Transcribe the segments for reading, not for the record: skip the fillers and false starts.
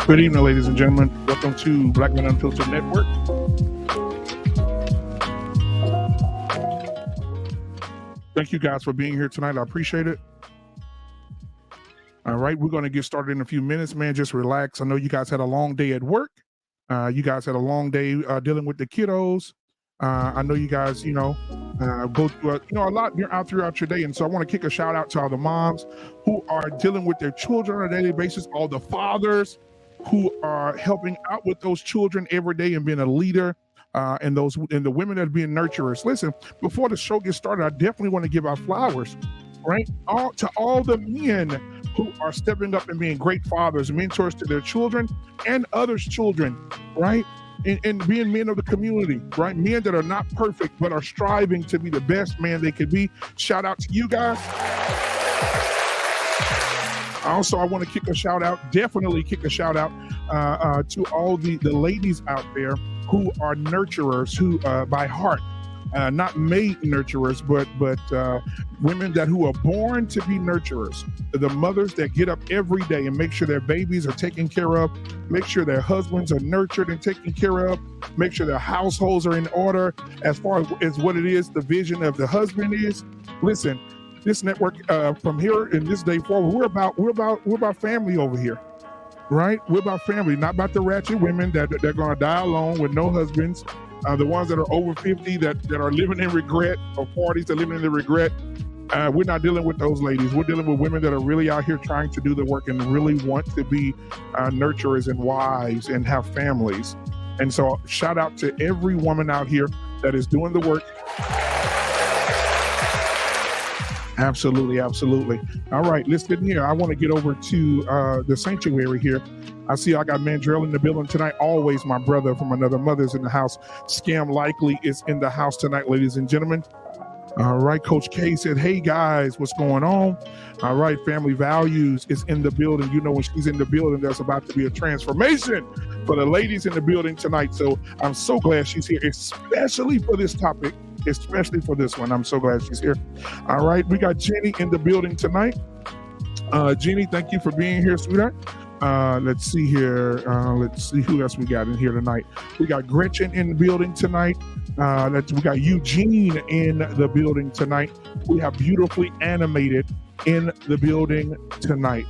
Good evening, ladies and gentlemen. Welcome to Black Man Unfiltered Network. Thank you guys for being here tonight. I appreciate it. All right, we're going to get started in a few minutes, man. Just relax. I know you guys had a long day at work. You guys had a long day dealing with the kiddos. I know you guys, go through a lot out throughout your day. And so I want to kick a shout out to all the moms who are dealing with their children on a daily basis, all the fathers who are helping out with those children every day and being a leader, and the women that are being nurturers. Listen, before the show gets started, I definitely want to give out flowers, right? To all the men who are stepping up and being great fathers, mentors to their children and others' children, right? And being men of the community, right? Men that are not perfect, but are striving to be the best man they could be. Shout out to you guys. Also, I want to definitely kick a shout out to all the ladies out there who are nurturers, who by heart, not made nurturers, but women who are born to be nurturers. The mothers that get up every day and make sure their babies are taken care of, make sure their husbands are nurtured and taken care of, make sure their households are in order as far as what it is, the vision of the husband is. Listen, this network from here in this day forward, we're about family over here, right? We're about family, not about the ratchet women that they're going to die alone with no husbands. The ones that are over 50 that are living in regret, or 40s that are living in the regret. We're not dealing with those ladies. We're dealing with women that are really out here trying to do the work and really want to be nurturers and wives and have families. And so shout out to every woman out here that is doing the work. Absolutely, absolutely. All right, listen here. I want to get over to the sanctuary here. I see I got Mandrell in the building tonight. Always my brother from another mother's in the house. Scam Likely is in the house tonight, ladies and gentlemen. All right, Coach K said, hey guys, what's going on? All right, Family Values is in the building. You know, when she's in the building, there's about to be a transformation for the ladies in the building tonight. So I'm so glad she's here, especially for this topic, especially for this one. I'm so glad she's here. All right, we got Jenny in the building tonight. Jenny, thank you for being here, sweetheart. Let's see here. Let's see who else we got in here tonight. We got Gretchen in the building tonight. We got Eugene in the building tonight. We have Beautifully Animated in the building tonight.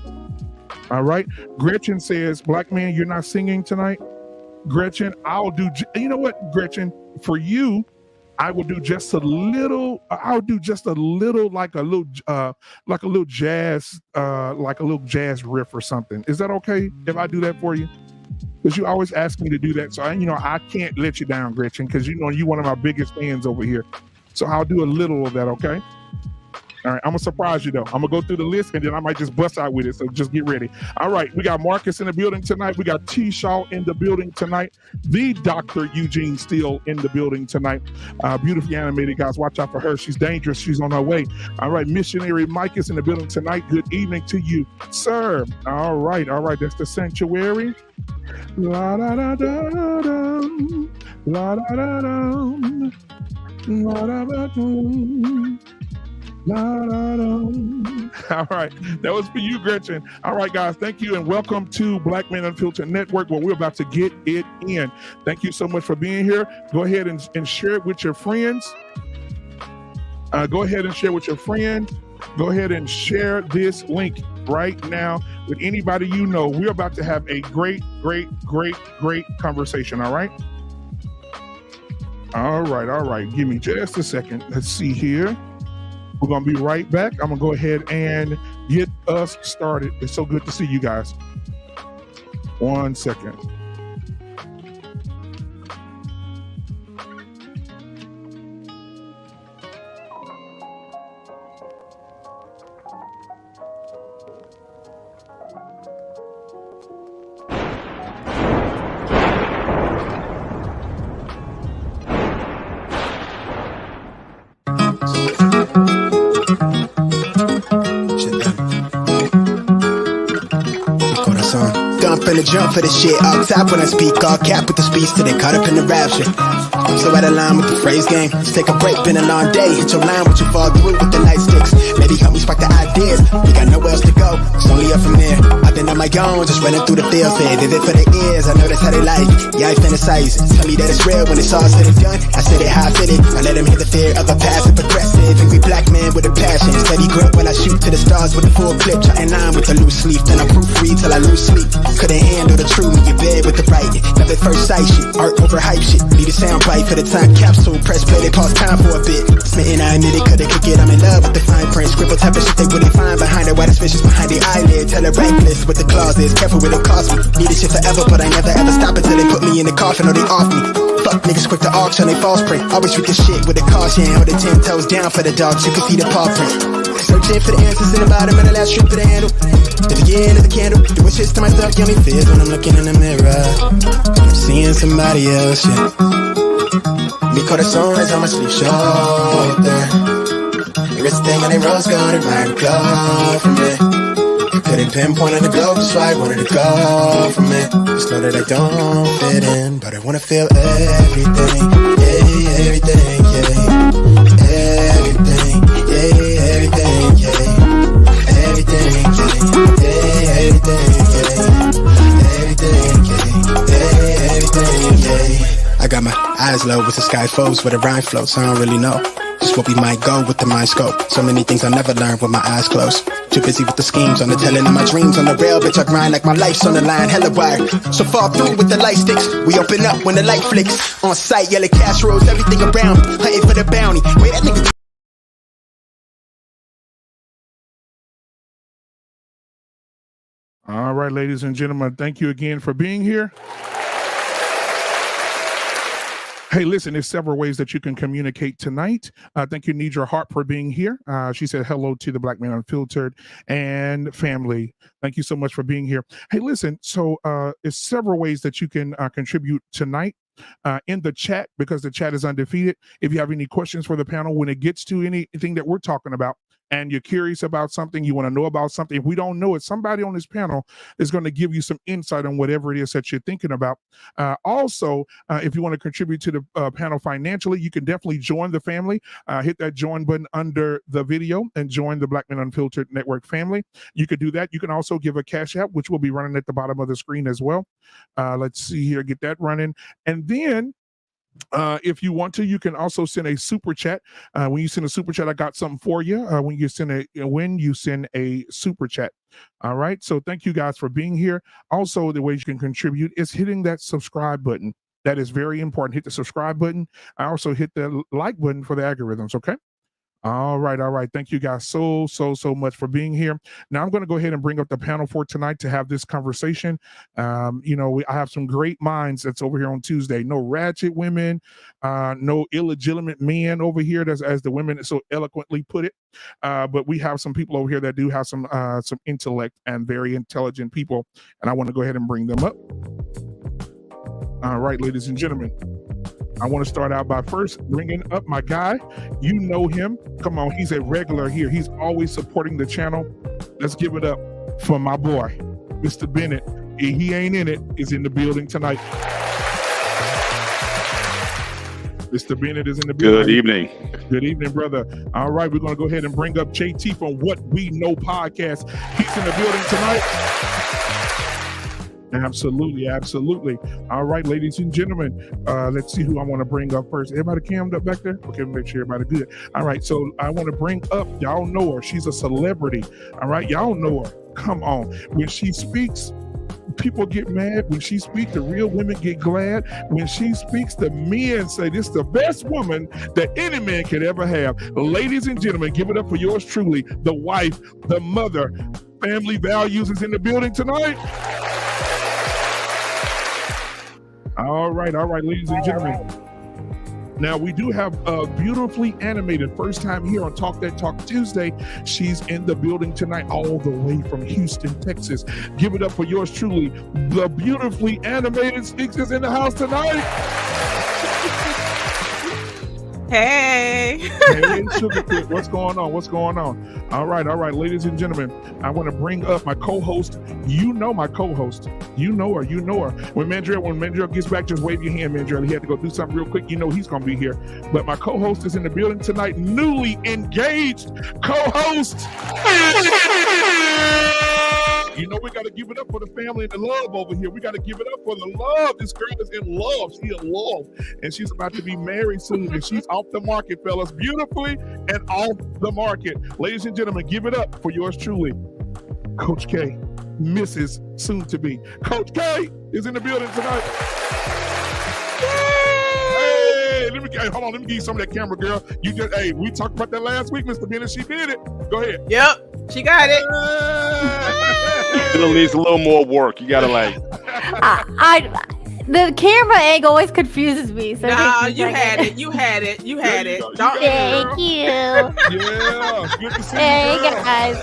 All right. Gretchen says, Black man, you're not singing tonight. Gretchen, you know what, Gretchen, for you, I will do just a little. I'll do just a little, like a little jazz riff or something. Is that okay if I do that for you? Because you always ask me to do that, so I can't let you down, Gretchen. Because you're one of my biggest fans over here. So I'll do a little of that, okay? All right, I'm gonna surprise you though. I'm gonna go through the list and then I might just bust out with it. So just get ready. All right, we got Marcus in the building tonight. We got T. Shaw in the building tonight. The Dr. Eugene Steele in the building tonight. Beautifully Animated, guys. Watch out for her. She's dangerous. She's on her way. All right, Missionary Mike is in the building tonight. Good evening to you, sir. All right. That's the sanctuary. La da da da da, la da da da, la da da da. All right, that was for you, Gretchen. All right, guys, thank you and welcome to Black Man Unfiltered Network, where we're about to get it in. Thank you so much for being here. Go ahead and share it with your friends. Go ahead and share with your friend. Go ahead and share this link right now with anybody you know. We're about to have a great conversation, all right? All right. Give me just a second. Let's see here. We're going to be right back. I'm going to go ahead and get us started. It's so good to see you guys. 1 second. Finna jump for the shit, all top when I speak, all cap with the speech till they caught up in the rap shit. I'm so out of line with the phrase game. Let's take a break, been a long day. Hit your line, what you fall through with the nightsticks. Maybe help me spark the ideas. We got nowhere else to go, it's only up from there. I've been on my my own, just running through the field, say did it for the ears, I know that's how they like it. Yeah, I fantasize it, tell me that it's real when it's all said and done. I said it how I feel it, I let them hit the fear of a passive aggressive. Angry black man with a passion, steady grip when I shoot to the stars with a full clip. Trying line with a loose leaf, then I proofread till I lose sleep. Couldn't handle the truth in your bed with the writing. Never first sight shit, art over hype shit. Need a sound bite for the time capsule, press play, they pause time for a bit. Smitten, I admit it, couldn't kick it, I'm in love with the fine print. Scribble type of shit they wouldn't find behind it. Why the suspicious behind the eyelid, tell it reckless with the clauses. Careful with it cost me, need this shit forever, but I never ever stop until they put me in the coffin or they off me. Fuck niggas quick to auction, they false print. Always treat the shit with a caution, hold the 10 toes down for the dogs, you can see the paw print. Searching for the answers in the bottom of the last strip of the handle. At the end of the candle, doing shit to myself, give me fears when I'm looking in the mirror. I'm seeing somebody else, yeah. Me corazones on my sleeve shoulder. Everything on the rose gold and my glow from me. I couldn't pinpoint on the globe, that's why I wanted to go from it. Just know that I don't fit in, but I wanna feel everything, yeah, everything, yeah. Everything, yeah, everything, yeah. Everything, yeah, everything, yeah. Everything, yeah, everything, yeah. I got my eyes low with the sky flows, where the rhyme flows, I don't really know. Just what we might go with the mind scope. So many things I never learned with my eyes closed. Too busy with the schemes, on the telling of my dreams. On the rail, bitch, I grind like my life's on the line, hella wire. So fall through with the light sticks. We open up when the light flicks. On sight, yellow cash rolls, everything around me. Hunting for the bounty. Wait, that nigga. All right, ladies and gentlemen, thank you again for being here. Hey, listen, there's several ways that you can communicate tonight. Thank you, Need Your Heart, for being here. She said hello to the Black Man Unfiltered and family. Thank you so much for being here. Hey, listen, so there's several ways that you can contribute tonight. In the chat, because the chat is undefeated. If you have any questions for the panel when it gets to anything that we're talking about, and you're curious about something, you want to know about something, if we don't know it, somebody on this panel is going to give you some insight on whatever it is that you're thinking about. Also, if you want to contribute to the panel financially, you can definitely join the family. Hit that join button under the video and join the Black Man Unfiltered Network family. You could do that. You can also give a Cash App, which will be running at the bottom of the screen as well. Let's see here, get that running. And then if you want to, you can also send a super chat. When you send a super chat, I got something for you. When you send a super chat. All right. So thank you guys for being here. Also, the ways you can contribute is hitting that subscribe button. That is very important. Hit the subscribe button. I also hit the like button for the algorithms. Okay. All right. Thank you guys so much for being here. Now I'm going to go ahead and bring up the panel for tonight to have this conversation. I have some great minds that's over here on Tuesday. No ratchet women, no illegitimate men over here, as the women so eloquently put it. But we have some people over here that do have some intellect and very intelligent people. And I want to go ahead and bring them up. All right, ladies and gentlemen. I want to start out by first bringing up my guy. You know him. Come on, he's a regular here. He's always supporting the channel. Let's give it up for my boy, Mr. Bennett. He ain't in it, is in the building tonight. Mr. Bennett is in the building. Good evening. Good evening, brother. All right, we're going to go ahead and bring up JT from What We Know podcast. He's in the building tonight. Absolutely. All right, ladies and gentlemen, let's see who I want to bring up first. Everybody cammed up back there? Okay, make sure everybody good. All right, so I want to bring up, y'all know her. She's a celebrity. All right, y'all know her. Come on. When she speaks, people get mad. When she speaks, the real women get glad. When she speaks, the men say this is the best woman that any man could ever have. Ladies and gentlemen, give it up for yours truly, the wife, the mother. Family Values is in the building tonight. All right, ladies and gentlemen. Now, we do have a beautifully animated first time here on Talk That Talk Tuesday. She's in the building tonight, all the way from Houston, Texas. Give it up for yours truly. The beautifully animated Speaks is in the house tonight. Hey, Sugarfoot, what's going on? All right, ladies and gentlemen, I want to bring up my co-host. You know my co-host. You know her. When Mandrell gets back, just wave your hand, Mandrell. He had to go do something real quick. You know he's going to be here. But my co-host is in the building tonight, newly engaged co-host. You know, we got to give it up for the family and the love over here. We got to give it up for the love. This girl is in love. She in love. And she's about to be married soon. And she's off the market, fellas. Beautifully and off the market. Ladies and gentlemen, give it up for yours truly, Coach K, Mrs. Soon to be. Coach K is in the building tonight. Hey, hold on. Let me give you some of that camera, girl. We talked about that last week, Mr. Bennett. She did it. Go ahead. Yep, she got it. Still needs a little more work. You gotta the camera angle always confuses me. So no, you had it. Thank you. Yeah, good to see Hey you, girl. guys.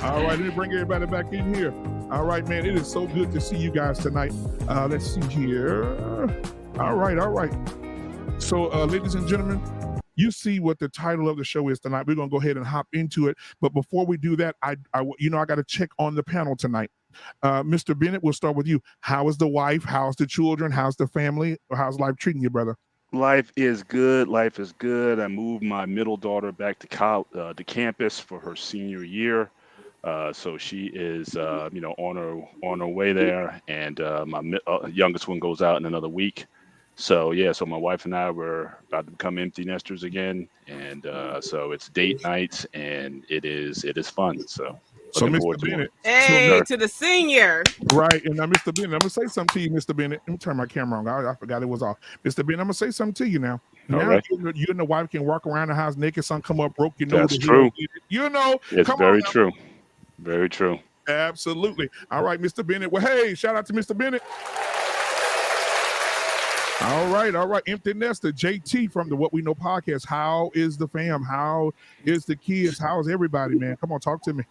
All right, let me bring everybody back in here. All right, man, it is so good to see you guys tonight. Let's see here. All right. So, ladies and gentlemen, you see what the title of the show is tonight. We're gonna go ahead and hop into it. But before we do that, I got to check on the panel tonight. Mr. Bennett, we'll start with you. How is the wife? How's the children? How's the family? How's life treating you, brother? Life is good. I moved my middle daughter back to campus for her senior year. So she is, on her way there, and my youngest one goes out in another week. So my wife and I were about to become empty nesters again, and so it's date nights, and it is fun. So Mr. Bennett, to the senior, right? And now, Mr. Bennett, I'm gonna say something to you, Mr. Bennett. Let me turn my camera on. I forgot it was off. Mr. Bennett, I'm gonna say something to you now. Now right. you and the wife can walk around the house naked. Son come up broke. That's true. It's very on, true. Very true. Absolutely. All right, Mr. Bennett. Well, hey, shout out to Mr. Bennett. All right. Empty Nester, JT from the What We Know podcast. How is the fam? How is the kids? How's everybody, man? Come on, talk to me.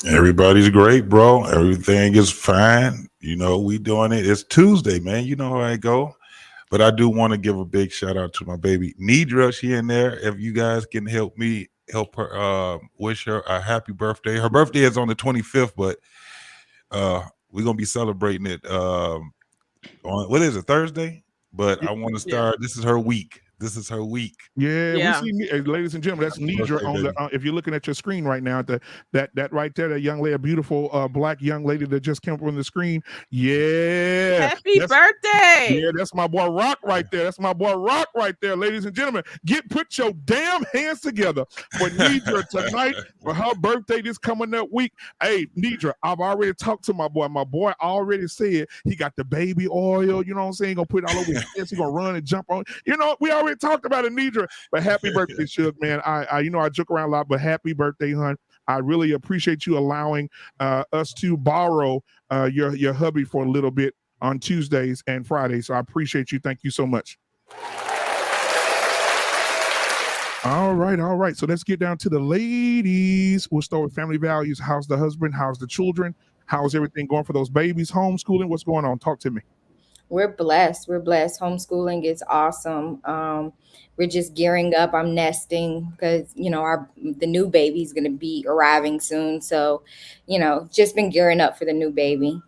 Everybody's great, bro. Everything is fine. We doing it. It's Tuesday, man. You know how I go. But I do want to give a big shout out to my baby Nidra. She in there. If you guys can help her, wish her a happy birthday. Her birthday is on the 25th, but we're gonna be celebrating it on what is it, Thursday? But I want to start. This is her week. Yeah. We see, ladies and gentlemen, that's Nidra on the. If you're looking at your screen right now, that right there, that young lady, a beautiful black young lady that just came from the screen. Yeah. Happy birthday. Yeah, that's my boy Rock right there. Ladies and gentlemen. Put your damn hands together for Nidra tonight for her birthday this coming up week. Hey, Nidra, I've already talked to my boy. My boy already said he got the baby oil. You know what I'm saying? He's gonna put it all over his head. He's gonna run and jump on. We already talked about it, Nidra. But happy birthday, Suge, man. I joke around a lot, but happy birthday, hon. I really appreciate you allowing us to borrow your hubby for a little bit on Tuesdays and Fridays. So I appreciate you. Thank you so much. All right. So let's get down to the ladies. We'll start with family values. How's the husband? How's the children? How's everything going for those babies? Homeschooling? What's going on? Talk to me. We're blessed. Homeschooling is awesome. We're just gearing up. I'm nesting because, the new baby's going to be arriving soon. So, just been gearing up for the new baby.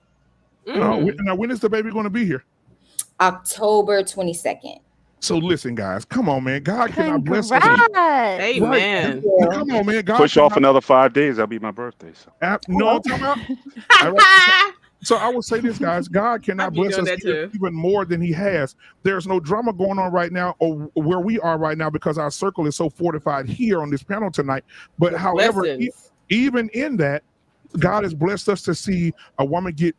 Now, when is the baby going to be here? October 22nd. So listen, guys, come on, man. God cannot bless us. Amen. Right. Come on, man. God push off another 5 days. That'll be my birthday. So. No, I'm talking about. So I will say this, guys. God cannot bless us even more than he has. There's no drama going on right now or where we are right now because our circle is so fortified here on this panel tonight. But however, even in that, God has blessed us to see a woman get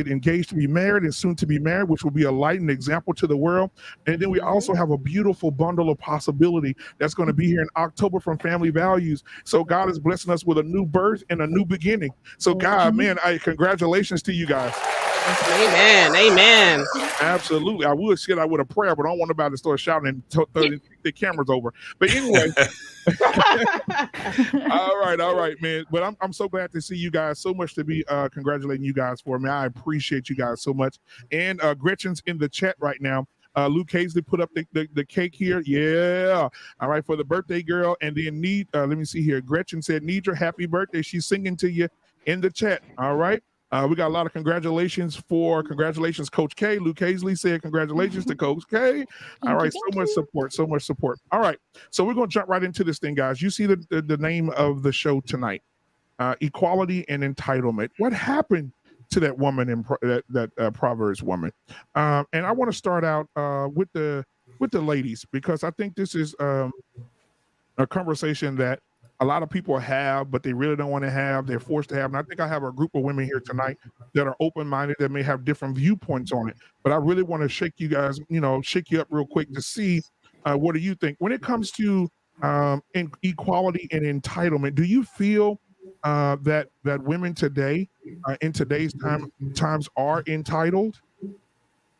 engaged to be married and soon to be married, which will be a light and example to the world. And then we also have a beautiful bundle of possibility that's going to be here in October from Family Values. So God is blessing us with a new birth and a new beginning. So God, man, congratulations to you guys. Amen. Absolutely. I would say that with a prayer, but I don't want nobody to start shouting and turn the cameras over. But anyway. All right, man. But I'm so glad to see you guys. So much to be congratulating you guys for, man. I appreciate you guys so much. And Gretchen's in the chat right now. Luke Hazley put up the cake here. Yeah. All right, for the birthday girl. And then let me see here. Gretchen said, Nidra, happy birthday. She's singing to you in the chat. All right. We got a lot of congratulations, Coach K. Luke Hazley said congratulations to Coach K. All right, so much support. All right, so we're going to jump right into this thing, guys. You see the name of the show tonight. equality and entitlement. What happened to that woman in that Proverbs woman? And I want to start out with the ladies, because I think this is a conversation that a lot of people have, but they really don't want to have. They're forced to have. And I think I have a group of women here tonight that are open-minded, that may have different viewpoints on it. But I really want to shake you guys, shake you up real quick to see what do you think when it comes to equality and entitlement. Do you feel that women today, in today's times, are entitled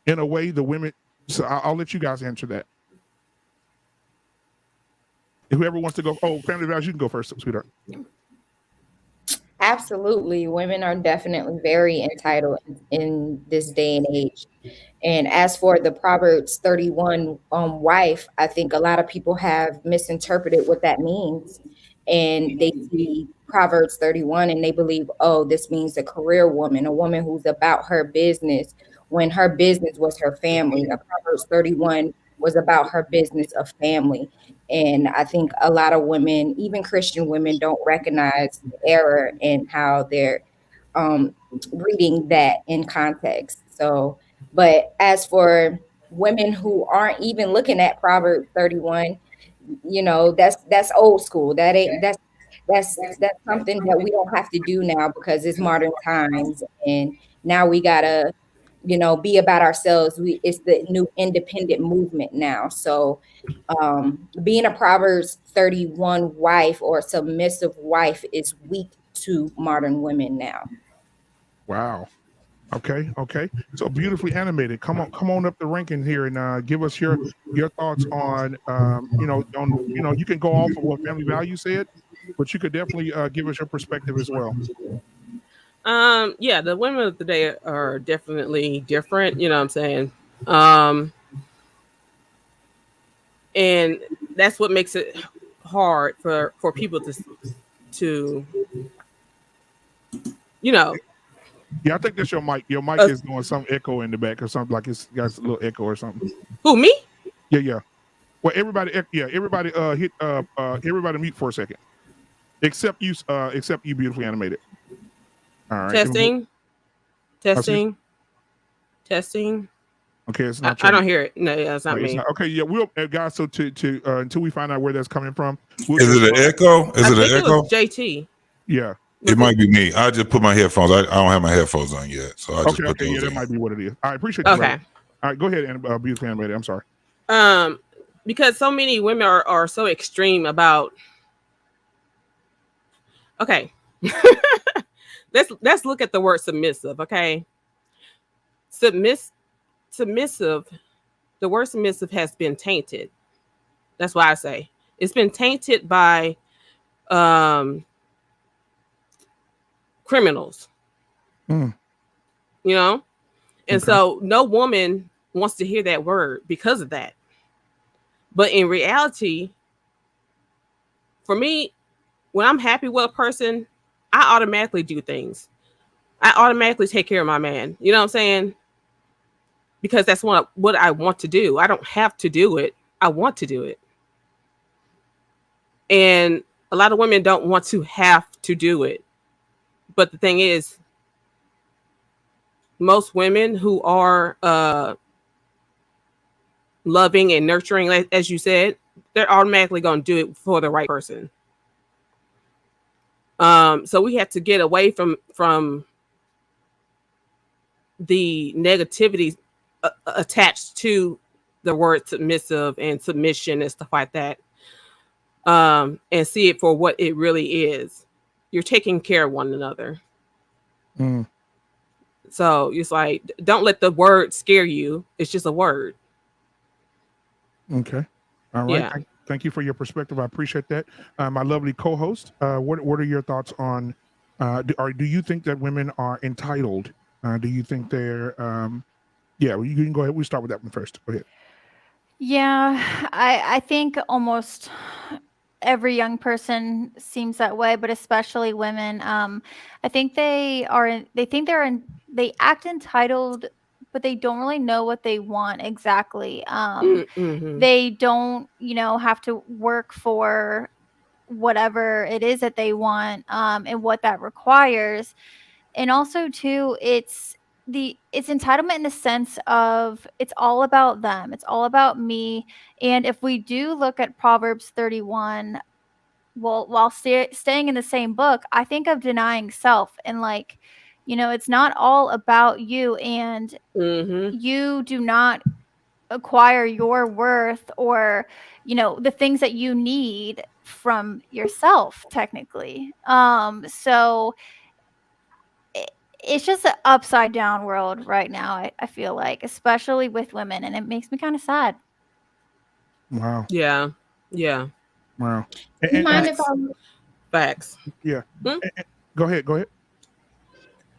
in a way? The women. So I'll let you guys answer that. Whoever wants to go. Oh, family values, you can go first, sweetheart. Absolutely. Women are definitely very entitled in this day and age. And as for the Proverbs 31 wife, I think a lot of people have misinterpreted what that means. And they see Proverbs 31 and they believe, oh, this means a career woman, a woman who's about her business, when her business was her family. A Proverbs 31 was about her business of family. And I think a lot of women, even Christian women, don't recognize the error in how they're reading that in context. So, but as for women who aren't even looking at Proverbs 31, that's old school. That's something that we don't have to do now, because it's modern times, and now we gotta be about ourselves. It's the new independent movement now. So being a Proverbs 31 wife or a submissive wife is weak to modern women now. Wow. Okay. So beautifully animated. Come on up the ranking here and give us your thoughts on you can go off of what family value said, but you could definitely give us your perspective as well. Yeah, the women of the day are definitely different, you know what I'm saying? And that's what makes it hard for people to Yeah, I think that's your mic. Your mic is doing some echo in the back or something, like it's got a little echo or something. Who, me? Yeah. Well, everybody hit everybody mute for a second. Except you, beautifully animated. All right. Testing. Okay, it's not. I don't hear it. No, yeah, it's not me. Okay, yeah, we'll guys. So to until we find out where that's coming from, is it an echo? I think it was JT. Yeah, it might be me. I just put my headphones. I don't have my headphones on yet, so I just put those yeah, in. that might be what it is. I appreciate you. Okay, all right, go ahead and beautifully animated. I'm sorry. Because so many women are so extreme about. Okay, let's look at the word submissive. Okay, submissive. The word submissive has been tainted. That's why I say it's been tainted by criminals. And so no woman wants to hear that word because of that. But in reality, for me, when I'm happy with a person, I automatically do things. I automatically take care of my man. You know what I'm saying? Because that's what I want to do. I don't have to do it. I want to do it. And a lot of women don't want to have to do it. But the thing is, most women who are loving and nurturing, as you said, they're automatically going to do it for the right person. So we have to get away from the negativity attached to the word submissive and submission and stuff like that, and see it for what it really is. You're taking care of one another. So it's like, don't let the word scare you. It's just a word. Okay. All right. Yeah. Thank you for your perspective. I appreciate that. My lovely co-host, what are your thoughts on, do you think that women are entitled? Do you think they're, yeah, you can go ahead. We'll start with that one first. Go ahead. Yeah, I think almost every young person seems that way, but especially women. I think they act entitled, but they don't really know what they want exactly. They don't, have to work for whatever it is that they want, and what that requires. And also too, it's entitlement in the sense of it's all about them. It's all about me. And if we do look at Proverbs 31, well, while staying in the same book, I think of denying self, and like, it's not all about you, and you do not acquire your worth or the things that you need from yourself technically. So it's just an upside down world right now, I feel like, especially with women, and it makes me kind of sad. Wow. Yeah. Wow. Do you mind if Facts. Yeah. Go ahead.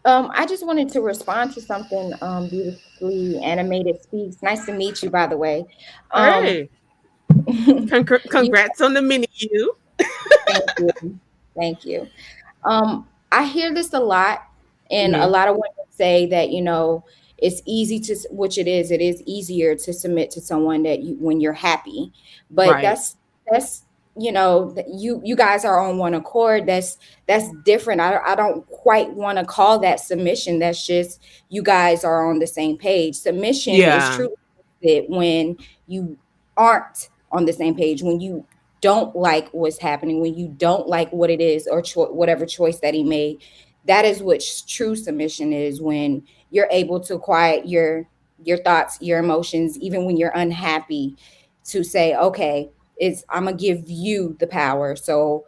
I just wanted to respond to something beautifully animated speaks. Nice to meet you, by the way. Hey. Congrats on the mini you. Thank you. I hear this a lot, and a lot of women say that, it's easy to, which it is easier to submit to someone when you're happy, but that's you guys are on one accord. That's different. I don't quite want to call that submission. That's just you guys are on the same page. Submission is truly when you aren't on the same page, when you don't like what's happening, when you don't like what it is, or whatever choice that he made. That is what true submission is, when you're able to quiet your thoughts, your emotions, even when you're unhappy, to say, okay, I'm gonna give you the power, so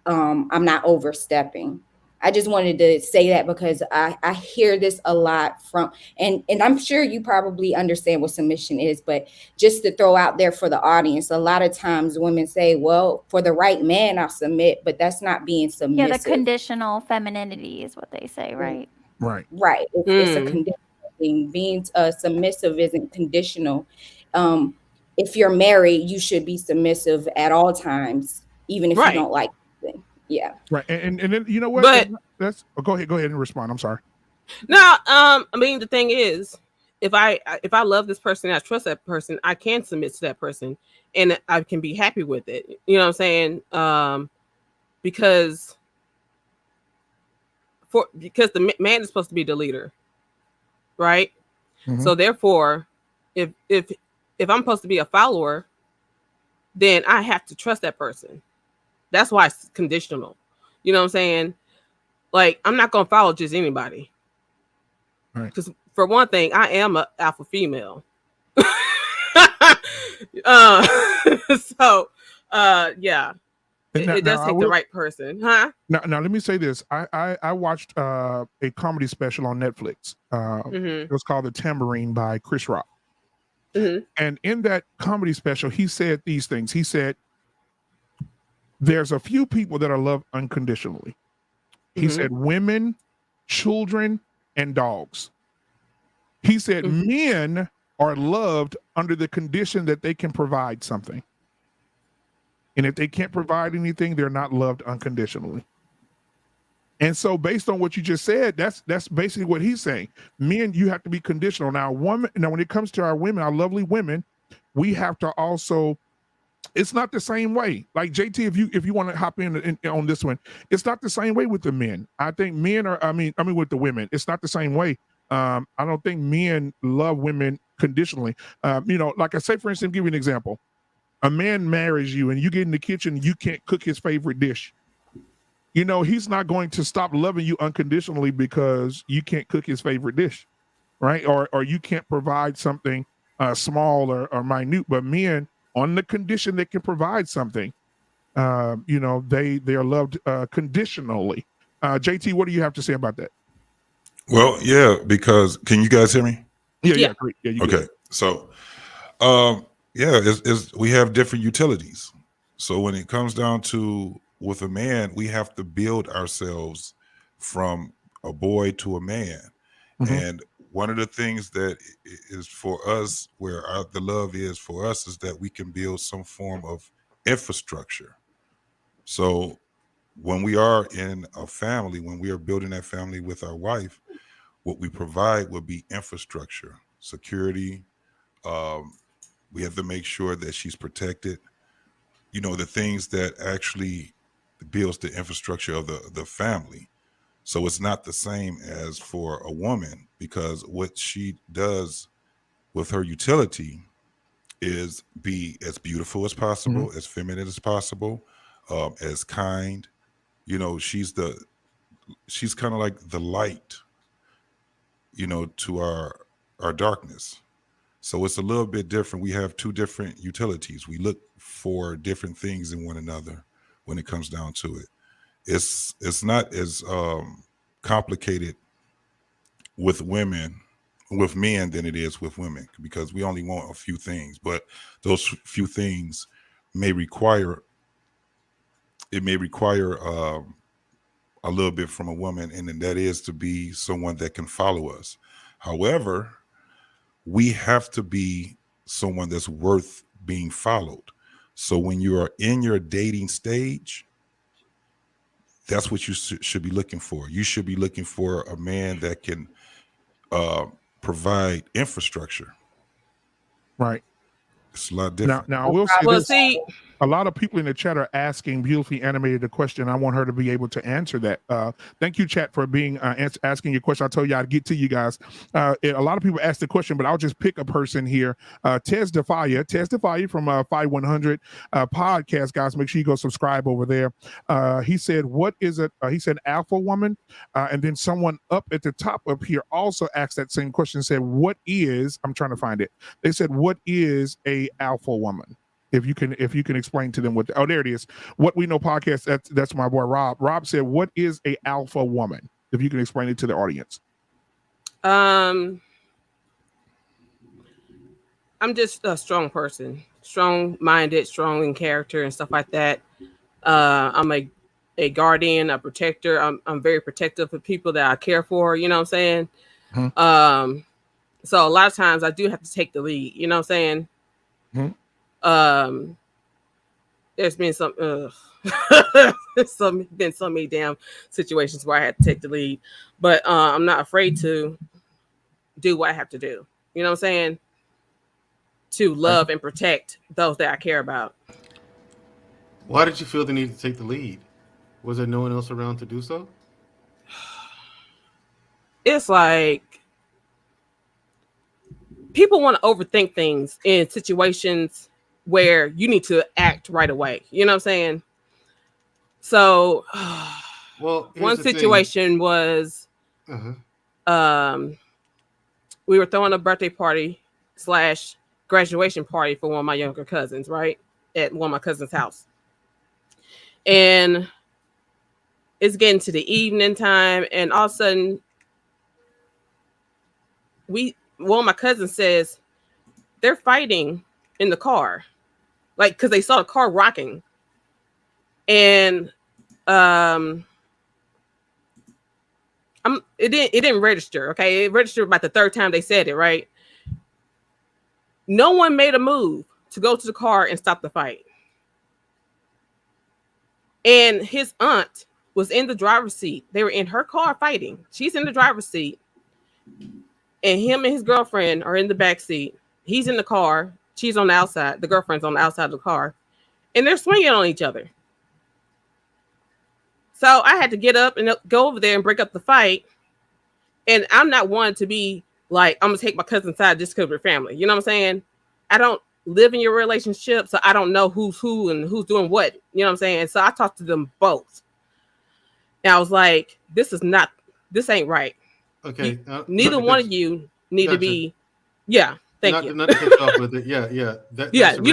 I'm not overstepping. I just wanted to say that because I hear this a lot from, and I'm sure you probably understand what submission is, but just to throw out there for the audience, a lot of times women say, well, for the right man, I'll submit, but that's not being submissive. Yeah, the conditional femininity is what they say, right? Right. It's a conditional thing. Being submissive isn't conditional. If you're married, you should be submissive at all times, even if you don't like something. Yeah. Right. And then you know what? But go ahead and respond. I'm sorry. No, I mean, the thing is, if I love this person, I trust that person, I can submit to that person, and I can be happy with it. You know what I'm saying? Because the man is supposed to be the leader, right? So therefore, if I'm supposed to be a follower, then I have to trust that person. That's why it's conditional. You know what I'm saying? Like, I'm not gonna follow just anybody. Because for one thing, I am an alpha female. Yeah. It does take the right person, huh? Now let me say this. I watched a comedy special on Netflix. It was called The Tambourine by Chris Rock. And in that comedy special, he said these things. He said, there's a few people that are loved unconditionally. He said women, children, and dogs. He said men are loved under the condition that they can provide something. And if they can't provide anything, they're not loved unconditionally. And so based on what you just said, that's basically what he's saying. Men, you have to be conditional. Now, when it comes to our women, our lovely women, we have to also, it's not the same way. Like JT, if you want to hop in on this one, it's not the same way with the men. I think men are, I mean with the women, it's not the same way. I don't think men love women conditionally. Like I say, for instance, give you an example. A man marries you and you get in the kitchen, you can't cook his favorite dish. He's not going to stop loving you unconditionally because you can't cook his favorite dish, right? Or you can't provide something small or minute. But men, on the condition they can provide something, they are loved conditionally. JT, what do you have to say about that? Well, yeah, because can you guys hear me? Yeah, great. Yeah, you okay. Good. So, we have different utilities. So when it comes down to with a man, we have to build ourselves from a boy to a man. And one of the things that is for us, where the love is for us, is that we can build some form of infrastructure. So when we are in a family, when we are building that family with our wife, what we provide will be infrastructure, security. We have to make sure that she's protected. The things that actually builds the infrastructure of the family. So it's not the same as for a woman, because what she does with her utility is be as beautiful as possible, as feminine as possible, as kind. You know, she's kind of like the light, you know, to our darkness. So it's a little bit different. We have two different utilities. We look for different things in one another when it comes down to it. It's not as complicated with men than it is with women, because we only want a few things, but those few things may require a little bit from a woman, and then that is to be someone that can follow us. However, we have to be someone that's worth being followed. So when you are in your dating stage, that's what you should be looking for. You should be looking for a man that can provide infrastructure. Right. It's a lot different. Now I will say Well, this. see, A lot of people in the chat are asking Beautifully Animated a question. I want her to be able to answer that. Thank you, chat, for being asking your question. I told you I'd get to you guys. A lot of people asked the question, but I'll just pick a person here. Tez Defia from 5100 podcast, guys. Make sure you go subscribe over there. He said, "What is it?" He said, "Alpha woman," and then someone up at the top up here also asked that same question. Said, "What is?" I'm trying to find it. They said, "What is a alpha woman?" If you can explain to them what, there it is. What We Know podcast. That's my boy Rob. Rob said, "What is a alpha woman?" If you can explain it to the audience. I'm just a strong person, strong-minded, strong in character and stuff like that. I'm a guardian, a protector. I'm very protective of people that I care for. You know what I'm saying? So a lot of times I do have to take the lead. You know what I'm saying? There's been some so many damn situations where I had to take the lead, but I'm not afraid to do what I have to do. You know what I'm saying? To love and protect those that I care about. Why did you feel the need to take the lead? Was there no one else around to do so? It's like people want to overthink things in situations where you need to act right away. You know what I'm saying? So, well, one situation was, we were throwing a birthday party / graduation party for one of my younger cousins, right? At one of my cousin's house. And it's getting to the evening time, and all of a sudden, one of my cousins says, they're fighting in the car. Like, because they saw the car rocking. And it didn't register, okay? It registered about the third time they said it, right? No one made a move to go to the car and stop the fight. And his aunt was in the driver's seat. They were in her car fighting. She's in the driver's seat. And him and his girlfriend are in the back seat. He's in the car. She's on the outside. The girlfriend's on the outside of the car. And they're swinging on each other. So I had to get up and go over there and break up the fight. And I'm not one to be like, I'm going to take my cousin's side just because we're family. You know what I'm saying? I don't live in your relationship, so I don't know who's who and who's doing what. You know what I'm saying? So I talked to them both. And I was like, this ain't right. Okay. Neither one of you need to be. Yeah. Thank you. Not to cut off with it. Yeah. You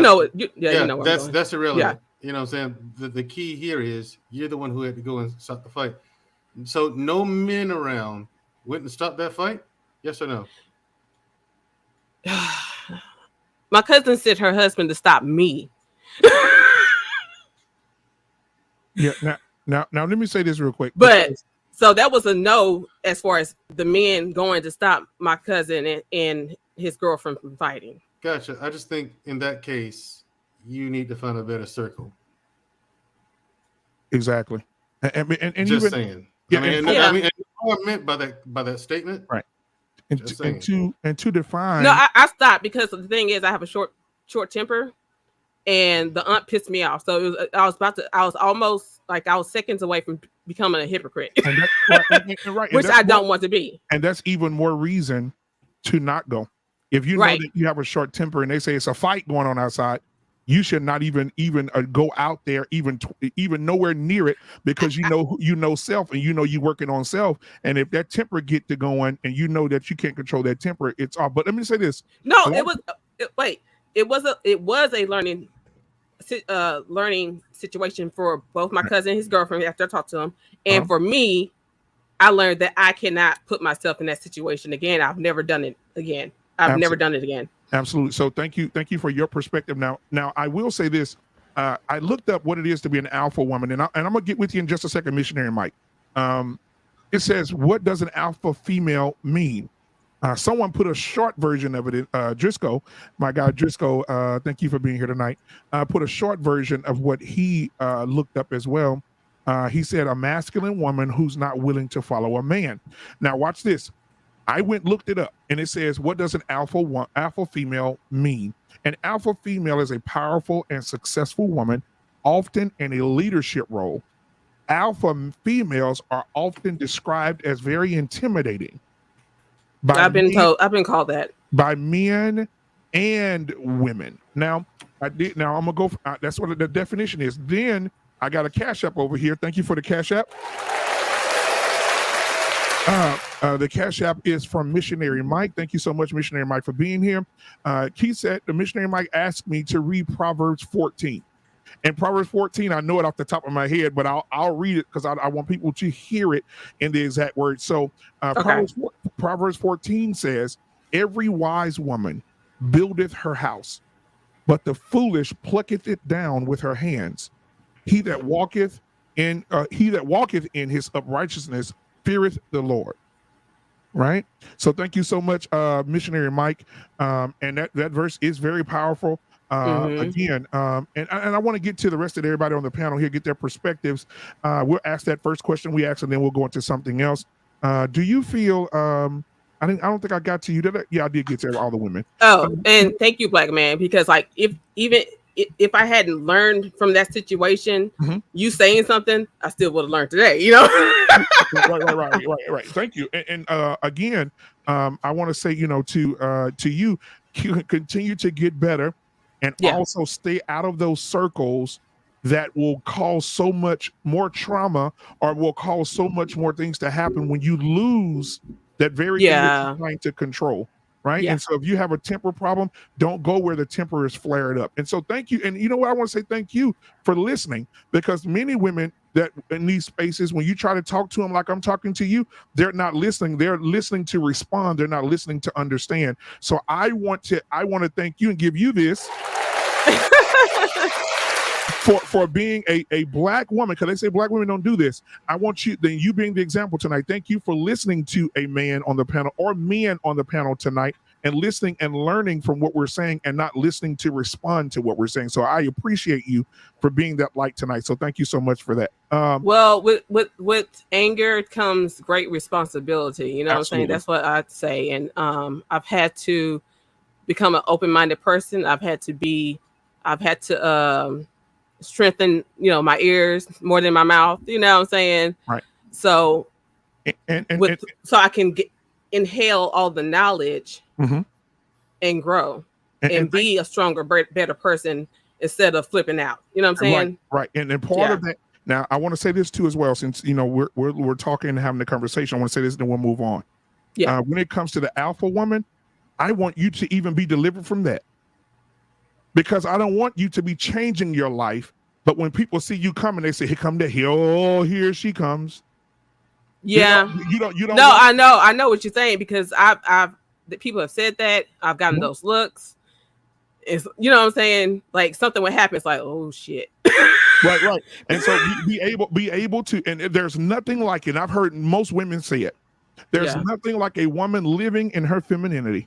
know it. You know that's irrelevant. Yeah. You know what I'm saying? The key here is you're the one who had to go and stop the fight. So no men around went and stopped that fight? Yes or no? My cousin sent her husband to stop me. Yeah. Now let me say this real quick. But so that was a no as far as the men going to stop my cousin and his girlfriend from fighting. Gotcha. I just think in that case, you need to find a better circle. Exactly. And just even saying. Yeah, I mean, what I meant by that statement. Right. And to define. No, I stopped because the thing is I have a short temper. and the aunt pissed me off. So I was almost like I was seconds away from becoming a hypocrite, And that's right. which I don't want to be. And that's even more reason to not go. If you know that you have a short temper and they say it's a fight going on outside, you should not even go out there, even nowhere near it, because you know self, and you working on self. And if that temper get to going, and you know that you can't control that temper, it's all. But let me say this. No, it was a learning situation for both my cousin and his girlfriend after I talked to him, and for me, I learned that I cannot put myself in that situation again. I've never done it again. Never done it again. Absolutely. So thank you for your perspective. Now I will say this. I looked up what it is to be an alpha woman, and I'm gonna get with you in just a second, Missionary Mike. It says, what does an alpha female mean? Someone put a short version of it in Driscoll, my guy Driscoll. Thank you for being here tonight. Put a short version of what he looked up as well. He said, a masculine woman who's not willing to follow a man. Now watch this. I looked it up, and it says, what does an alpha female mean? An alpha female is a powerful and successful woman, often in a leadership role. Alpha females are often described as very intimidating. I've been called that by men and women. Now I'm gonna go. That's what the definition is. Then I got a Cash App over here. Thank you for the Cash App. The Cash App is from Missionary Mike. Thank you so much, Missionary Mike, for being here. He said, the Missionary Mike asked me to read Proverbs 14. And Proverbs 14, I know it off the top of my head, but I'll read it because I want people to hear it in the exact words. So Proverbs 14 says, every wise woman buildeth her house, but the foolish plucketh it down with her hands. He that walketh in his uprightness feareth the Lord. Right. So thank you so much, Missionary Mike. And that verse is very powerful. Again, and I want to get to the rest of everybody on the panel here, get their perspectives. We'll ask that first question we asked, and then we'll go into something else. Do you feel I don't think I got to you. Yeah, I did get to all the women. Oh, and thank you, Black Man, because like if I hadn't learned from that situation, you saying something, I still would have learned today, you know? Right. Thank you. And again, I want to say, to you, continue to get better, and also stay out of those circles that will cause so much more trauma, or will cause so much more things to happen when you lose that very thing that you're trying to control. Right. And so if you have a temper problem, don't go where the temper is flared up. And so thank you. And you know what? I want to say thank you for listening, because many women that in these spaces, when you try to talk to them like I'm talking to you, they're not listening. They're listening to respond. They're not listening to understand. So I want to thank you and give you this for being a Black woman, because they say Black women don't do this. I want you being the example tonight. Thank you for listening to a man on the panel, or men on the panel tonight, and listening and learning from what we're saying, and not listening to respond to what we're saying. So I appreciate you for being that light tonight. So thank you so much for that. Well, with anger comes great responsibility. You know what I'm saying? That's what I'd say. And I've had to become an open-minded person. I've had to strengthen, my ears more than my mouth. You know what I'm saying? Right. So, so I can inhale all the knowledge and grow and be a stronger, better person instead of flipping out. You know what I'm saying? Right. And then part of that. Now, I want to say this too as well, since we're talking and having the conversation. I want to say this, and then we'll move on. Yeah. When it comes to the alpha woman, I want you to even be delivered from that, because I don't want you to be changing your life. But when people see you coming, they say, here she comes. Yeah. You don't. No, I know what you're saying, because people have said that. I've gotten those looks. It's, you know what I'm saying? Like something would happen. It's like, oh shit. Right. And so be able to, and there's nothing like it. I've heard most women say it. There's nothing like a woman living in her femininity.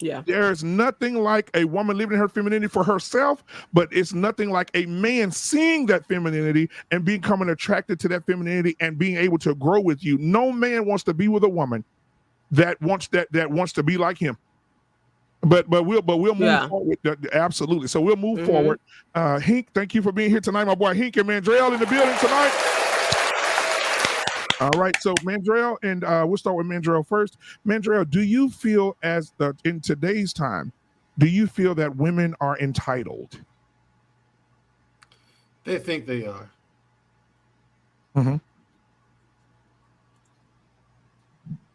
Yeah. There's nothing like a woman living in her femininity for herself, but it's nothing like a man seeing that femininity and becoming attracted to that femininity and being able to grow with you. No man wants to be with a woman that wants to be like him. But we'll move Yeah. forward. Absolutely. So we'll move forward. Hink, thank you for being here tonight, my boy Hink and Mandrell in the building tonight. All right. So Mandrell, and we'll start with Mandrell first. Mandrell, do you feel in today's time, do you feel that women are entitled? They think they are. Mm-hmm.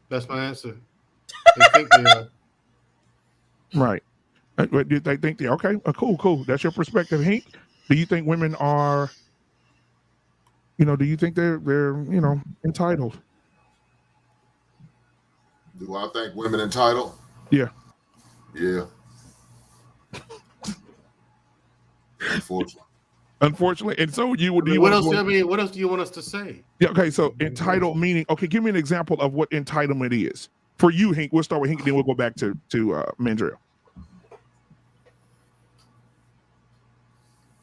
That's my answer. They think they are. Right. They think they okay. Cool. That's your perspective, Hink. Do you think women are, do you think they're entitled? Do I think women entitled? Yeah. Yeah. Unfortunately. And so what else do you want us to say? Yeah, okay, so entitled meaning, okay, give me an example of what entitlement is. For you, Hink, we'll start with Hink, then we'll go back to Mandrell.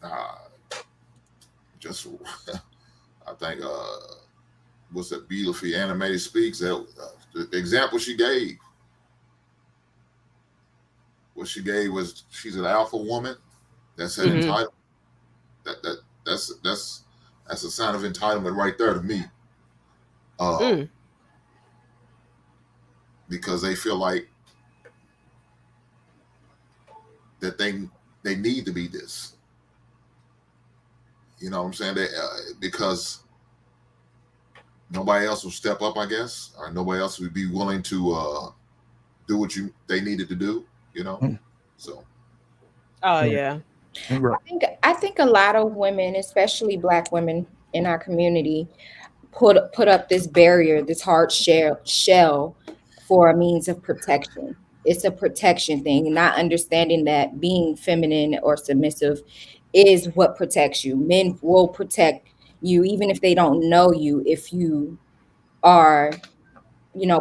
I think what's that beautifully animated speaks that the example she gave. What she gave was she's an alpha woman. That's an entitlement. That's a sign of entitlement right there to me. Because they feel like that they need to be this. You know what I'm saying? Because nobody else will step up, I guess, or nobody else would be willing to do what they needed to do. So. Oh yeah. I think a lot of women, especially Black women in our community, put up this barrier, this hard shell for a means of protection. It's a protection thing, not understanding that being feminine or submissive is what protects you. Men will protect you even if they don't know you, if you are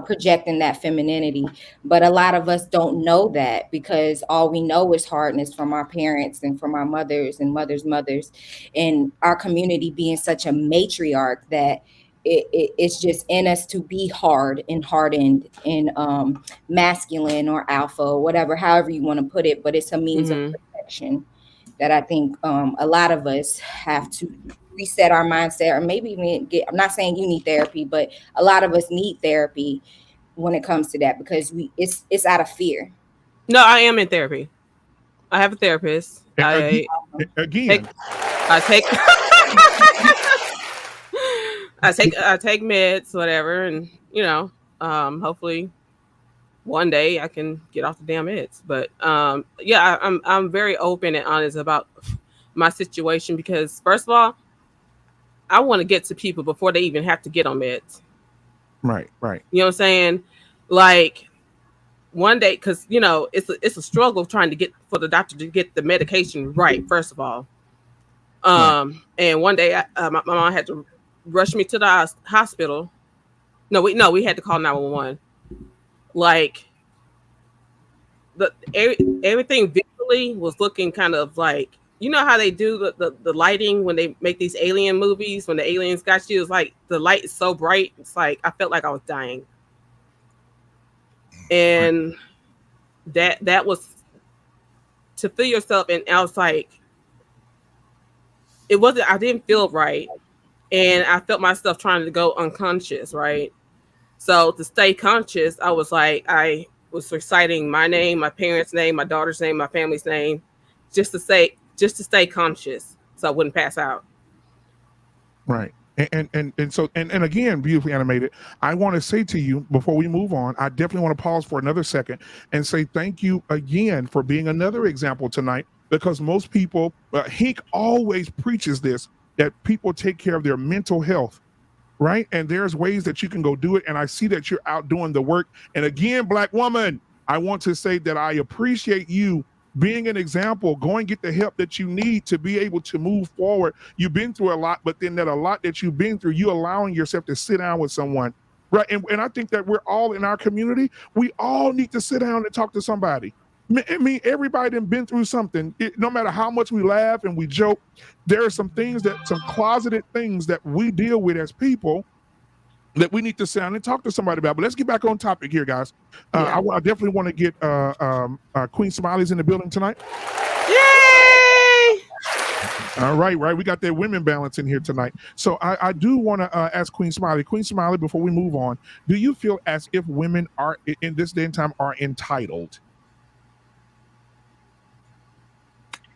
projecting that femininity. But a lot of us don't know that because all we know is hardness from our parents and from our mothers and mothers, and our community being such a matriarch that it's just in us to be hard and hardened and masculine or alpha or whatever, however you want to put it. But it's a means of protection that I think a lot of us have to reset our mindset, or maybe even I'm not saying you need therapy, but a lot of us need therapy when it comes to that, because it's out of fear. No, I am in therapy. I have a therapist. I take meds, whatever, and hopefully one day I can get off the damn meds. But I'm very open and honest about my situation, because first of all, I want to get to people before they even have to get on meds. Right. You know what I'm saying? Like one day, because it's a struggle trying to get for the doctor to get the medication right. First of all, and one day my mom had to rush me to the hospital. No, we had to call 911. Like everything visually was looking kind of like, how they do the lighting when they make these alien movies, when the aliens got you, it's like the light is so bright. It's like I felt like I was dying. And that was to feel yourself. And I was like, I didn't feel right. And I felt myself trying to go unconscious, right? So to stay conscious, I was like, I was reciting my name, my parents' name, my daughter's name, my family's name, just to stay conscious so I wouldn't pass out. Right. And so again, beautifully animated, I want to say to you before we move on, I definitely want to pause for another second and say thank you again for being another example tonight, because most people, Hink always preaches this, that people take care of their mental health, right? And there's ways that you can go do it. And I see that you're out doing the work. And again, Black woman, I want to say that I appreciate you being an example, go and get the help that you need to be able to move forward. You've been through a lot, but then that a lot that you've been through, you allowing yourself to sit down with someone, right? And I think that we're all in our community, we all need to sit down and talk to somebody. I mean, everybody done been through something. No matter how much we laugh and we joke, there are some things some closeted things that we deal with as people that we need to sit down and talk to somebody about. But let's get back on topic here, guys. I definitely want to get Queen Smiley's in the building tonight. Yay! All right. We got that women balance in here tonight. So I do want to ask Queen Smiley. Queen Smiley, before we move on, do you feel as if women are, in this day and time, are entitled?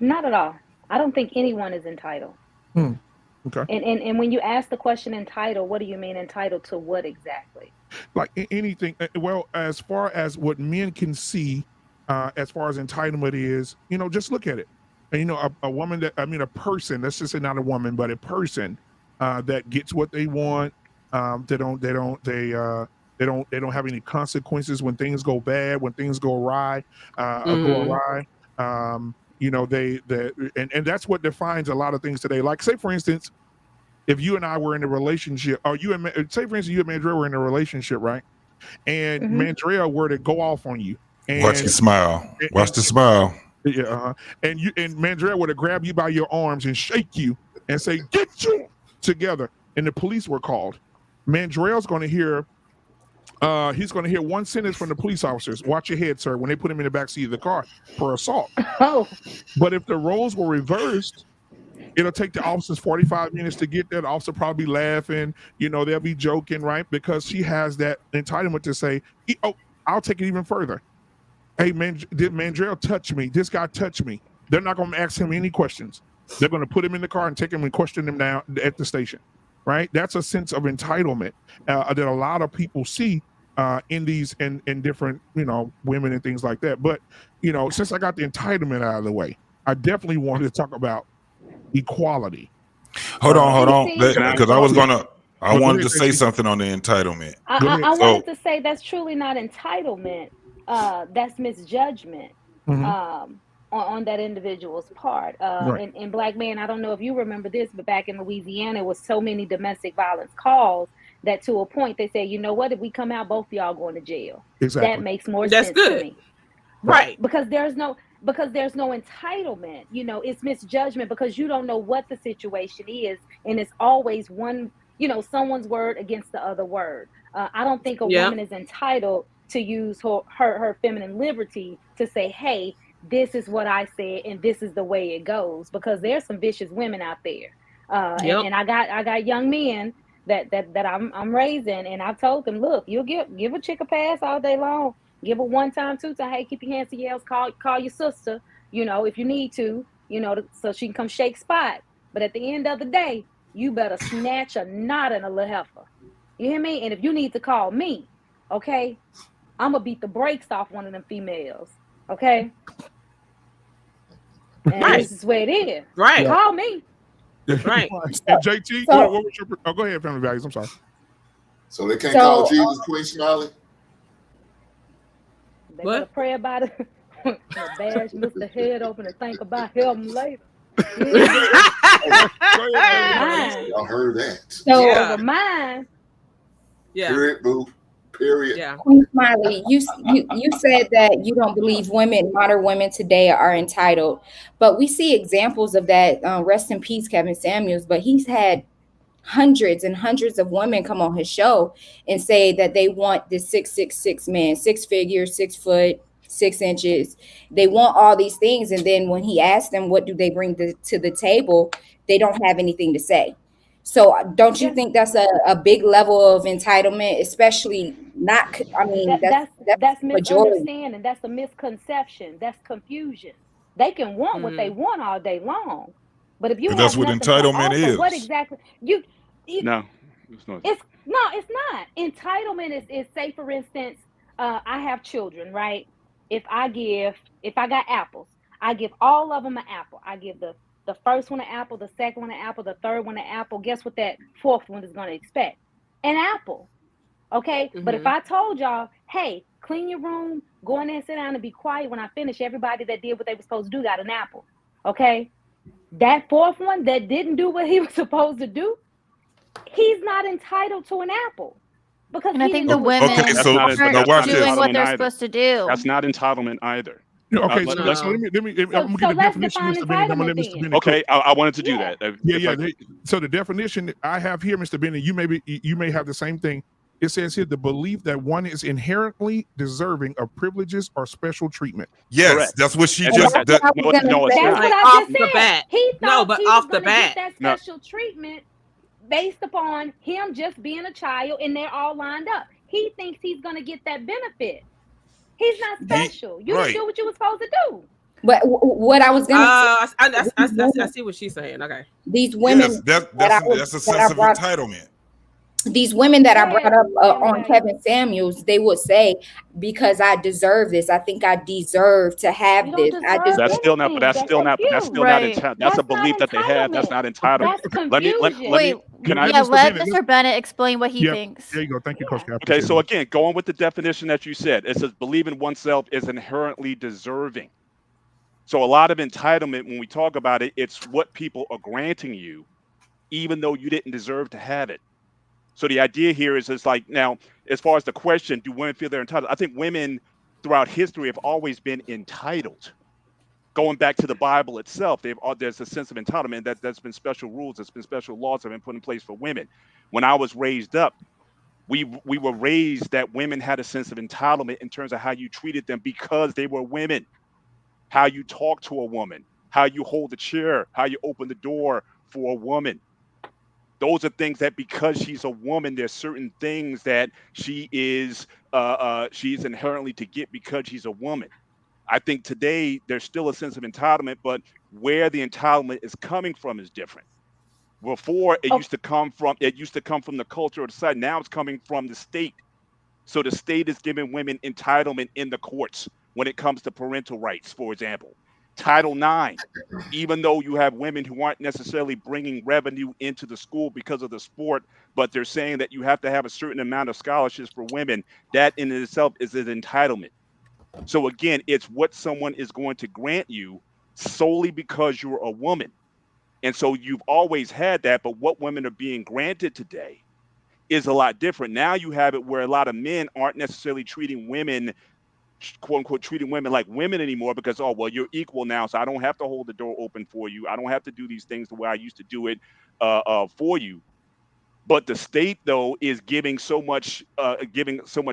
Not at all. I don't think anyone is entitled. Okay. And when you ask the question entitled, what do you mean entitled to what exactly? Like anything. Well, as far as what men can see, as far as entitlement is, just look at it. And a woman a person, let's just say not a woman, but a person that gets what they want. They don't have any consequences when things go bad, when things go awry, and that's what defines a lot of things today. Like, say for instance, if you and I were in a relationship, or say for instance you and Mandrell were in a relationship, right? And Mandrell were to go off on you, and watch the smile. Watch the smile. Yeah, and Mandrell would have grabbed you by your arms and shake you and say, "Get you together." And the police were called. Mandrell's going to hear. He's going to hear one sentence from the police officers: "Watch your head, sir," when they put him in the backseat of the car for assault. Oh. But if the roles were reversed, it'll take the officers 45 minutes to get there. The officer probably laughing, they'll be joking, right? Because she has that entitlement to say, "Oh, I'll take it even further. Hey, man, did Mandrell touch me? This guy touched me." They're not going to ask him any questions. They're going to put him in the car and take him and question him down at the station, right? That's a sense of entitlement that a lot of people see in these in different, women and things like that. But, since I got the entitlement out of the way, I definitely wanted to talk about equality. Hold on, because I wanted to say something on the entitlement. I wanted to say that's truly not entitlement. That's misjudgment on that individual's part. Right. And Black Man, I don't know if you remember this, but back in Louisiana, it was so many domestic violence calls that to a point they said, you know what, if we come out, both of y'all going to jail. Exactly. That makes more That's sense good. to me. Right. Because there's no entitlement. It's misjudgment because you don't know what the situation is, and it's always one, someone's word against the other word. I don't think a woman is entitled to use her feminine liberty to say, hey, this is what I said and this is the way it goes, because there's some vicious women out there. And I got young men that I'm raising, and I've told them, look, you'll give a chick a pass all day long. Give her 1 time, 2 time, hey, keep your hands to yourself, call your sister, if you need to, so she can come shake spot. But at the end of the day, you better snatch a knot in a little heifer. You hear me? And if you need to call me, okay, I'm gonna beat the brakes off one of them females, okay? And this is where it is. Right. Call me. Right. And JT, what was your? Oh, go ahead, Family Values. I'm sorry. So they can't call Jesus Queen Smiley? They gotta pray about it. Bash Mr. Head open and think about him later. Y'all heard that. So over mine. Yeah. Period, boo. Period. Yeah. Queen Smiley, you said that you don't believe modern women today are entitled, but we see examples of that. Rest in peace, Kevin Samuels. But he's had hundreds and hundreds of women come on his show and say that they want this 6'6" man, 6 figures, 6 foot, 6 inches. They want all these things, and then when he asked them what do they bring to the table, they don't have anything to say. So don't you think that's a big level of entitlement, especially not, that's misunderstanding. That's a misconception. That's confusion. They can want what they want all day long. But if you that's what entitlement is. What exactly no. It's not. It's not. Entitlement is say for instance, I have children, right? If I got apples, I give all of them an apple. I give the first one an apple, the second one an apple, the third one an apple. Guess what that fourth one is going to expect? An apple. Okay? But if I told y'all, hey, clean your room, go in there and sit down and be quiet. When I finish, everybody that did what they were supposed to do got an apple. Okay? That fourth one that didn't do what he was supposed to do, he's not entitled to an apple. Because I think the women aren't doing what they're supposed to do. That's not entitlement either. Okay, so let me I'm gonna get a definition, Mr. Bennett. I'm gonna let Mr. Bennett. Okay, I wanted to do that. So the definition I have here, Mr. Bennett, you may have the same thing. It says here the belief that one is inherently deserving of privileges or special treatment. Yes, Correct. that's what she And just. that's That, no, it's That's not. what Like, I off just the said. bat. He No, thought but he off was the going to bat. get that No. special treatment based upon him just being a child, and they're all lined up. He thinks he's going to get that benefit. He's not special. You right. didn't do what you were supposed to do. But what I was going to say, I see what she's saying. Okay. these women, yes, that's a sense of entitlement. these women that I brought up on Yeah. Kevin Samuels, they would say, because I deserve this, I think I deserve to have You this. don't I deserve just That's still not. But that's anything. still not. But that's still not. Right. That's That's a belief not that they have. That's not entitlement. That's Let me. confusion. Wait, Can I? yeah, Mr. let Bennett, Mr. Bennett explain what he Yeah, thinks. there you go. Thank you, Coach Cap. Okay, so again, going with the definition that you said, it says believing oneself is inherently deserving. So a lot of entitlement, when we talk about it, it's what people are granting you, even though you didn't deserve to have it. So the idea here is it's like, now, as far as the question, do women feel they're entitled? I think women throughout history have always been entitled. Going back to the Bible itself, there's a sense of entitlement that there's been special rules, there's been special laws that have been put in place for women. When I was raised up, we were raised that women had a sense of entitlement in terms of how you treated them because they were women, how you talk to a woman, how you hold the chair, how you open the door for a woman. Those are things that because she's a woman, there's certain things that she's inherently to get because she's a woman. I think today there's still a sense of entitlement, but where the entitlement is coming from is different. Before it used to come from the culture of the society. Now it's coming from the state. So the state is giving women entitlement in the courts when it comes to parental rights, for example. Title IX, even though you have women who aren't necessarily bringing revenue into the school because of the sport, but they're saying that you have to have a certain amount of scholarships for women, that in itself is an entitlement. So again, it's what someone is going to grant you solely because you're a woman. And so you've always had that, but what women are being granted today is a lot different. Now you have it where a lot of men aren't necessarily treating women, quote unquote, treating women like women anymore because, oh, well, you're equal now, so I don't have to hold the door open for you. I don't have to do these things the way I used to do it for you. But the state, though, is giving so much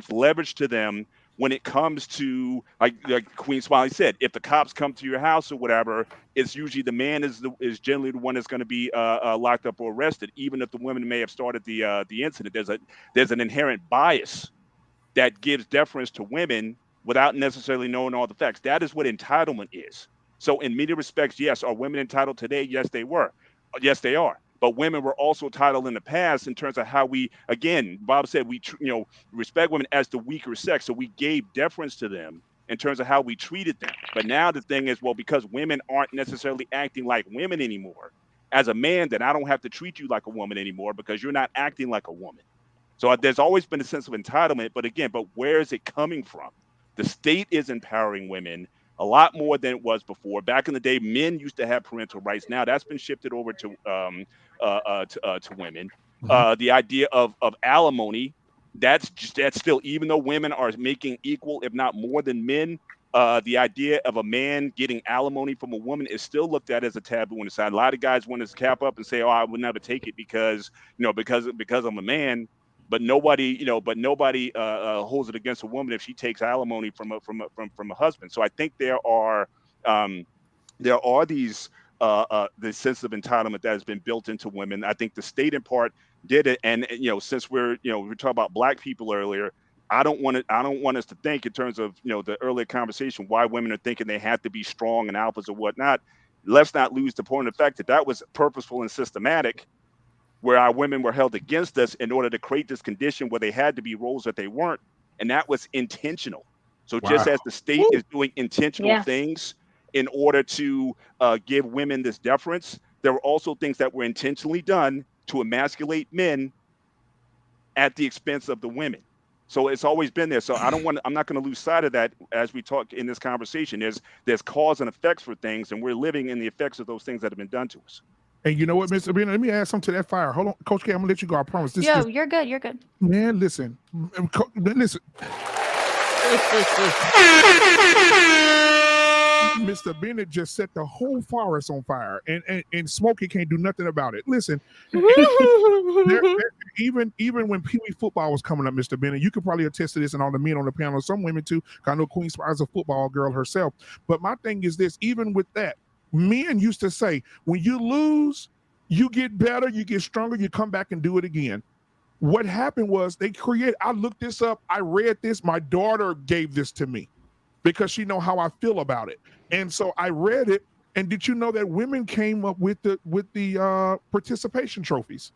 leverage to them when it comes to, like Queen Smiley said, if the cops come to your house or whatever, it's usually the man is generally the one that's going to be locked up or arrested, even if the women may have started the incident. There's an inherent bias that gives deference to women without necessarily knowing all the facts. That is what entitlement is. So in many respects, yes, are women entitled today? Yes, they were. Yes, they are. But women were also entitled in the past in terms of how we, again, Bob said, we respect women as the weaker sex. So we gave deference to them in terms of how we treated them. But now the thing is, well, because women aren't necessarily acting like women anymore, as a man, then I don't have to treat you like a woman anymore because you're not acting like a woman. So there's always been a sense of entitlement. But again, where is it coming from? The state is empowering women a lot more than it was before. Back in the day, men used to have parental rights. Now that's been shifted over to women. The idea of alimony, that's still, even though women are making equal, if not more than men, the idea of a man getting alimony from a woman is still looked at as a taboo in the side. A lot of guys want to cap up and say, "Oh, I would never take it because I'm a man." But nobody holds it against a woman if she takes alimony from a husband. So I think there are these the sense of entitlement that has been built into women. I think the state in part did it, and since we were talking about Black people earlier, I don't want us to think in terms of the earlier conversation why women are thinking they have to be strong and alphas or whatnot. Let's not lose the point of the fact that was purposeful and systematic, where our women were held against us in order to create this condition where they had to be roles that they weren't. And that was intentional. So just as the state is doing intentional things in order to give women this deference, there were also things that were intentionally done to emasculate men at the expense of the women. So it's always been there. So I'm not going to lose sight of that as we talk in this conversation. There's cause and effects for things, and we're living in the effects of those things that have been done to us. And you know what, Mr. Ben, let me add something to that fire. Hold on, Coach K, I'm gonna let you go. I promise. You're good. You're good. Man, listen. Mr. Bennett just set the whole forest on fire, and Smokey can't do nothing about it. Listen, even when Pee Wee football was coming up, Mr. Bennett, you could probably attest to this, and all the men on the panel, some women too. I know Queen Spire's a football girl herself. But my thing is this: even with that, men used to say, when you lose, you get better, you get stronger, you come back and do it again. What happened was they created. I looked this up. I read this. My daughter gave this to me because she know how I feel about it, and so I read it. And did you know that women came up with the participation trophies?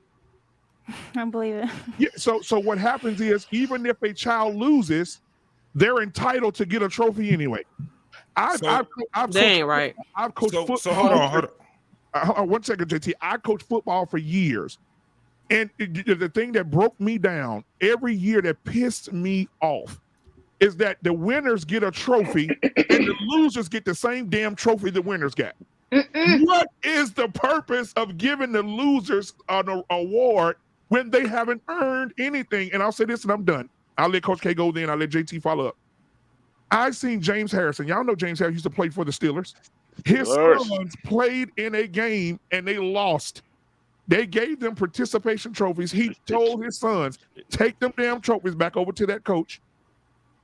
I believe it. Yeah. So what happens is, even if a child loses, they're entitled to get a trophy anyway. I've Dang right. I've coached football. So hold on. 1 second, JT. I coached football for years, and the thing that broke me down every year, that pissed me off, is that the winners get a trophy and the losers get the same damn trophy the winners got. What is the purpose of giving the losers an award when they haven't earned anything? And I'll say this and I'm done. I'll let Coach K go then. I'll let JT follow up. I've seen James Harrison. Y'all know James Harrison used to play for the Steelers. His sons played in a game and they lost. They gave them participation trophies. He told his sons, take them damn trophies back over to that coach.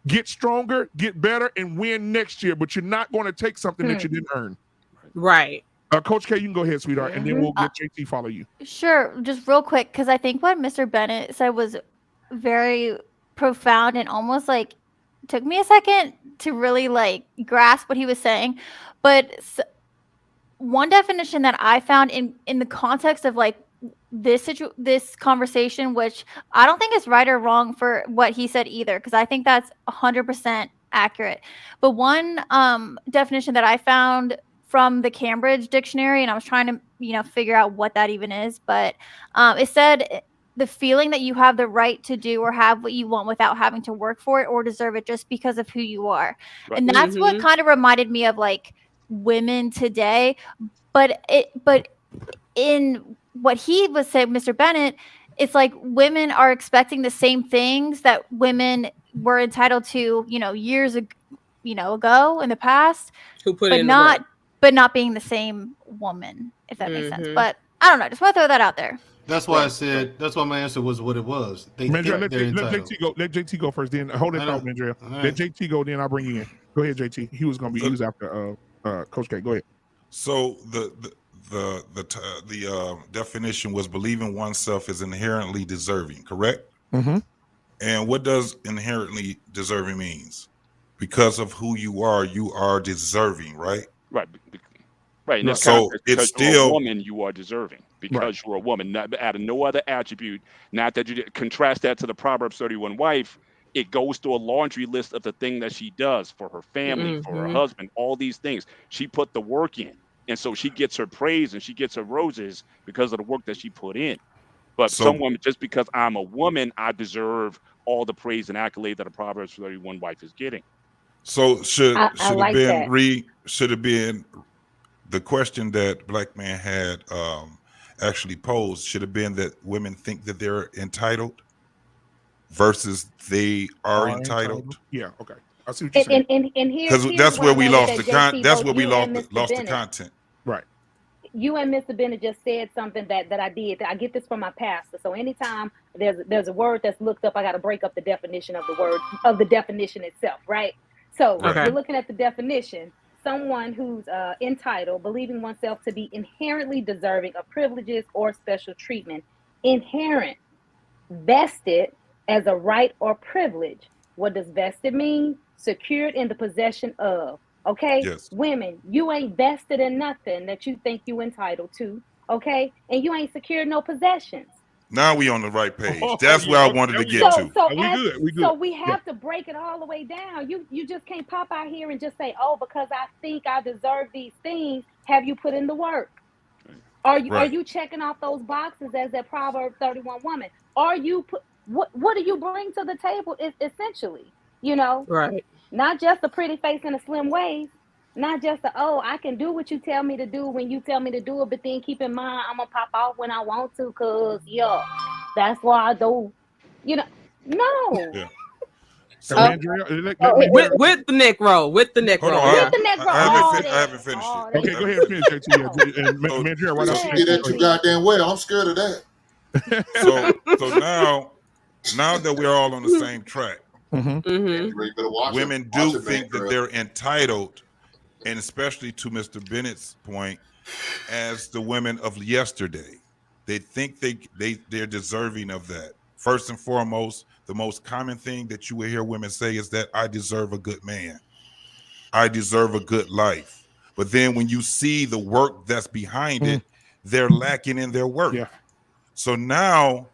Get stronger, get better, and win next year. But you're not going to take something that you didn't earn. Right. Coach K, you can go ahead, sweetheart, and then we'll get JT follow you. Sure. Just real quick, because I think what Mr. Bennett said was very profound and almost like took me a second to really like grasp what he was saying. But one definition that I found in the context of like this conversation, which I don't think is right or wrong for what he said either, because I think that's 100% accurate. But one definition that I found from the Cambridge dictionary, and I was trying to figure out what that even is, but it said the feeling that you have the right to do or have what you want without having to work for it or deserve it just because of who you are. Right. And that's what kind of reminded me of like women today. But in what he was saying, Mr. Bennett, it's like women are expecting the same things that women were entitled to, years ago, in the past, but not being the same woman, if that makes sense. But I don't know. Just want to throw that out there. That's why I said. That's why my answer was what it was. Mandrell, let JT go. Let JT go first. Then hold it thought, Mandrell. Let JT go. Then I'll bring you in. Go ahead, JT. He was after Coach K. Go ahead. So the definition was believing oneself is inherently deserving, correct? Mm-hmm. And what does inherently deserving means? Because of who you are deserving, right? Right. Right. And so it's still a woman, you are deserving because you're a woman. Not out of no other attribute. Not that you contrast that to the Proverbs 31 wife. It goes through a laundry list of the thing that she does for her family, for her husband, all these things. She put the work in. And so she gets her praise and she gets her roses because of the work that she put in. But some women, just because I'm a woman, I deserve all the praise and accolade that a Proverbs 31 wife is getting. So should have been the question that Black Man had actually posed should have been that women think that they're entitled versus they are entitled. Yeah, okay. I see what you're saying. And because that's where we lost the content. Right. You and Mr. Bennett just said something that I did. I get this from my pastor. So anytime there's a word that's looked up, I got to break up the definition of the word of the definition itself, right? So if you're looking at the definition, someone who's entitled, believing oneself to be inherently deserving of privileges or special treatment. Inherent, vested as a right or privilege. What does vested mean? Secured in the possession of. Okay, women, you ain't vested in nothing that you think you entitled to. Okay, and you ain't secured no possessions. Now we on the right page. That's where I wanted to get to. So we have to break it all the way down. You just can't pop out here and just say, oh, because I think I deserve these things. Have you put in the work? Are you checking off those boxes as that Proverbs 31 woman? Are you what do you bring to the table? Is essentially, right. Not just a pretty face and a slim waist. Not just I can do what you tell me to do when you tell me to do it, but then keep in mind I'm gonna pop off when I want to, cause that's why I do. No. Yeah. So with the neck roll, with the neck roll. With the neck roll. I haven't finished it. Okay, go ahead and finish, JT. And Mandrell, right She did that too goddamn well. I'm scared of that. So now that we're all on the same track, women do think that they're entitled, and especially to Mr. Bennett's point, as the women of yesterday, they think they're deserving of that. First and foremost, the most common thing that you will hear women say is that I deserve a good man. I deserve a good life. But then when you see the work that's behind it, they're lacking in their work. Yeah. So now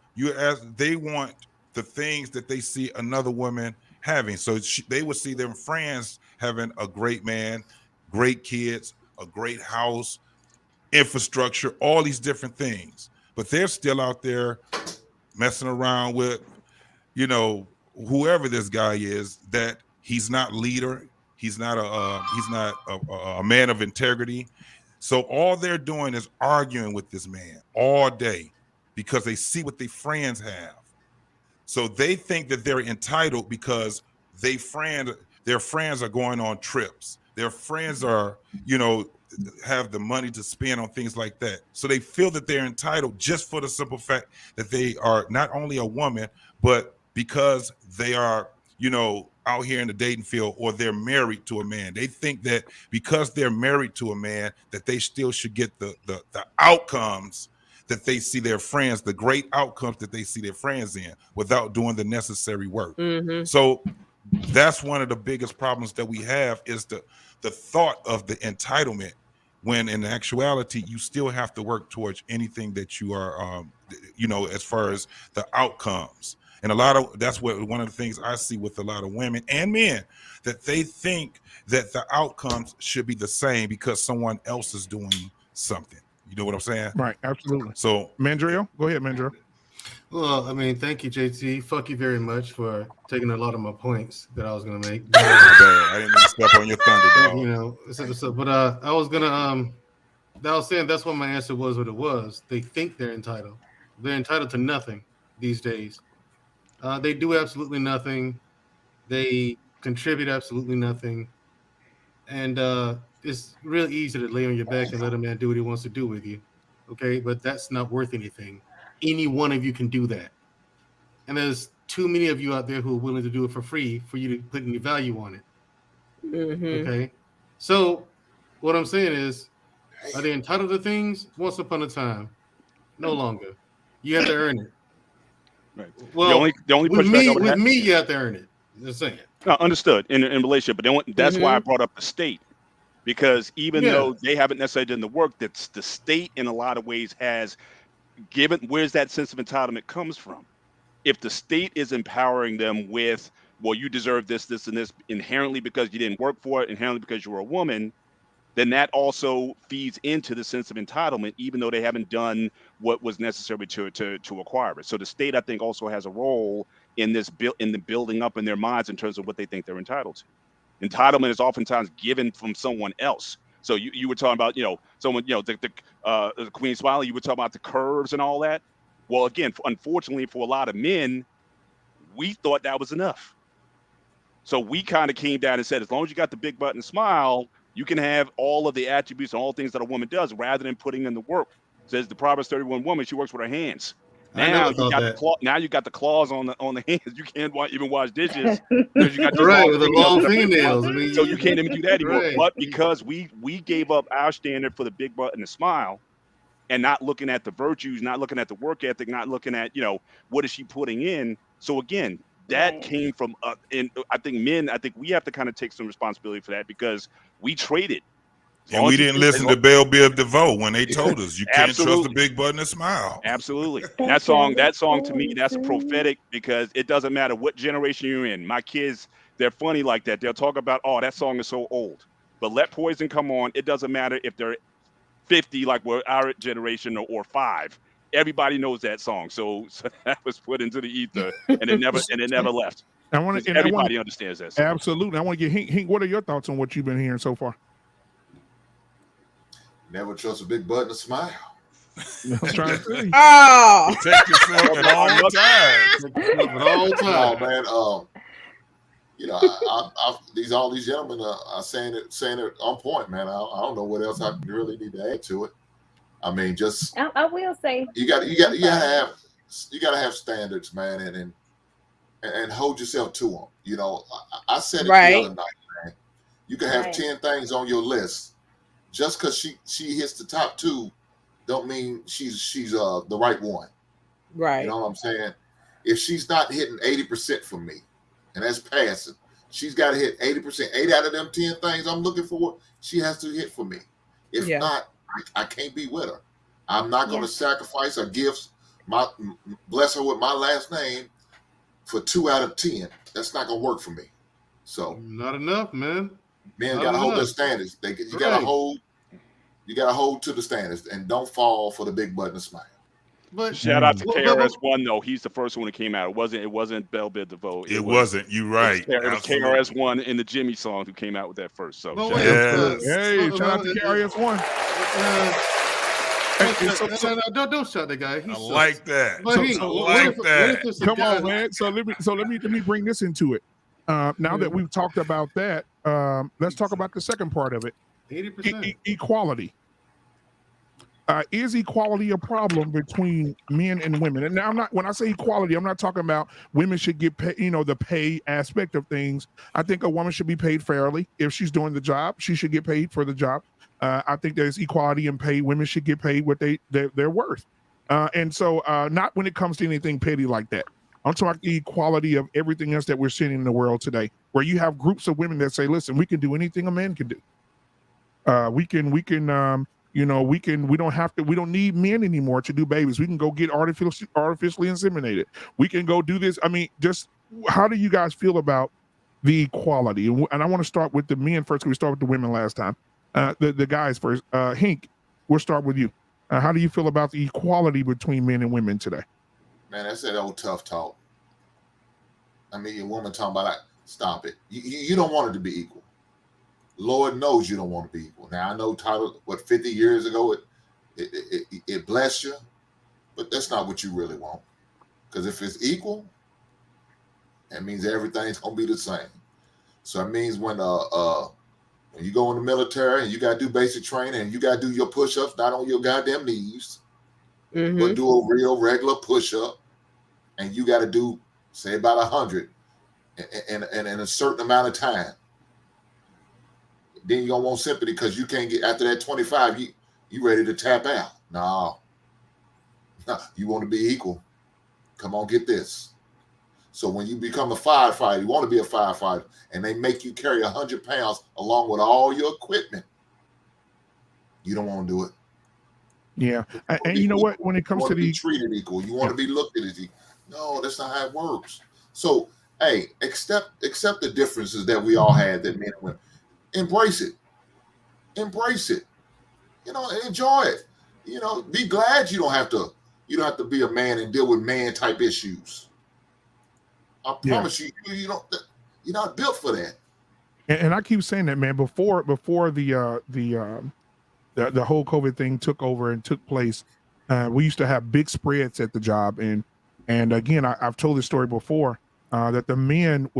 they want the things that they see another woman having. So they would see their friends having a great man, great kids, a great house, infrastructure, all these different things. But they're still out there messing around with, whoever this guy is, that he's not leader. He's not a man of integrity. So all they're doing is arguing with this man all day because they see what their friends have. So they think that they're entitled because their friends are going on trips. Their friends are, have the money to spend on things like that. So they feel that they're entitled just for the simple fact that they are not only a woman, but because they are, out here in the dating field, or they're married to a man. They think that because they're married to a man, that they still should get the outcomes that they see their friends, the great outcomes that they see their friends in, without doing the necessary work. So that's one of the biggest problems that we have, is the thought of the entitlement, when in actuality you still have to work towards anything that you are as far as the outcomes. And that's one of the things I see with a lot of women and men, that they think that the outcomes should be the same because someone else is doing something. You know what I'm saying? Right, absolutely. So Mandrell, go ahead, Mandrell. Well, thank you, JT. Fuck you very much for taking a lot of my points that I was gonna make. I didn't mean to step on your thunder, dog. But I was saying that's what my answer was. What it was, they think they're entitled. They're entitled to nothing these days. They do absolutely nothing. They contribute absolutely nothing. And it's real easy to lay on your back and let a man do what he wants to do with you. Okay, but that's not worth anything. Any one of you can do that. And there's too many of you out there who are willing to do it for free for you to put any value on it. Okay. So what I'm saying is, are they entitled to things? Once upon a time. No longer. You have to earn it. Right. Well, the only with me, you have to earn it. Just saying. No, understood in relationship, but that's why I brought up the state, because even though they haven't necessarily done the work, that's the state in a lot of ways has given. Where's that sense of entitlement comes from? If the state is empowering them with, well, you deserve this, this, and this inherently because you didn't work for it, inherently because you were a woman, then that also feeds into the sense of entitlement, even though they haven't done what was necessary to acquire it. So the state, I think, also has a role in this in the building up in their minds in terms of what they think they're entitled to. Entitlement is oftentimes given from someone else. So you were talking about, someone, the Queen Smiley, you were talking about the curves and all that. Well, again, unfortunately for a lot of men, we thought that was enough. So we kind of came down and said, as long as you got the big butt and smile, you can have all of the attributes and all things that a woman does, rather than putting in the work. Says the Proverbs 31 woman, she works with her hands. Now you got the claws on the hands. You can't even wash dishes because you got with the long fingernails. So you can't even do that anymore. Right. But because we gave up our standard for the big butt and the smile, and not looking at the virtues, not looking at the work ethic, not looking at what is she putting in. So again, that came from and I think we have to kind of take some responsibility for that, because we traded. And we didn't listen to Belle Biv DeVoe when they told us you can't trust a big butt and a smile. Absolutely. That song to me, that's prophetic, because it doesn't matter what generation you're in. My kids, they're funny like that. They'll talk about, oh, that song is so old. But let Poison come on. It doesn't matter if they're 50 like we're our generation or 5. Everybody knows that song. So that was put into the ether, and it never left. Everybody understands that song. Absolutely. I want to get Hank, what are your thoughts on what you've been hearing so far? Never trust a big butt and a smile. I'm trying to say. Protect yourself at all times. Oh man, you know, all these gentlemen are saying it on point, man. I don't know what else I really need to add to it. I mean, just I will say you got to have standards, man, and hold yourself to them. You know, I said it the other night, man. You can have 10 things on your list. Just because she hits the top 2, don't mean she's the right one. Right. You know what I'm saying? If she's not hitting 80% for me, and that's passing, she's got to hit 80%. 8 out of them 10 things I'm looking for, she has to hit for me. If not, I can't be with her. I'm not going to sacrifice or bless her with my last name for 2 out of 10. That's not going to work for me. So not enough, man. Men got to hold their standards. You got to hold. You got to hold to the standards and don't fall for the big button smile. But shout out to KRS-One though. He's the first one that came out. It wasn't Bell Biv DeVoe. It wasn't. You right. It was KRS-One in the Jimmy song who came out with that first. So hey, shout out to KRS-One. Don't shout that guy. I like that. Come on, man. So let me bring this into it. Now that we've talked about that, let's talk about the second part of it. 80%. Equality. Is equality a problem between men and women? And now when I say equality, I'm not talking about women should get paid, the pay aspect of things. I think a woman should be paid fairly. If she's doing the job, she should get paid for the job. I think there's equality in pay. Women should get paid what they're worth. And so not when it comes to anything petty like that. I'm talking about the equality of everything else that we're seeing in the world today, where you have groups of women that say, listen, we can do anything a man can do. We don't need men anymore to do babies. We can go get artificially inseminated. We can go do this. I mean, just how do you guys feel about the equality? And I want to start with the men first. We started with the women last time. The guys first. Hank, we'll start with you. How do you feel about the equality between men and women today? Man, that's that old tough talk. I mean, a woman talking about stop it. You don't want it to be equal. Lord knows you don't want to be equal. Now I know Tyler, 50 years ago it blessed you, but that's not what you really want. Because if it's equal, that means everything's gonna be the same. So it means when you go in the military and you gotta do basic training and you gotta do your push-ups, not on your goddamn knees, but do a real regular push-up, and you gotta do say about 100 in a certain amount of time. Then you're gonna want sympathy because you can't get after that 25, you ready to tap out. No, you want to be equal. Come on, get this. So when you become a firefighter, you want to be a firefighter, and they make you carry 100 pounds along with all your equipment. You don't want to do it. Yeah, and you know what? When it comes to be treated equal, you want to be looked at as equal. No, that's not how it works. So, hey, accept the differences that we all had, that men and women. Embrace it. Enjoy it. Be glad you don't have to be a man and deal with man type issues. I promise you're not built for that. And I keep saying that, man. Before the whole COVID thing took over and took place, we used to have big spreads at the job, and again, I've told this story before, that the men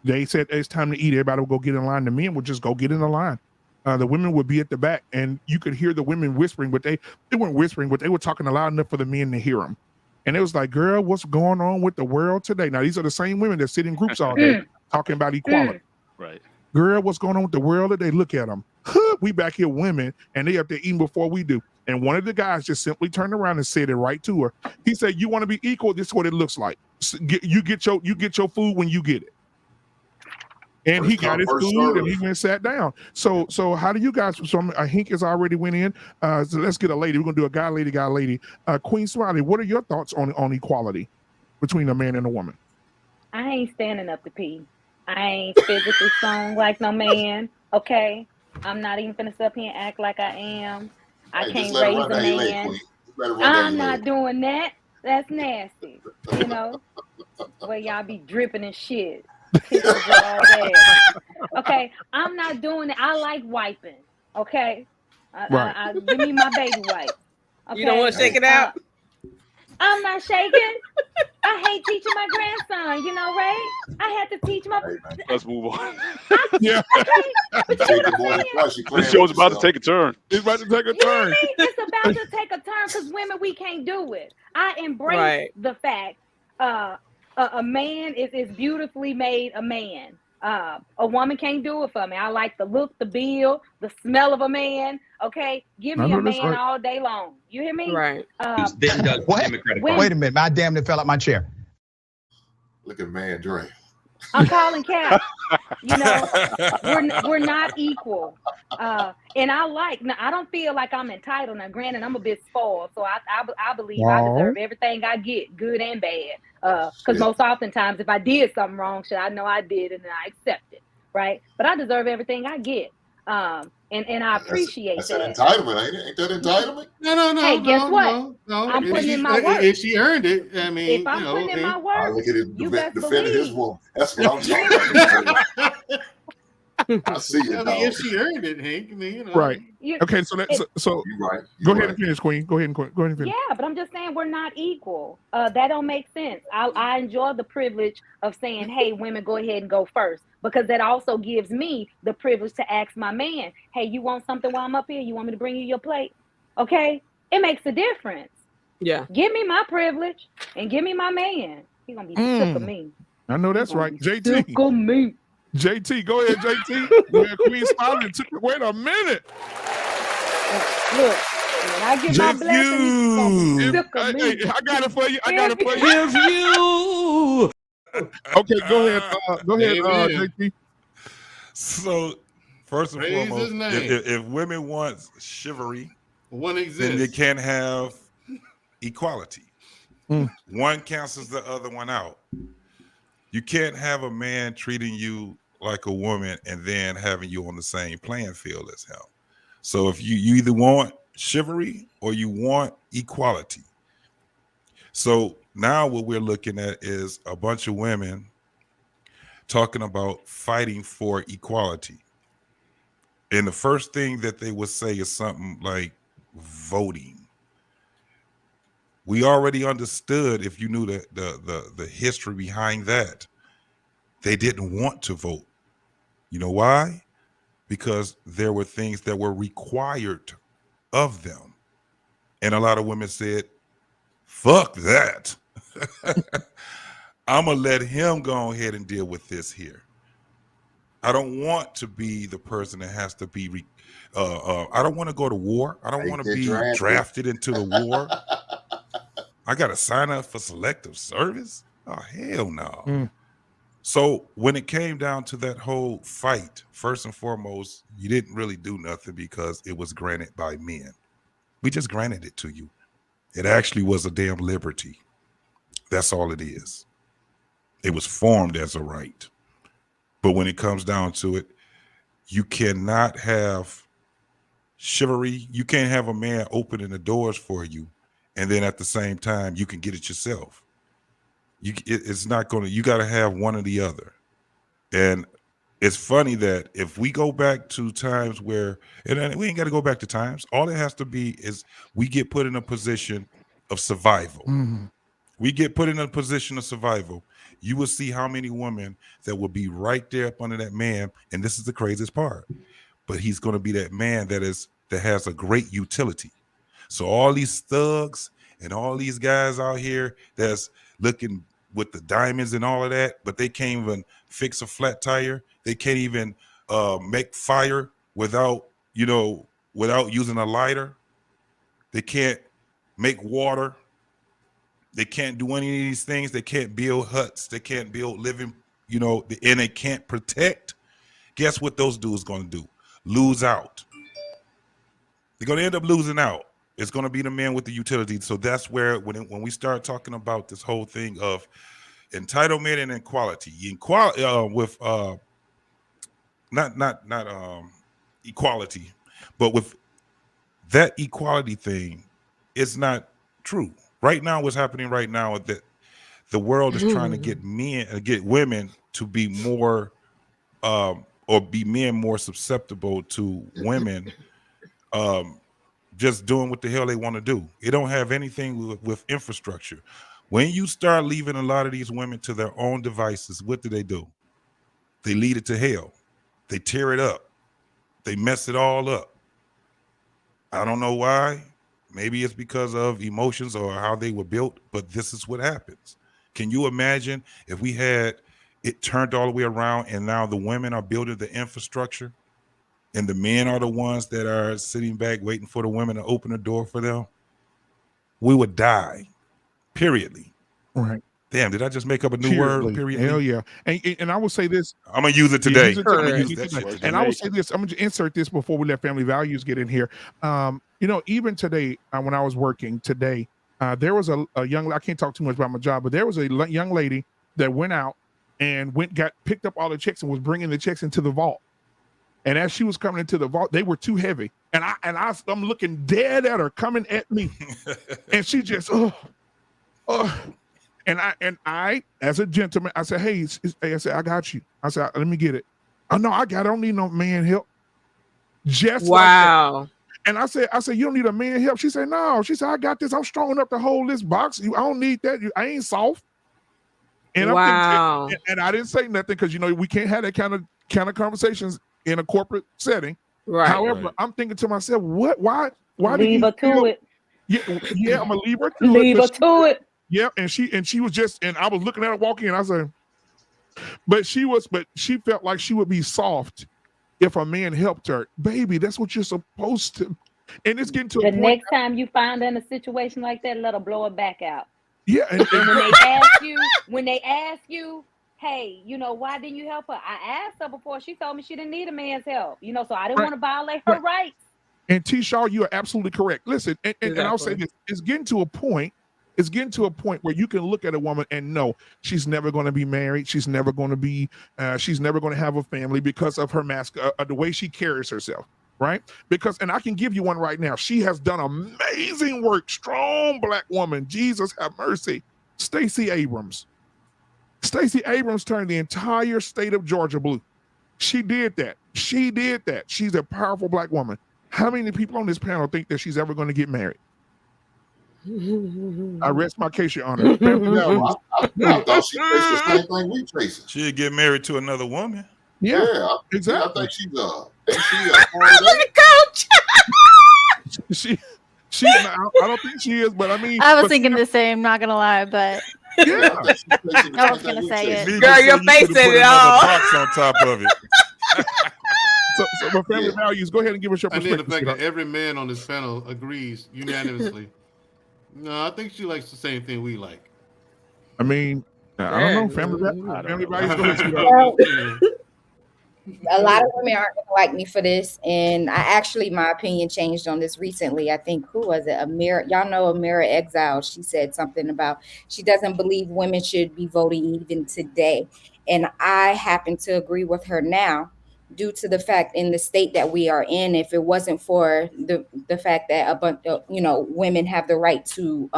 they said it's time to eat. Everybody would go get in line. The men would just go get in the line. The women would be at the back, and you could hear the women whispering, but they weren't whispering, but they were talking loud enough for the men to hear them. And it was like, girl, what's going on with the world today? Now, these are the same women that sit in groups all day talking about equality. Right. Girl, what's going on with the world today? Look at them. We back here women, and they up there eating before we do. And one of the guys just simply turned around and said it right to her. He said, you want to be equal? This is what it looks like. You get your food when you get it. And he got his food and he went and sat down. So how do you guys, Hank has already went in. So let's get a lady. We're going to do a guy, lady. Queen Smiley, what are your thoughts on equality between a man and a woman? I ain't standing up to pee. I ain't physically strong like no man. Okay. I'm not even finna sit up here and act like I am. I can't raise a man. I'm not doing that. That's nasty. Where y'all be dripping and shit. Okay, I'm not doing it. I like wiping. Okay, I give me my baby wipe. Okay? You don't want to shake it out? I'm not shaking. I hate teaching my grandson, you know, right? I had to teach my. Let's move on. Yeah. But you know what I'm saying? This show's about to take a turn. It's about to take a You know what I turn. mean? It's about to take a turn because women, we can't do it. I embrace the fact a man is beautifully made a man. A woman can't do it for me. I like the look, the build, the smell of a man. Okay, give me a man all day long. You hear me? Right. What? Wait a minute. I damn near fell out my chair. Look at Mandrell. I'm calling Cap. You know, we're not equal. And I don't feel like I'm entitled. Now, granted, I'm a bit spoiled, so I believe I deserve everything I get, good and bad. Because most oftentimes, if I did something wrong, I know I did, and I accept it, right? But I deserve everything I get. And I appreciate that. That's an entitlement, ain't it? Ain't that entitlement? No. Hey, guess what? No. I'm putting in my work. If she earned it, I mean, if I'm putting in my work, I look at it, you best defending his believe. woman. That's what I'm talking about. I see it. I mean, if she earned it, Hank. I mean, you know. Right. Okay, so you're right. Go ahead and finish, Queen. Go ahead and finish. Yeah, but I'm just saying we're not equal. That don't make sense. I enjoy the privilege of saying, hey, women, go ahead and go first, because that also gives me the privilege to ask my man, hey, you want something while I'm up here? You want me to bring you your plate? Okay? It makes a difference. Yeah. Give me my privilege and give me my man. He's going to be sick of me. I know that's right. JT. Sick of me. JT, go ahead, JT. Yeah, Queen smiling and took it. Wait a minute. Look, when I get my blessing, he's going to be sick of me. Hey, I got it for you. If you. Okay, go ahead. JT. So, first and Praise foremost, his name. if women want chivalry, one exists, then they can't have equality. One cancels the other one out. You can't have a man treating you like a woman and then having you on the same playing field as him. So if you either want chivalry or you want equality. So now what we're looking at is a bunch of women talking about fighting for equality. And the first thing that they would say is something like voting. We already understood, if you knew the history behind that, they didn't want to vote. You know why? Because there were things that were required of them. And a lot of women said, fuck that. I'm going to let him go ahead and deal with this here. I don't want to be the person that has to be, I don't want to go to war. I don't want to be drafted into the war. I got to sign up for selective service? Oh, hell no. So when it came down to that whole fight, first and foremost, you didn't really do nothing because it was granted by men. We just granted it to you. It actually was a damn liberty. That's all it is. It was formed as a right. But when it comes down to it, you cannot have chivalry. You can't have a man opening the doors for you, and then at the same time, you can get it yourself. It's not going to, you got to have one or the other. And it's funny that if we go back to times where, and we ain't got to go back to times, all it has to be is we get put in a position of survival. We get put in a position of survival. You will see how many women that will be right there up under that man. And this is the craziest part, but he's going to be that man that has a great utility. So all these thugs and all these guys out here that's looking with the diamonds and all of that, but they can't even fix a flat tire. They can't even make fire without using a lighter. They can't make water. They can't do any of these things. They can't build huts. They can't build living, and they can't protect. Guess what those dudes going to do? Lose out. They're going to end up losing out. It's going to be the man with the utility. So that's where when we start talking about this whole thing of entitlement and equality, with not equality, but with that equality thing, it's not true. Right now, what's happening right now is that the world is trying to get women to be more, or be men more susceptible to women, just doing what the hell they want to do. It don't have anything with infrastructure. When you start leaving a lot of these women to their own devices, what do? They lead it to hell. They tear it up. They mess it all up. I don't know why. Maybe it's because of emotions or how they were built, but this is what happens. Can you imagine if we had it turned all the way around and now the women are building the infrastructure and the men are the ones that are sitting back waiting for the women to open the door for them? We would die, periodly. Right. Damn, did I just make up a new word? Period. Hell yeah. And I will say this. I'm going to use it today. And I will say this. I'm going to insert this before we let family values get in here. Even today, when I was working today, there was a young, I can't talk too much about my job, but there was a young lady that went out and picked up all the checks and was bringing the checks into the vault. And as she was coming into the vault, they were too heavy. And I'm looking dead at her coming at me. And she just, And I, as a gentleman, I said, hey, I said, I got you. I said, let me get it. Oh, no, I don't need no man help. Just wow. Like that. And I said, you don't need a man help. She said, no. She said, I got this. I'm strong enough to hold this box. I don't need that. I ain't soft. And wow. And I didn't say nothing because we can't have that kind of conversations in a corporate setting. Right. However, I'm thinking to myself, what? Why leave her to it? Yeah, I'm gonna leave her to it. Leave her to it. Yeah, and she was just, and I was looking at her walking, and I said, but she felt like she would be soft if a man helped her. Baby, that's what you're supposed to. And it's getting to the next time you find her in a situation like that, let her blow her back out. Yeah, and when they ask you, hey, why didn't you help her? I asked her before. She told me she didn't need a man's help. So I didn't want to violate her rights. And T. Shaw, you are absolutely correct. Listen, and I'll say this: it's getting to a point where you can look at a woman and know she's never going to be married. She's never going to have a family because of her the way she carries herself, right? And I can give you one right now. She has done amazing work. Strong Black woman. Jesus have mercy. Stacey Abrams. Stacey Abrams turned the entire state of Georgia blue. She did that. She's a powerful Black woman. How many people on this panel think that she's ever going to get married? I rest my case, Your Honor. I thought she faced the same thing we facing. She'll get married to another woman. Yeah, exactly. I think she's coach. I don't think she is, but I mean, I was thinking the same. Not gonna lie, but yeah, I was gonna say it. Girl, your face said it all. Box on top of it. So family values, go ahead and give us your perspective. The fact that every man on this panel agrees unanimously. No, I think she likes the same thing we like. I mean, I don't know. Family values. A lot of women aren't gonna like me for this, and my opinion changed on this recently. I think, who was it? Amira, y'all know Amira Exile. She said something about she doesn't believe women should be voting even today, and I happen to agree with her now, due to the fact in the state that we are in. If it wasn't for the fact that a bunch of women have the right to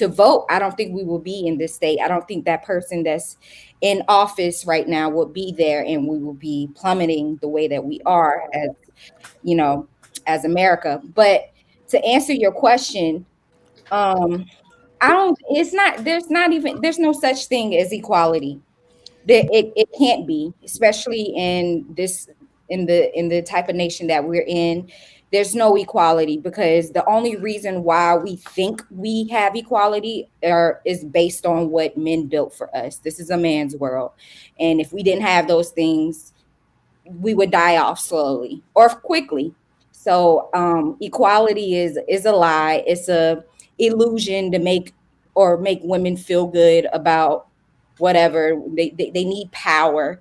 vote, I don't think we will be in this state. I don't think that person that's in office right now would be there, and we will be plummeting the way that we are as America. But to answer your question, there's no such thing as equality. It can't be, especially in the type of nation that we're in. There's no equality, because the only reason why we think we have equality is based on what men built for us. This is a man's world. And if we didn't have those things, we would die off slowly or quickly. So equality is a lie. It's a illusion to make women feel good about whatever. They need power.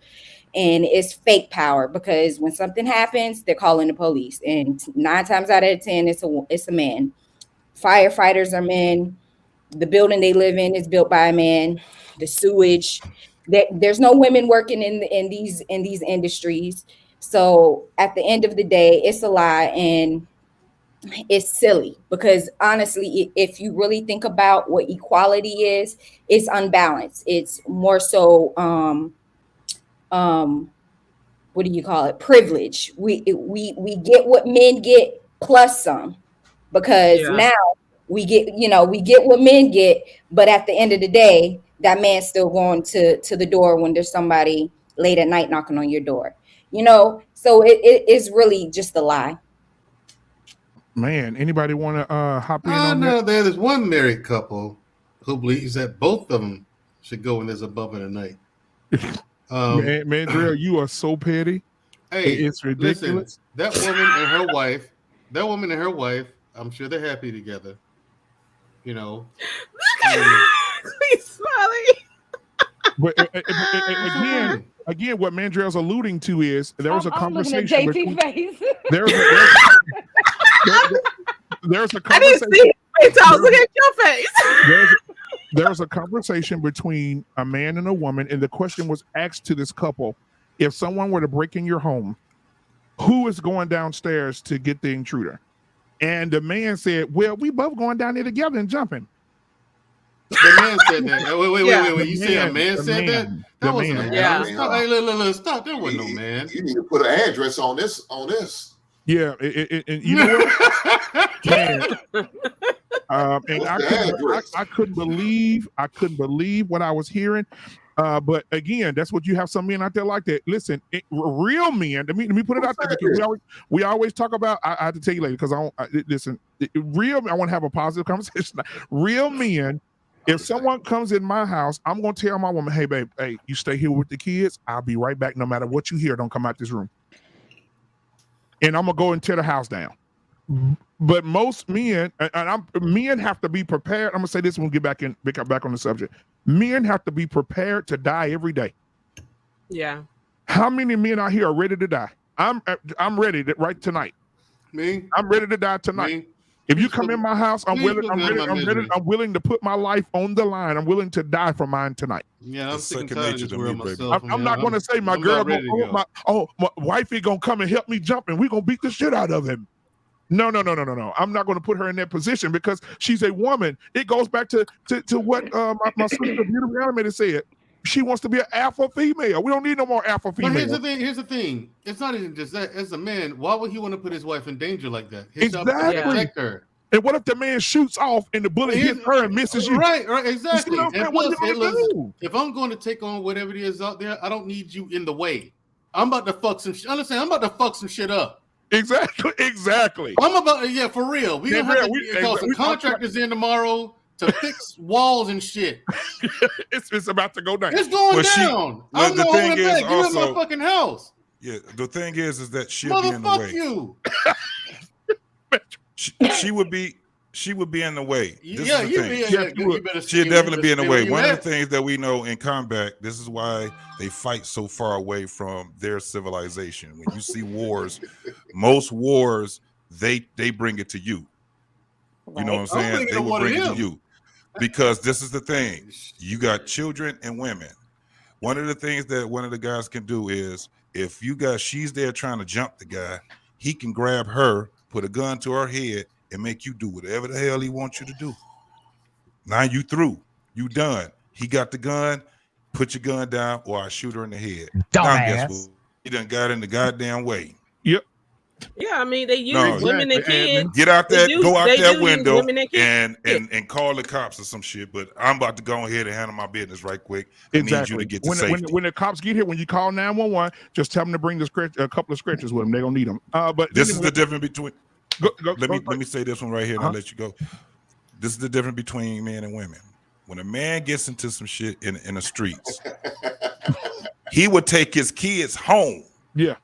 And it's fake power, because when something happens, they're calling the police. And 9 times out of 10, it's a man. Firefighters are men. The building they live in is built by a man. The sewage. There's no women working in these industries. So at the end of the day, it's a lie, and it's silly, because honestly, if you really think about what equality is, it's unbalanced. It's more so what do you call it? Privilege. We get what men get plus some, because now we get what men get, but at the end of the day, that man's still going to the door when there's somebody late at night knocking on your door. So it is really just a lie. Man, anybody want to hop in on no, that? there's one married couple who believes that both of them should go when there's above in the night. Mandrell, you are so petty. Hey, it's ridiculous. Listen, that woman and her wife, I'm sure they're happy together. He's smiling. But again, what Mandrell's alluding to is there was a conversation. There's a conversation. I didn't see it. I was looking at your face. There's a conversation between a man and a woman, and the question was asked to this couple: if someone were to break in your home, who is going downstairs to get the intruder? And the man said, "Well, we both going down there together and jumping." The man said that. Wait. You say a man said that? That wasn't a man. Yeah. Stop. Hey, look, stop. There wasn't no man. You need to put an address on this. Yeah, and you know what? Man. And I couldn't believe what I was hearing. But again, that's what you have some men out there like that. Listen, real men. Let me put it out there because we always talk about. I have to tell you later because I want to have a positive conversation. Real men. If someone comes in my house, I'm gonna tell my woman, "Hey, babe, hey, you stay here with the kids. I'll be right back. No matter what you hear, don't come out this room." And I'm gonna go and tear the house down. But most men, men have to be prepared. I'm gonna say this when we get back on the subject. Men have to be prepared to die every day. Yeah. How many men out here are ready to die? I'm ready right tonight. Me? I'm ready to die tonight. Me? If you come in my house, I'm willing to put my life on the line. I'm willing to die for mine tonight. Yeah, I'm sick and tired of this world myself. I'm not going to say my girl, my wifey going to come and help me jump and we're going to beat the shit out of him. No. I'm not going to put her in that position because she's a woman. It goes back to what my sister, Beautiful Animated, said. She wants to be an alpha female. We don't need no more alpha female. But here's the thing. It's not even just that. As a man, why would he want to put his wife in danger like that? His job is to protect her. And what if the man shoots off and the bullet hits her and misses you? Right, exactly. You know what and if I'm going to take on whatever it is out there, I don't need you in the way. I'm about to fuck some shit. Understand? I'm about to fuck some shit up. Exactly. I'm about for real. We don't have to call some contractors in tomorrow to fix walls and shit. It's about to go down. It's going down. I'm not holding it back. You're in my fucking house. Yeah, the thing is that she'll be in the way. You. she would be in the way. This yeah, is the thing. She'll definitely be in the way. One of the things that we know in combat, this is why they fight so far away from their civilization. When you see wars, most wars, they bring it to you. You know what I'm saying? They will bring it to you. Because this is the thing. You got children and women. One of the things that one of the guys can do is if she's there trying to jump the guy, he can grab her, put a gun to her head, and make you do whatever the hell he wants you to do. Now you through. You done. He got the gun, put your gun down, or I shoot her in the head. Now guess what? He done got in the goddamn way. Yep. Yeah, I mean they use women and kids. Get out that, go out that window and call the cops or some shit. But I'm about to go ahead and handle my business right quick. I need you to get to safety. When the cops get here, when you call 911, just tell them to bring a couple of scratches with them. They don't need them. But this is the difference between. Let me say this one right here, and I'll let you go. This is the difference between men and women. When a man gets into some shit in the streets, he would take his kids home. Yeah.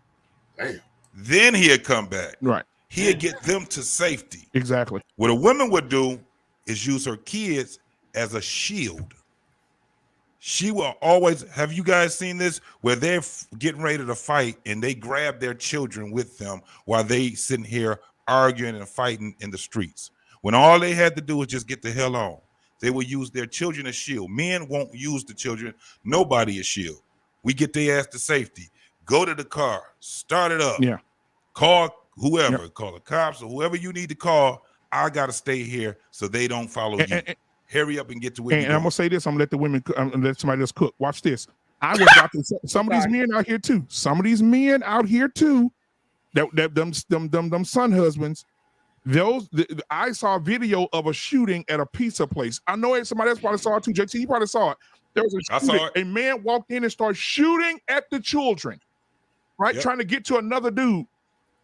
Damn. Then he'd come back. Right. He'd get them to safety. Exactly. What a woman would do is use her kids as a shield. She will always, have you guys seen this? Where they're getting ready to fight and they grab their children with them while they sitting here arguing and fighting in the streets. When all they had to do was just get the hell on. They will use their children as shield. Men won't use the children. Nobody is shield. We get their ass to safety. Go to the car, start it up. Yeah. Call whoever, call the cops or whoever you need to call. I got to stay here so they don't follow you. Hurry up and get to where you're going. I'm going to say this. I'm going to let the women, let somebody else cook. Watch this. I was about to say, some of these men out here too. Some of these men out here too, them son husbands, I saw a video of a shooting at a pizza place. I know somebody else probably saw it too. JT, you probably saw it. There was a shooting. A man walked in and started shooting at the children, right? Trying to get to another dude.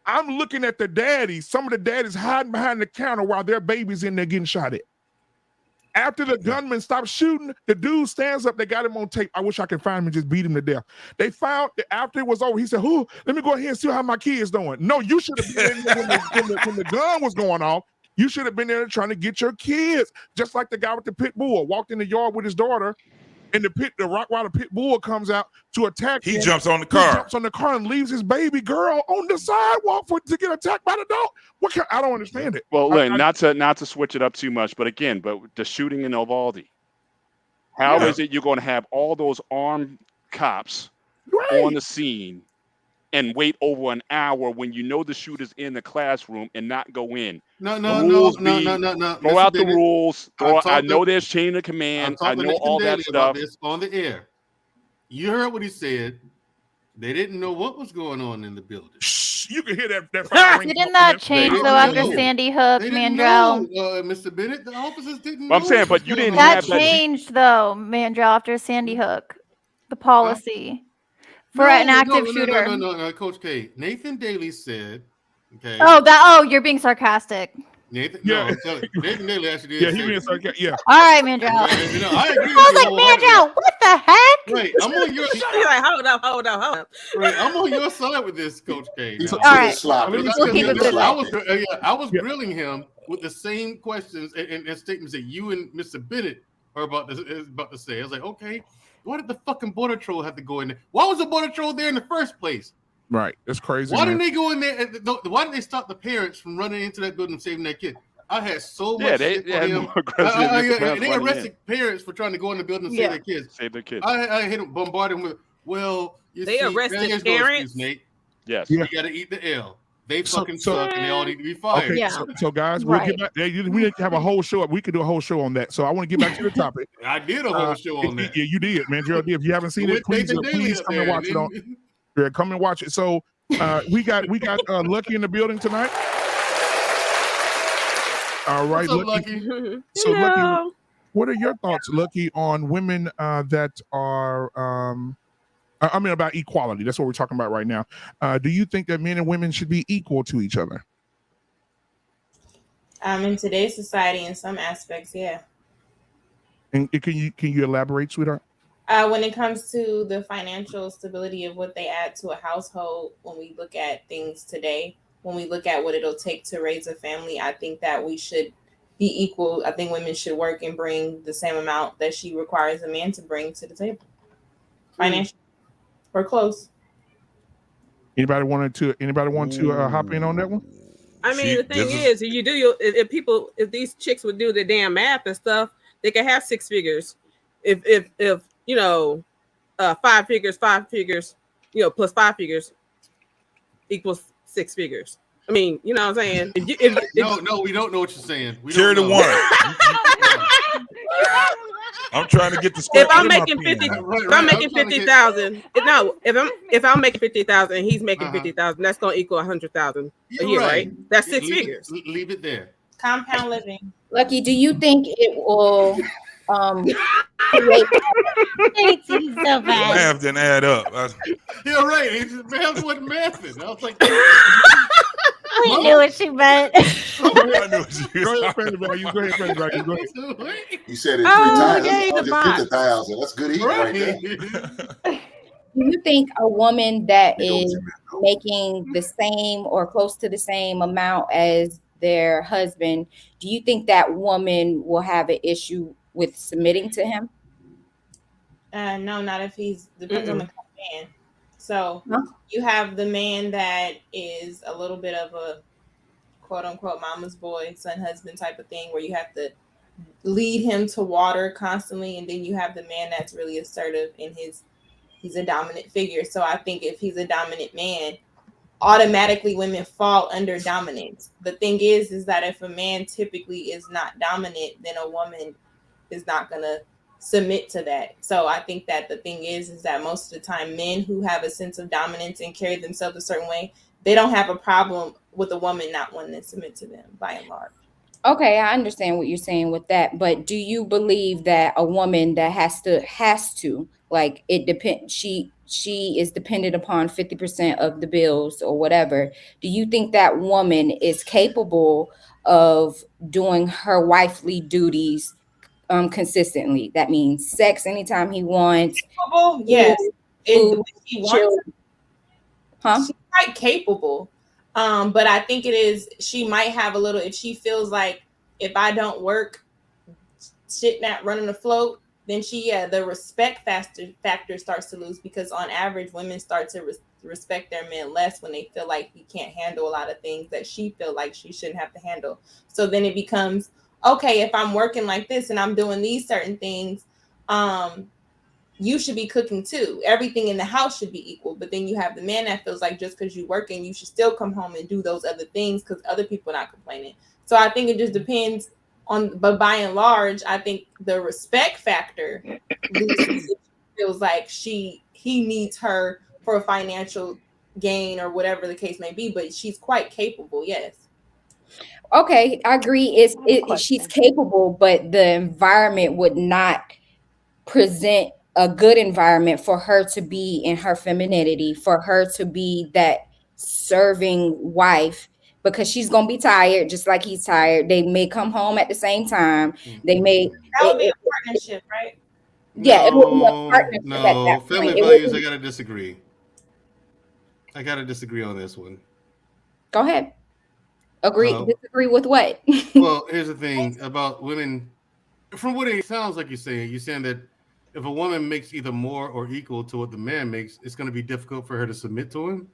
I'm looking at the daddies. Some of the daddies hiding behind the counter while their baby's in there getting shot at. After the gunman stopped shooting, the dude stands up. They got him on tape. I wish I could find him and just beat him to death. They found after it was over, he said, let me go ahead and see how my kid's doing. No, you should have been there when the gun was going off. You should have been there trying to get your kids. Just like the guy with the pit bull walked in the yard with his daughter, and the Rottweiler pit bull comes out to attack him. He jumps on the car. He jumps on the car and leaves his baby girl on the sidewalk to get attacked by the dog. I don't understand it. Well, Lynn, not to switch it up too much, but the shooting in Uvalde. How is it you're going to have all those armed cops on the scene and wait over an hour when you know the shooter's in the classroom and not go in? No. Throw out the rules. I know there's chain of command. I know all that stuff. This on the air. You heard what he said. They didn't know what was going on in the building. Shh, you can hear that. Didn't that change though after Sandy Hook, Mandrell? Mr. Bennett, the officers didn't know. I'm saying, but you didn't that have that. Changed though, Mandrell, after Sandy Hook, the policy for an active shooter. No, Coach K. Nathan Daly said, okay. Oh, you're being sarcastic. Nathan Daly actually did. Yeah, he being sarcastic. Yeah. All right, Mandrell. I agree. I was like, Mandrell, what the heck? Wait, I'm on your side. Like, hold up. Right, I'm on your side with this, Coach K. All right. I was grilling him with the same questions and statements that you and Mr. Bennett are about to say. I was like, okay, why did the fucking border patrol have to go in there? Why was the border patrol there in the first place? Right, that's crazy. Why didn't they go in there? Why didn't they stop the parents from running into that building and saving that kid? I had so much. They arrested parents for trying to go in the building and save their kids. Save their kids. I hit them, bombarded them with, they arrested parents. Nate. Yes. You got to eat the L. They fucking suck and they all need to be fired. Okay, so guys, we'll get back. We need to have a whole show. We could do a whole show on that. So I want to get back to the topic. I did a whole show on that. Yeah, you did, man. Gerald, if you haven't seen it, please come and watch it. Come and watch it. So we got Lucky in the building tonight. All right, what's up, Lucky. So Lucky, what are your thoughts, Lucky, on women that are about equality? That's what we're talking about right now. Do you think that men and women should be equal to each other? In today's society, in some aspects, yeah. And can you elaborate, sweetheart? When it comes to the financial stability of what they add to a household, when we look at things today, when we look at what it'll take to raise a family, I think that we should be equal. I think women should work and bring the same amount that she requires a man to bring to the table. Financially. We're close. Anybody want to hop in on that one? I mean, the thing is, if these chicks would do the damn math and stuff, they could have six figures. If you know, five figures, plus five figures equals six figures. I mean, you know what I'm saying? No, we don't know what you're saying. Carry the one. I'm trying to get the if I'm making 50,000, if I'm making 50,000 and he's making 50,000, that's gonna equal 100,000 a year, right? That's six figures. Leave it there. Compound living. Lucky, do you think it will create math didn't add up? You're right. Math wasn't mathing. I was like, we knew what she meant. Go ahead. You said it 3 times. That's 50,000. That's good eating right there. Do you think a woman that is making the same or close to the same amount as their husband, do you think that woman will have an issue with submitting to him? No, not if depends on the man. So you have the man that is a little bit of a quote unquote mama's boy, son, husband type of thing where you have to lead him to water constantly. And then you have the man that's really assertive in he's a dominant figure. So I think if he's a dominant man, automatically women fall under dominance. The thing is that if a man typically is not dominant, then a woman is not going to submit to that. So I think that the thing is that most of the time men who have a sense of dominance and carry themselves a certain way, they don't have a problem with a woman not wanting to submit to them by and large. Okay, I understand what you're saying with that, but do you believe that a woman that has to like it depend she is dependent upon 50% of the bills or whatever, do you think that woman is capable of doing her wifely duties consistently? That means sex anytime he wants. Capable? Yes. Food, She wants huh? She's quite capable. But I think she might have a little, if she feels like if I don't work, shit not running afloat, then the respect factor starts to lose, because on average women start to respect their men less when they feel like he can't handle a lot of things that she feel like she shouldn't have to handle. So then it becomes, okay, if I'm working like this and I'm doing these certain things, you should be cooking too. Everything in the house should be equal. But then you have the man that feels like just because you're working, you should still come home and do those other things because other people are not complaining. So I think it just depends on, but by and large, I think the respect factor feels like he needs her for a financial gain or whatever the case may be, but she's quite capable. Yes. Okay, I agree. She's capable, but the environment would not present a good environment for her to be in her femininity, for her to be that serving wife, because she's gonna be tired just like he's tired. They may come home at the same time. They may. That would be a partnership, right? Yeah, it would be a partnership no, at that family point. values. I gotta disagree. I gotta disagree on this one. Go ahead. Disagree with what? Well, here's the thing about women. From what it sounds like you're saying that if a woman makes either more or equal to what the man makes, it's going to be difficult for her to submit to him.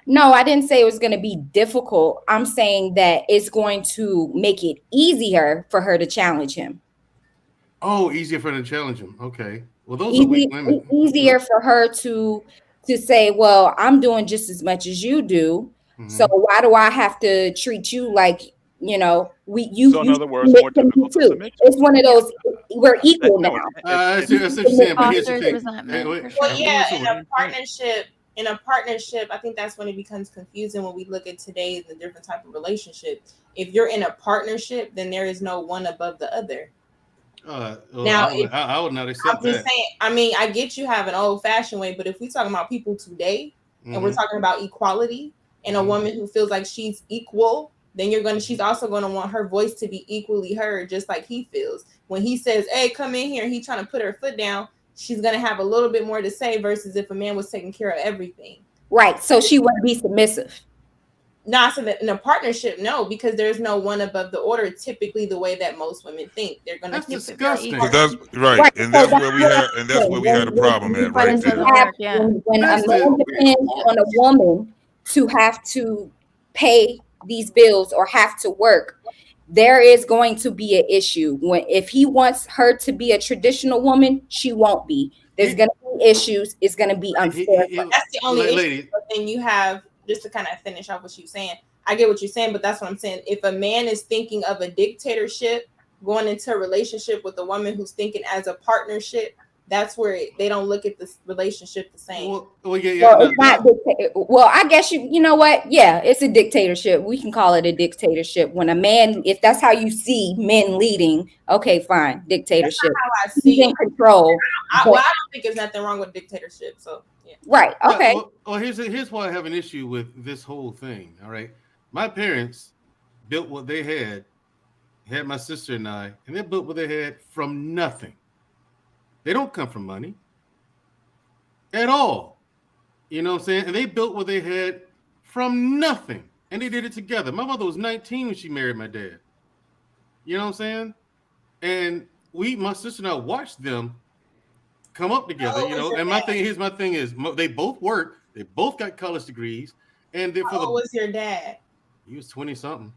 No, I didn't say it was going to be difficult. I'm saying that it's going to make it easier for her to challenge him. Oh, easier for her to challenge him. Okay. Well, those are weak women. Easier for her to say, well, I'm doing just as much as you do. Mm-hmm. So why do I have to treat you like, so in other words, more difficult to submit. It's one of those, we're equal now. That's interesting. But here's the thing. Well, yeah, in a partnership, I think that's when it becomes confusing when we look at today the different type of relationship. If you're in a partnership, then there is no one above the other. Now, I would not accept that. I'm just saying, I mean, I get you have an old-fashioned way, but if we're talking about people today, and we're talking about equality, and a woman who feels like she's equal, then she's also going to want her voice to be equally heard, just like he feels. When he says, hey, come in here, and he's trying to put her foot down, she's going to have a little bit more to say versus if a man was taking care of everything. Right. So she wouldn't be submissive. Not so that in a partnership, no, because there's no one above the order. Typically, the way that most women think, they're going to think disgusting. But that's right, and that's where we had a problem at right there. When a man depends on a woman to have to pay these bills or have to work, there is going to be an issue. If he wants her to be a traditional woman, she won't be. There's going to be issues. It's going to be unfair. That's the only issue. But then you have, just to kind of finish off what you're saying, I get what you're saying, but that's what I'm saying. If a man is thinking of a dictatorship, going into a relationship with a woman who's thinking as a partnership, that's where they don't look at this relationship the same. Well, I guess you know what? Yeah, it's a dictatorship. We can call it a dictatorship. When a man, if that's how you see men leading, okay, fine, dictatorship. That's not how I see He's in control. I don't think there's nothing wrong with dictatorship. So yeah. Right. Okay. Well, here's why I have an issue with this whole thing. All right, my parents built what they had my sister and I, and they built what they had from nothing. They don't come from money at all. You know what I'm saying? And they built what they had from nothing. And they did it together. My mother was 19 when she married my dad. You know what I'm saying? And my sister and I watched them come up together, And my thing is they both work. They both got college degrees. And how old was your dad? He was 20-something.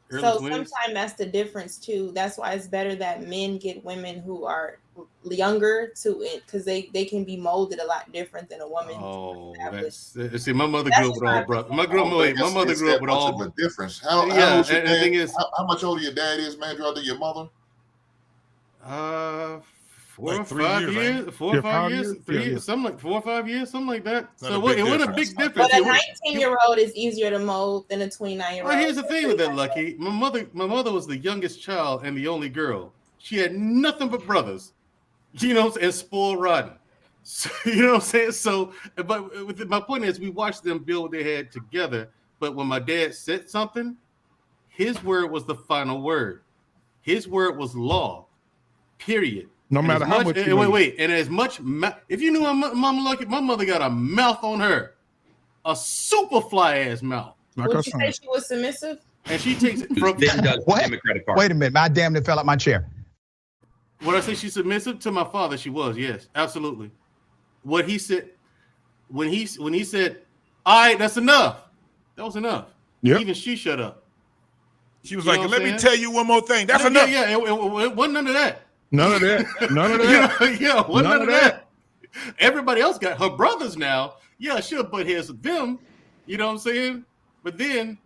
So sometimes that's the difference too. That's why it's better that men get women who are younger to it, because they can be molded a lot different than a woman. Oh, see, my mother grew up with all brothers. My mother grew up with all. Much of a difference. How much older your dad is, Mandrell, than your mother? 4 or 5 years, 4 or 5 years, 3 years, something like 4 or 5 years, something like that. So it wasn't a big difference. But a 19-year-old is easier to mold than a 29-year-old. Well, here's the thing with that, Lucky. My mother was the youngest child and the only girl. She had nothing but brothers, and spoiled rotten. So, you know what I'm saying? So, but my point is, we watched them build what they had together. But when my dad said something, his word was the final word. His word was law. Period. No matter how much. Wait. And as much, if you knew my mama Lucky, my mother got a mouth on her, a super fly ass mouth. Would you say she was submissive? And she takes it from what? Wait a minute, I damn near fell out my chair. What I say, she's submissive to my father. She was, yes, absolutely. What he said when he said, "All right, that's enough," that was enough. Yeah. Even she shut up. She was like, "Let me tell you one more thing. That's enough." Yeah, it wasn't none of that. None of that. None of that. Wasn't none of that. Everybody else got her brothers now. Yeah, she'll butt heads with them. You know what I'm saying? But then,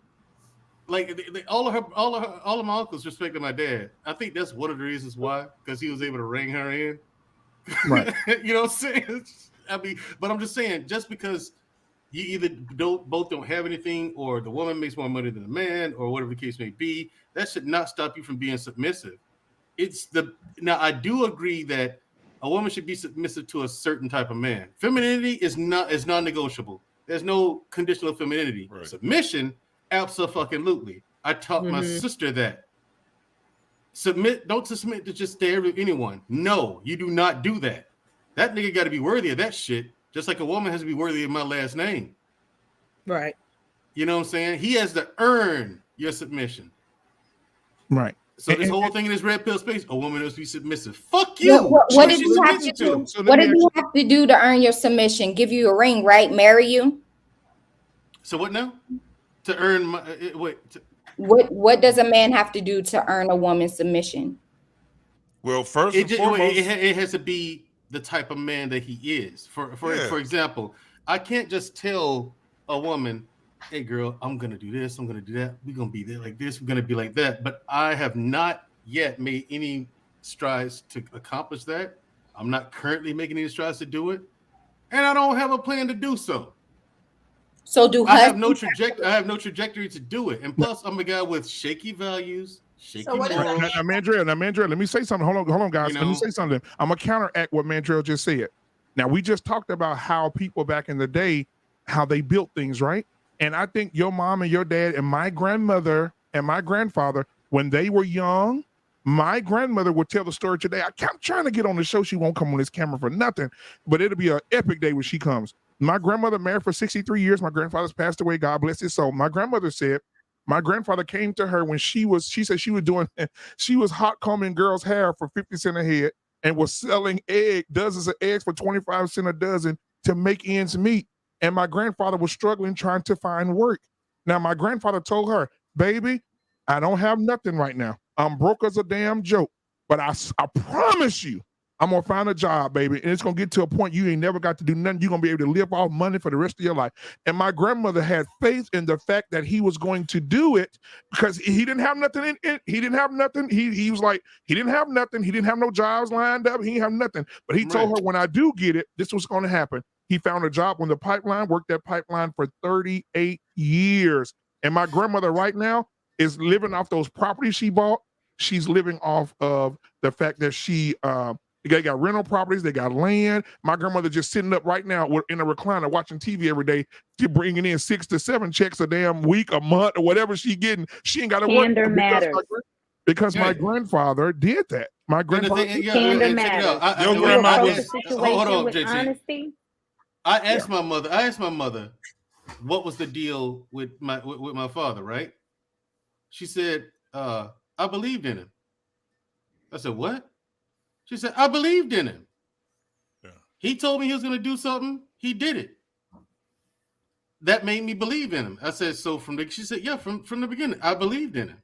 like all of my uncles respected my dad. I think that's one of the reasons why, because he was able to ring her in. Right. You know what I'm saying? I mean, but I'm just saying, just because you either both don't have anything, or the woman makes more money than the man, or whatever the case may be, that should not stop you from being submissive. Now I do agree that a woman should be submissive to a certain type of man. Femininity is non-negotiable. There's no conditional femininity. Right. Submission, absolutely. I taught my sister that. Don't submit to just stare at anyone. No, you do not do that. That nigga got to be worthy of that shit, just like a woman has to be worthy of my last name. Right. You know what I'm saying? He has to earn your submission. Right. So this whole thing in this red pill space, a woman must be submissive. Fuck you. What did you have to do? What did you have to do to earn your submission? Give you a ring, right? Marry you? So what now? To earn my What does a man have to do to earn a woman's submission? Well, first and foremost, it has to be the type of man that he is. For example, I can't just tell a woman, "Hey girl, I'm gonna do this, I'm gonna do that, we're gonna be there like this, we're gonna be like that." But I have not yet made any strides to accomplish that. I'm not currently making any strides to do it, and I don't have a plan to do so. So I have no trajectory to do it. And plus, I'm a guy with shaky values, shaky morals. Now, Mandrell, let me say something. Hold on, guys. Let me say something. I'm gonna counteract what Mandrell just said. Now, we just talked about how people back in the day, how they built things, right? And I think your mom and your dad and my grandmother and my grandfather, when they were young, my grandmother would tell the story today. I'm trying to get on the show. She won't come on this camera for nothing, but it'll be an epic day when she comes. My grandmother married for 63 years. My grandfather's passed away. God bless his soul. My grandmother said my grandfather came to her when she said she was hot combing girls' hair for 50 cents a head and was selling dozens of eggs for 25 cents a dozen to make ends meet. And my grandfather was struggling trying to find work. Now, my grandfather told her, "Baby, I don't have nothing right now. I'm broke as a damn joke. But I promise you, I'm going to find a job, baby. And it's going to get to a point you ain't never got to do nothing. You're going to be able to live off money for the rest of your life." And my grandmother had faith in the fact that he was going to do it because he didn't have nothing He didn't have nothing. He was like, he didn't have nothing. He didn't have no jobs lined up. He didn't have nothing. But he told her, when I do get it, this was going to happen. He found a job on the pipeline, worked that pipeline for 38 years. And my grandmother right now is living off those properties she bought. She's living off of the fact that they got rental properties, they got land. My grandmother just sitting up right now in a recliner watching TV every day, bringing in 6 to 7 checks a damn week, a month, or whatever she getting. She ain't got to work because my grandfather did that. My grandfather. Candor matters. Your grandma was. Hold on, with honesty. I asked my mother, what was the deal with my father, right? She said, I believed in him. I said, what? She said, I believed in him. Yeah. He told me he was going to do something. He did it. That made me believe in him. I said, she said, yeah, from the beginning, I believed in him.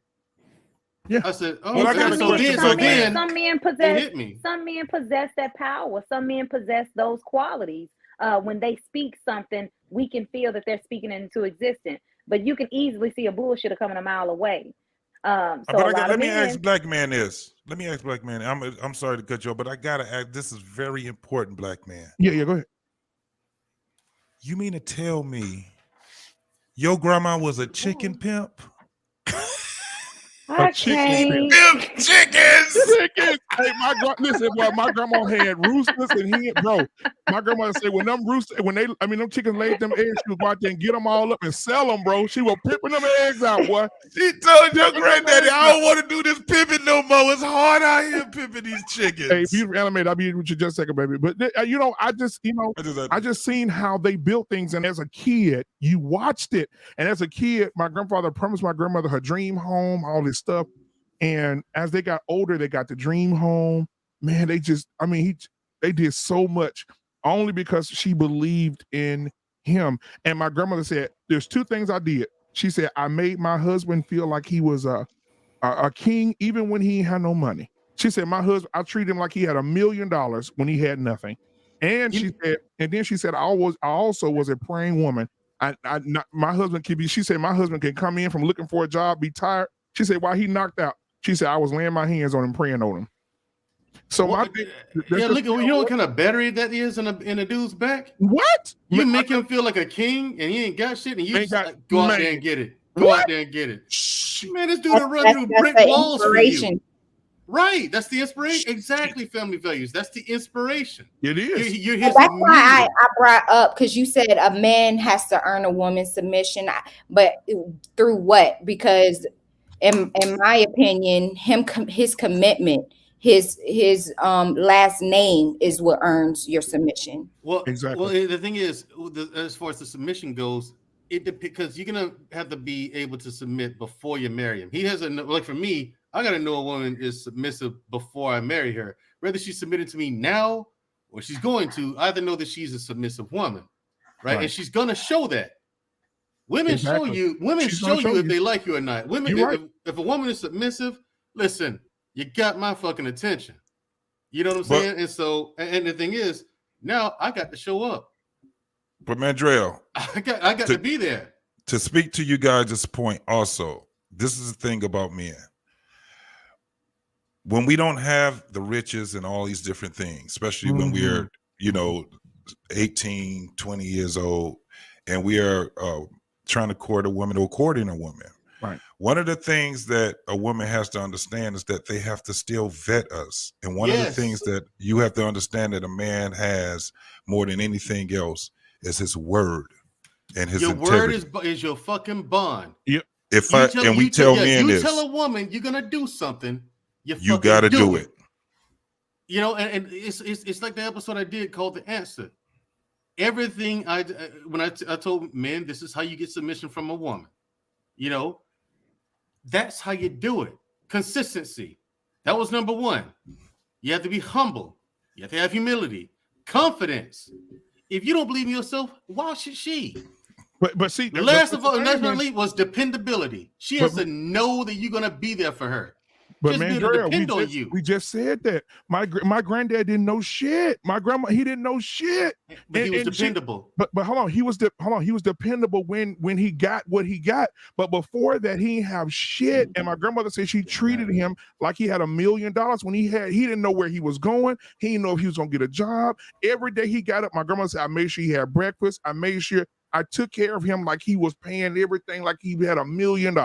Yeah. I said, oh, some men possess that power. Some men possess those qualities. When they speak something, we can feel that they're speaking into existence. But you can easily see a bullshitter coming a mile away. Let me ask Black Man this. Let me ask Black Man. I'm sorry to cut you off, but I gotta ask. This is very important, Black Man. Yeah, go ahead. You mean to tell me your grandma was a chicken pimp? A chicken. Chickens. Hey, my grandma had roosters and my grandma said when them chickens laid them eggs, she would go out there and get them all up and sell them, bro. She was pimping them eggs out, boy. She told your granddaddy, I don't want to do this pimping no more. It's hard out here pimping these chickens. Hey, if you're animated, I'll be with you just a second, baby. But I just seen how they built things, and as a kid, you watched it. And as a kid, my grandfather promised my grandmother her dream home, all this stuff. And as they got older, they got the dream home. Man, they did so much only because she believed in him. And my grandmother said, there's two things I did. She said, I made my husband feel like he was a king, even when he had no money. She said, my husband, I treated him like he had $1 million when he had nothing. And she said, I also was a praying woman. My husband she said, my husband can come in from looking for a job, be tired. She said, while he knocked out, she said, I was laying my hands on him, praying on him. So look at you know what kind of battery that is in a dude's back? What? You make him feel like a king and he ain't got shit, and you just go out there and get it. Go out there and get it. Man, this dude will run through brick walls for you. Right, that's the inspiration. Exactly, family values. That's the inspiration. It is. That's why I brought up, because you said a man has to earn a woman's submission, but through what? Because in my opinion, his commitment, his last name is what earns your submission. Well, exactly. Well, the thing is, as far as the submission goes, because you're gonna have to be able to submit before you marry him. He has like for me, I gotta know a woman is submissive before I marry her. Whether she's submitted to me now or she's going to, I either know that she's a submissive woman, right? And she's gonna show that. Women show you if they like you or not. Women, if a woman is submissive, listen, you got my fucking attention. You know what I'm saying? And so, and the thing is, now I got to show up. But Mandrell, I got to be there. To speak to you guys' point also, this is the thing about men. When we don't have the riches and all these different things, especially when we're, 18, 20 years old, and we are trying to court a woman or courting a woman. Right. One of the things that a woman has to understand is that they have to still vet us. And one of the things that you have to understand that a man has more than anything else is his word and his integrity. Your word is your fucking bond. Yep. You tell a woman you're gonna do something, you gotta do it. You know, and it's like the episode I did called The Answer. Everything I told men, this is how you get submission from a woman. You know, that's how you do it. Consistency. That was number one. You have to be humble. You have to have humility, confidence. If you don't believe in yourself, why should she? But see, the last of all, was dependability. She has to know that you're gonna be there for her. But Mandrell, we just said that my granddad didn't know shit. My grandma, he didn't know shit. But he was dependable. But hold on, he was dependable when he got what he got. But before that, he didn't have shit. And my grandmother said she treated him like he had $1 million when he didn't know where he was going. He didn't know if he was gonna get a job. Every day he got up, my grandmother said, I made sure he had breakfast. I made sure I took care of him like he was paying everything, like he had $1 million.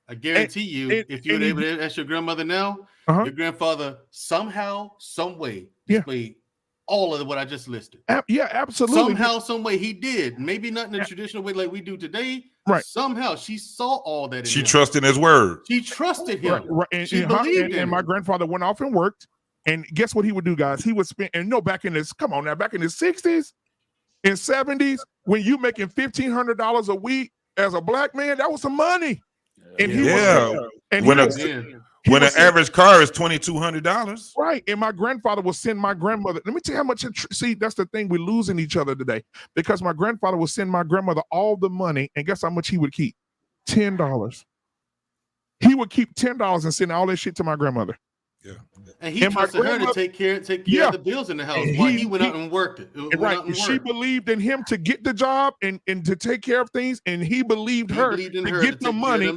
I guarantee if you were able to ask your grandmother now, your grandfather somehow, some way displayed all of what I just listed. Yeah, absolutely. Somehow, some way he did. Maybe not in the traditional way like we do today. Right. Somehow she saw all that. She trusted his word. She trusted him. Right. She believed him. And my grandfather went off and worked. And guess what he would do, guys? He would spend, back in the 60s and 70s, when you making $1,500 a week as a black man, that was some money. And when an average car is $2,200, right? And my grandfather will send my grandmother. Let me tell you how much. See, that's the thing, we're losing each other today, because my grandfather will send my grandmother all the money, and guess how much he would keep? $10. He would keep $10 and send all that shit to my grandmother. Yeah. And he trusted her to take care of the bills in the house while he went out and worked it. She believed in him to get the job and to take care of things, and he believed her to get the money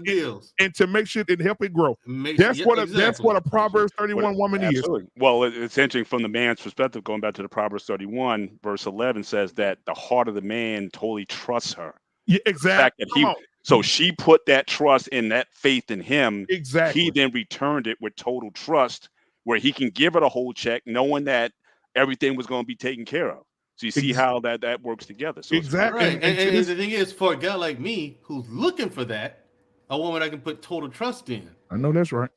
and to make sure and help it grow. That's what a Proverbs 31 woman is. Well, it's interesting from the man's perspective. Going back to the Proverbs 31 verse 11 says that the heart of the man totally trusts her. Yeah, exactly. So she put that trust in that faith in him. Exactly. He then returned it with total trust, where he can give her the whole check, knowing that everything was going to be taken care of. So you see how that works together. So exactly. Right. And the thing is, for a guy like me who's looking for that, a woman I can put total trust in. I know that's right.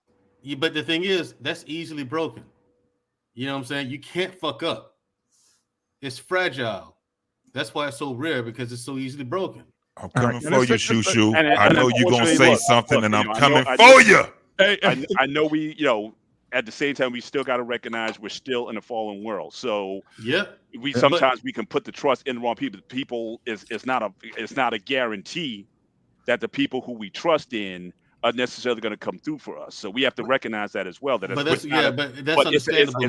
Yeah, but the thing is, that's easily broken. You know what I'm saying? You can't fuck up. It's fragile. That's why it's so rare, because it's so easily broken. I'm coming for you, Shoo. I know you're going to say something, and I'm coming for you. I know we, at the same time, we still got to recognize we're still in a fallen world. So we sometimes we can put the trust in the wrong people. People it's not a guarantee that the people who we trust in are necessarily going to come through for us. So we have to recognize that as well. That that's understandable.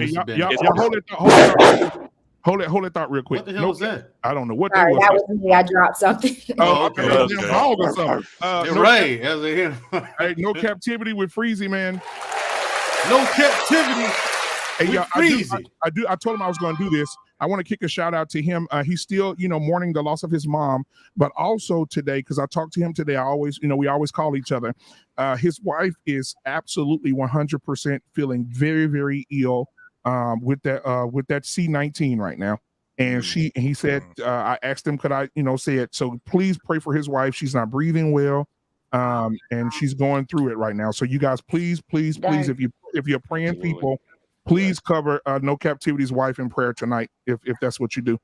Hold that thought real quick. What the hell was that? I don't know what that was. That was me. I dropped something. Oh, okay. You're right. Hey, no captivity with Freezy, man. No captivity. Hey, y'all, I told him I was going to do this. I want to kick a shout out to him. He's still, mourning the loss of his mom, but also today, because I talked to him today, we always call each other. His wife is absolutely 100% feeling very, very ill with that C19 right now. And he said, I asked him, could I, say it? So please pray for his wife. She's not breathing well. And she's going through it right now. So you guys, please, if you're praying people, please cover No Captivity's wife in prayer tonight, if that's what you do.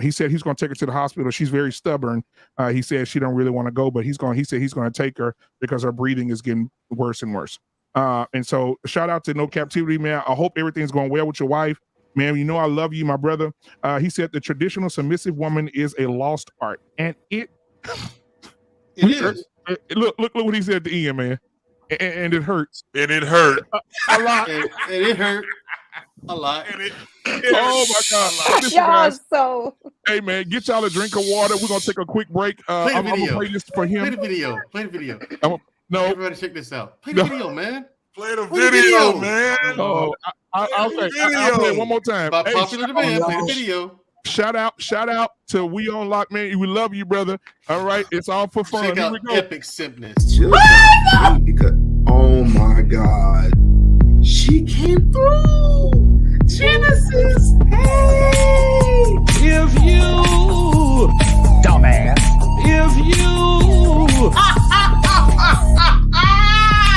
He said he's going to take her to the hospital. She's very stubborn. He said she don't really want to go, but he said he's going to take her because her breathing is getting worse and worse. And so shout out to No Captivity, man. I hope everything's going well with your wife, man. I love you, my brother. He said the traditional submissive woman is a lost art, and it is. Look what he said at the end, man. And it hurts. And it hurt a lot. And it hurt a lot. Oh my God! Y'all so. Hey man, get y'all a drink of water. We're gonna take a quick break. I'm gonna play this for him. Play the video. No, everybody check this out. Play the video, man. Play the video, man. Oh, I'll play it one more time. By popular demand, play the video. Shout out to We On Lock, man. We love you, brother. All right, it's all for fun. Check out Epic Simpness. Because, oh my God, she came through. Genesis, hey, if you, dumbass, if you,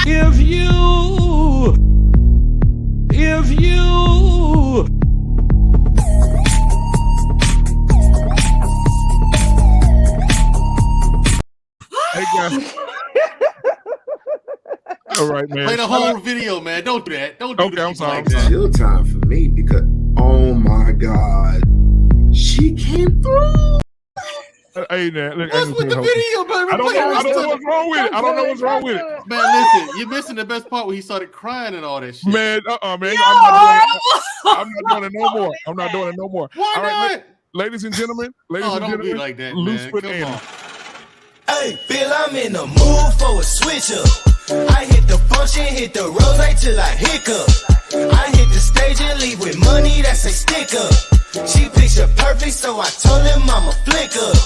if you. Hey guys. All right, man. Play the whole video, man. Don't do that. Don't do I'm sorry. Like that. Chill time for me because, oh my God, she came through. Hey, man. Look, what's with the video, baby? I don't know what's wrong with it. I don't know what's wrong with it. Man, listen, you're missing the best part when he started crying and all that shit. Man, man. I'm not doing it no more. I'm not doing it no more. Why all right, not? Ladies and gentlemen, don't be like that, loose man. with Come Andy. on. Hey, Bill, I'm in the mood for a switch up. I hit the function, hit the rose till I hiccup. I hit the stage and leave with money that's a stick up. She picture perfect, so I told him I'm a flick up.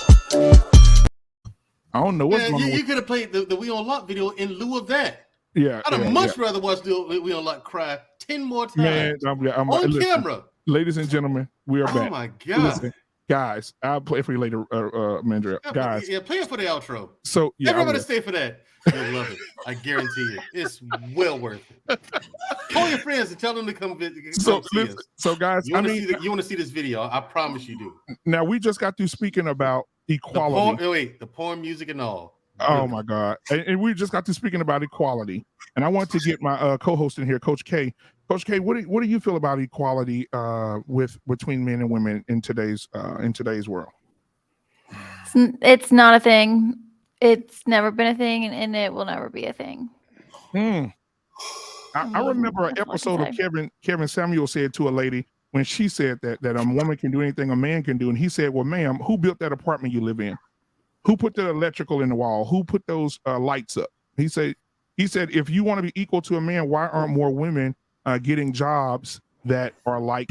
I don't know what's man, going on. You could have played the We On Lock video in lieu of that. Yeah. I'd have much rather watch the We On Lock cry 10 more times. Man, on camera. Ladies and gentlemen, we are back. Oh my God. Listen, guys, I'll play for you later, Mandrell. Guys. Yeah, play it for the outro. So yeah, everybody stay for that. You'll love it. I guarantee you. It's well worth it. Call your friends and tell them to come see us. So guys, you want to see this video. I promise you do. Now we just got through speaking about equality. The porn music and all. Oh my God. And we just got to speaking about equality. And I want to get my co-host in here, Coach K. Coach K, what do you feel about equality between men and women in today's world? It's not a thing. It's never been a thing, and it will never be a thing. I remember an episode of Kevin Samuel said to a lady when she said that a woman can do anything a man can do, and he said, "Well, ma'am, who built that apartment you live in? Who put the electrical in the wall? Who put those lights up?" He said, if you want to be equal to a man, why aren't more women getting jobs that are like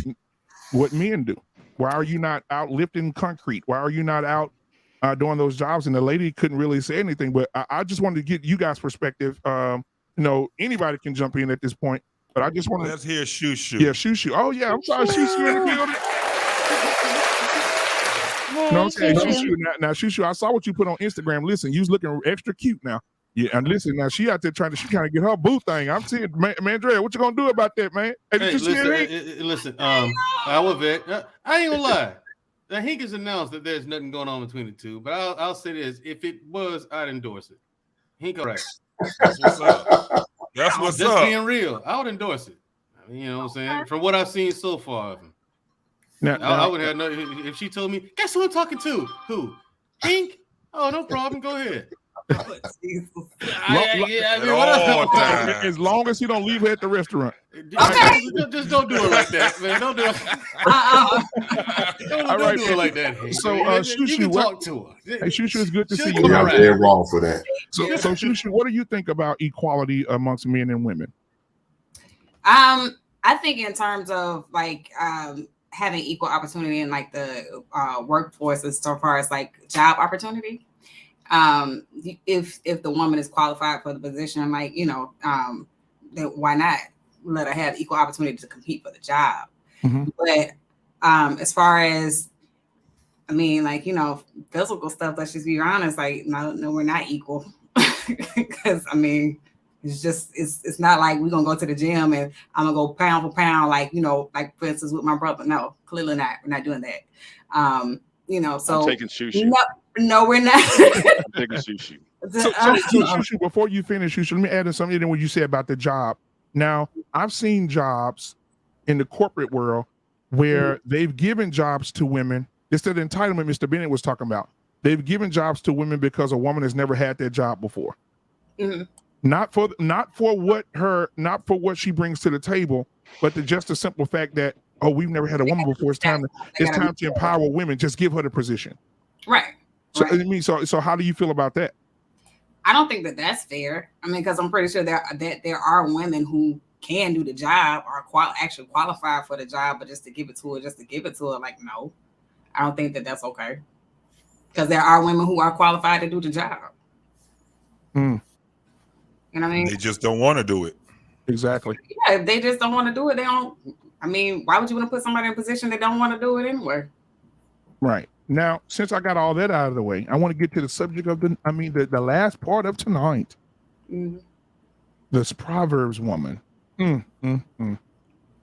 what men do? Why are you not out lifting concrete? Why are you not out doing those jobs? And the lady couldn't really say anything, but I just wanted to get you guys' perspective. Anybody can jump in at this point, but I just want to. Let's hear Shoo Shoo. Yeah, Shoo Shoo. Oh yeah, I'm sorry, Shoo Shoo in the building. No, okay, Shoo Shoo. Now, Shoo Shoo, I saw what you put on Instagram. Listen, you was looking extra cute now. Yeah, and listen, now she out there trying to get her boo thing. I'm seeing, Mandrell, what you gonna do about that, man? Hey, listen, I will bet. I ain't gonna lie. Now Hank has announced that there's nothing going on between the two, but I'll say this: if it was, I'd endorse it. Hank, right? That's what's up. That's what's Just up. being real, I would endorse it. I mean, you know what I'm saying? From what I've seen so far of him. I would have no. If she told me, guess who I'm talking to? Who? Hank? Oh, no problem. Go ahead. As long as you don't leave her at the restaurant. Okay. Just don't do it like that, man. Don't do it. Don't do it like that. Hank. So, Shoo Shoo, talk to her. Hey, Shoo Shoo, it's good to see you. You're not dead wrong for that. So Shoo Shoo, what do you think about equality amongst men and women? I think in terms of like having equal opportunity in like the workforce as far as like job opportunity. If the woman is qualified for the position, like, then why not let her have equal opportunity to compete for the job? Mm-hmm. But as far as, I mean, like, physical stuff, let's just be honest, like, no, we're not equal. Because, I mean, it's not like we're going to go to the gym and I'm going to go pound for pound, like, like, for instance, with my brother. No, clearly not. We're not doing that. So. I'm taking Shoo Shoo. No, we're not. I'm taking Shoo Shoo. So Shoo Shoo, before you finish, Shoo Shoo, let me add in something in what you said about the job. Now, I've seen jobs in the corporate world where they've given jobs to women. It's the entitlement Mr. Bennett was talking about. They've given jobs to women because a woman has never had that job before. Mm-hmm. Not for what she brings to the table, but just the simple fact that, oh, we've never had a woman before. It's time to empower women. Just give her the position. Right. So I mean, so how do you feel about that? I don't think that that's fair. I mean, because I'm pretty sure that there are women who can do the job or actually qualify for the job, but just to give it to her, like, no, I don't think that that's okay. Because there are women who are qualified to do the job. Mm. You know what I mean? They just don't want to do it. Exactly. Yeah, if they just don't want to do it, they don't. I mean, why would you want to put somebody in a position that don't want to do it anyway? Right. Now, since I got all that out of the way, I want to get to the subject of the last part of tonight. Mm-hmm. This Proverbs woman.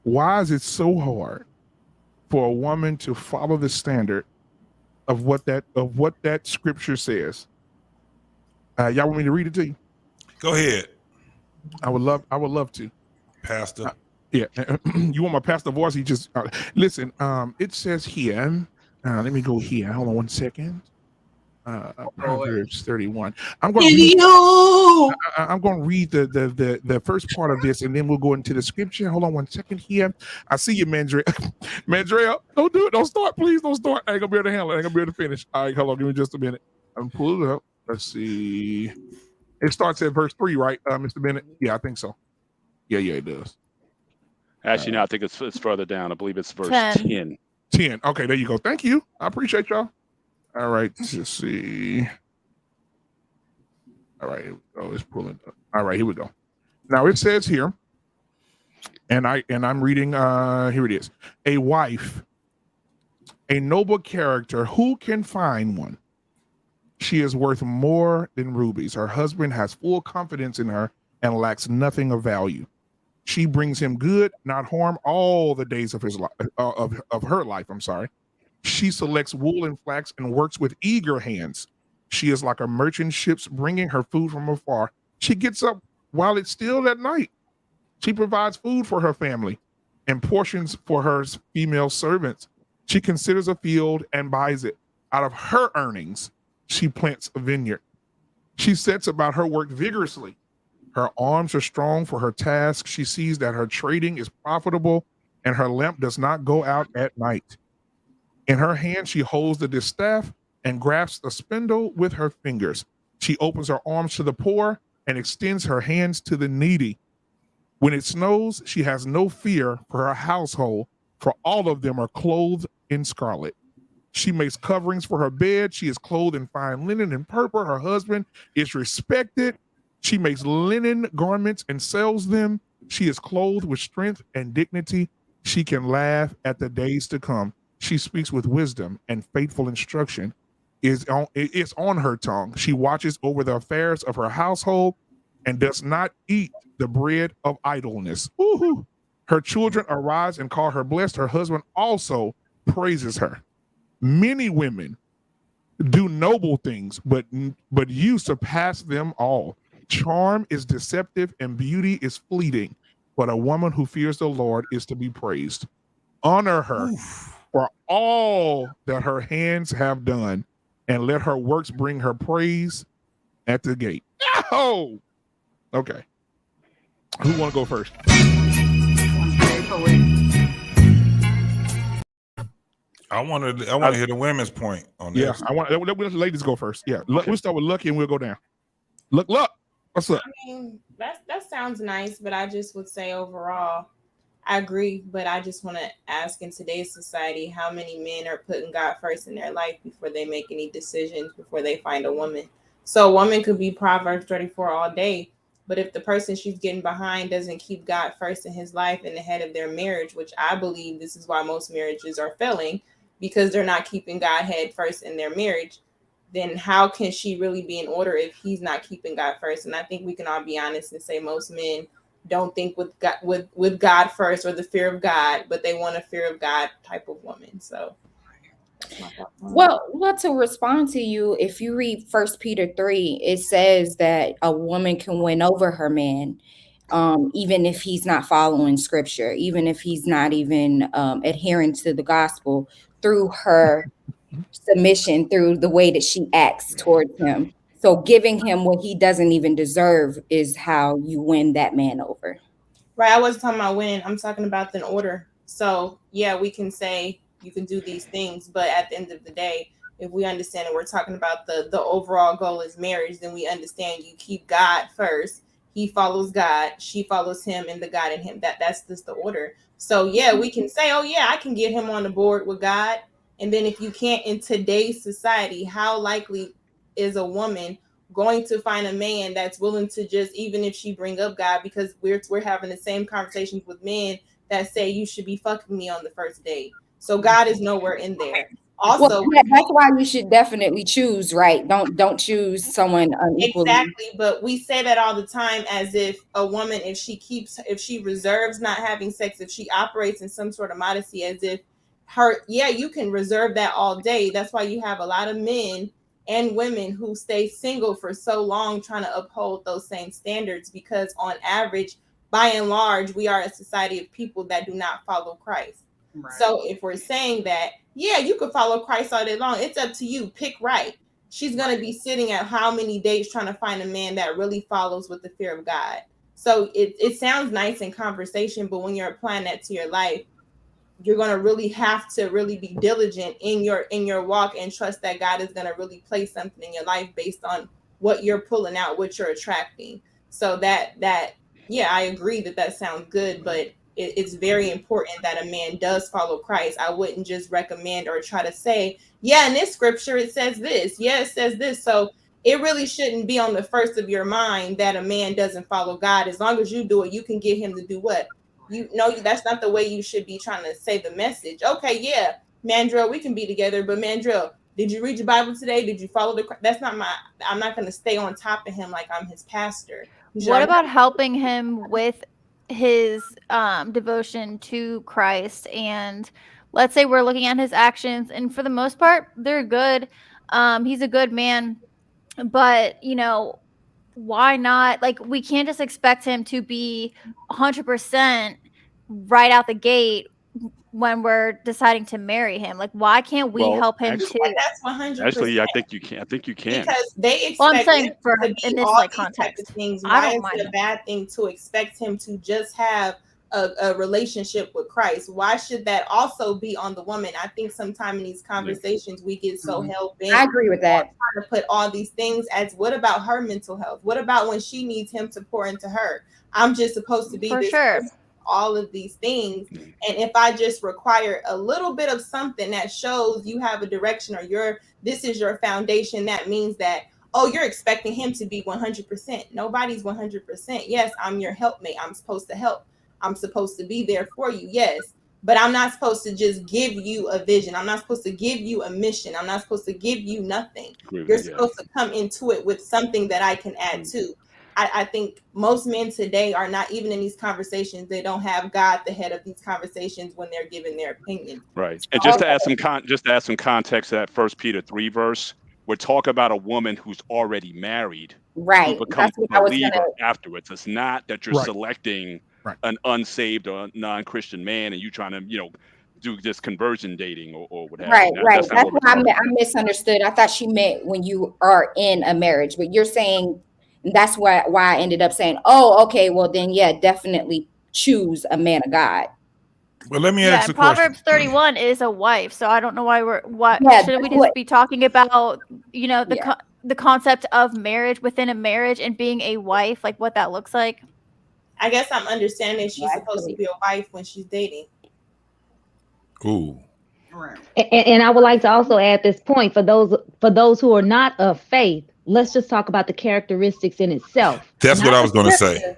Why is it so hard for a woman to follow the standard of what that scripture says? Y'all want me to read it to you? Go ahead. I would love to. Pastor. Yeah. You want my pastor voice? He just listen. It says here. Let me go here. Hold on one second. Proverbs 31. I'm going to read the first part of this, and then we'll go into the scripture. Hold on one second here. I see you, Mandrell. Mandrell, don't do it. Don't start. Please don't start. I ain't going to be able to handle it. I ain't going to be able to finish. All right, hold on. Give me just a minute. I'm pulling it up. Let's see. It starts at verse 3, right, Mr. Bennett? Yeah, I think so. Yeah, it does. Actually, no, I think it's further down. I believe it's verse 10. 10. Okay, there you go. Thank you. I appreciate y'all. All right, let's see. All right, here we go. It's pulling up. All right, here we go. Now it says here, and I'm reading. Here it is. A wife, a noble character. Who can find one? She is worth more than rubies. Her husband has full confidence in her and lacks nothing of value. She brings him good, not harm, all the days of his life, of her life. I'm sorry. She selects wool and flax and works with eager hands. She is like a merchant ship bringing her food from afar. She gets up while it's still at night. She provides food for her family and portions for her female servants. She considers a field and buys it. Out of her earnings, she plants a vineyard. She sets about her work vigorously. Her arms are strong for her task. She sees that her trading is profitable and her lamp does not go out at night. In her hand, she holds the distaff and grasps a spindle with her fingers. She opens her arms to the poor and extends her hands to the needy. When it snows, she has no fear for her household, for all of them are clothed in scarlet. She makes coverings for her bed. She is clothed in fine linen and purple. Her husband is respected. She makes linen garments and sells them. She is clothed with strength and dignity. She can laugh at the days to come. She speaks with wisdom, and faithful instruction is on her tongue. She watches over the affairs of her household and does not eat the bread of idleness. Woo-hoo. Her children arise and call her blessed. Her husband also praises her. Many women do noble things, but you surpass them all. Charm is deceptive and beauty is fleeting, but a woman who fears the Lord is to be praised. Honor her for all that her hands have done, and let her works bring her praise at the gate. Oh, okay. Who want to go first? I want to hear the women's point on this. Yeah, I want let the ladies go first. Yeah, okay. We'll start with Lucky and we'll go down. Luck, what's up? I mean, that sounds nice, but I just would say overall, I agree. But I just want to ask, in today's society, how many men are putting God first in their life before they make any decisions, before they find a woman? So a woman could be Proverbs 34 all day, but if the person she's getting behind doesn't keep God first in his life and the head of their marriage, which I believe this is why most marriages are failing, because they're not keeping God head first in their marriage, then how can she really be in order if he's not keeping God first? And I think we can all be honest and say most men don't think with God first or the fear of God, but they want a fear of God type of woman. So well, to respond to you, if you read 1 Peter 3, it says that a woman can win over her man, even if he's not following scripture, even if he's not even adhering to the gospel, through her submission, through the way that she acts towards him. So giving him what he doesn't even deserve is how you win that man over. Right. I wasn't talking about winning. I'm talking about the order. So yeah, we can say you can do these things, but at the end of the day, if we understand that we're talking about the overall goal is marriage, then we understand you keep God first. He follows God, she follows him, and the God in him. That's just the order. So yeah, we can say, oh yeah, I can get him on the board with God. And then if you can't in today's society, how likely is a woman going to find a man that's willing to just, even if she bring up God, because we're having the same conversations with men that say you should be fucking me on the first date. So God is nowhere in there. Also, that's why you should definitely choose right. Don't choose someone unequally. Exactly, but we say that all the time as if a woman, if she reserves not having sex, if she operates in some sort of modesty, as if you can reserve that all day. That's why you have a lot of men and women who stay single for so long trying to uphold those same standards, because on average, by and large, we are a society of people that do not follow Christ. Right. So if we're saying that, yeah, you could follow Christ all day long, it's up to you. Pick right. She's going to be sitting at how many days trying to find a man that really follows with the fear of God. So it sounds nice in conversation, but when you're applying that to your life, you're going to really have to really be diligent in your walk and trust that God is going to really place something in your life based on what you're pulling out, what you're attracting. So that yeah, I agree that sounds good, but it's very important that a man does follow Christ. I wouldn't just recommend or try to say, yeah, in this scripture, it says this. Yeah, it says this. So it really shouldn't be on the first of your mind that a man doesn't follow God. As long as you do it, you can get him to do what? You know, that's not the way you should be trying to say the message. Okay, yeah, Mandrell, we can be together, but Mandrell, did you read your Bible today? Did you follow that's not I'm not going to stay on top of him like I'm his pastor. What about helping him with his devotion to Christ? And let's say we're looking at his actions, and for the most part, they're good. He's a good man, but why not? Like, we can't just expect him to be 100% right out the gate when we're deciding to marry him? Like, why can't we help him too? That's 100%. Actually, I think you can. Because they expect I'm saying him for to be in this all like these type context. of things. I Why don't is mind it a bad thing to expect him to just have a relationship with Christ? Why should that also be on the woman? I think sometime in these conversations we get so hell bent. I agree with that. Trying to put all these things as what about her mental health? What about when she needs him to pour into her? I'm just supposed to be For this sure. person, all of these things. And if I just require a little bit of something that shows you have a direction or this is your foundation, that means that, oh, you're expecting him to be 100%. Nobody's 100%. Yes, I'm your helpmate. I'm supposed to help. I'm supposed to be there for you. Yes. But I'm not supposed to just give you a vision. I'm not supposed to give you a mission. I'm not supposed to give you nothing. You're supposed to come into it with something that I can add to. I think most men today are not even in these conversations. They don't have God the head of these conversations when they're giving their opinion. Right. And just to add some context to that 1 Peter 3 verse, we're talking about a woman who's already married, Right. who becomes That's a what believer afterwards. It's not that you're Right. selecting an unsaved or non-Christian man and you trying to, do this conversion dating or what have Right, you. right. That's not That's what what we're I talking about. misunderstood. I thought she meant when you are in a marriage, but you're saying that's why I ended up saying, oh, okay, well then, yeah, definitely choose a man of God. Well, let me Yeah, ask and a question. Proverbs 31 is a wife, so I don't know why Yeah, shouldn't we that's just be talking about, Yeah. the concept of marriage within a marriage and being a wife, like what that looks like? I guess I'm understanding she's supposed to be a wife when she's dating. Ooh. And I would like to also add this point for those who are not of faith. Let's just talk about the characteristics in itself. That's what I was going to say.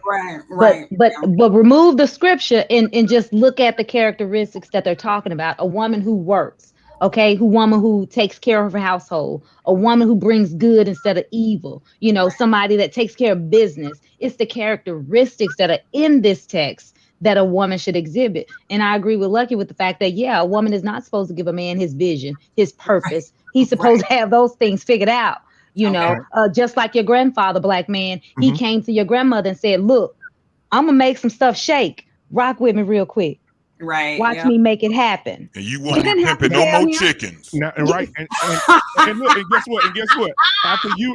Right. But remove the scripture and just look at the characteristics that they're talking about. A woman who works, woman who takes care of her household, a woman who brings good instead of evil, somebody that takes care of business. It's the characteristics that are in this text that a woman should exhibit. And I agree with Lucky with the fact that, a woman is not supposed to give a man his vision, his purpose. He's supposed to have those things figured out, just like your grandfather, Black Man. He came to your grandmother and said, look, I'm going to make some stuff shake. Rock with me real quick. Right. Watch me make it happen. And you won't be pimping no more chickens. Now, and look, and guess what?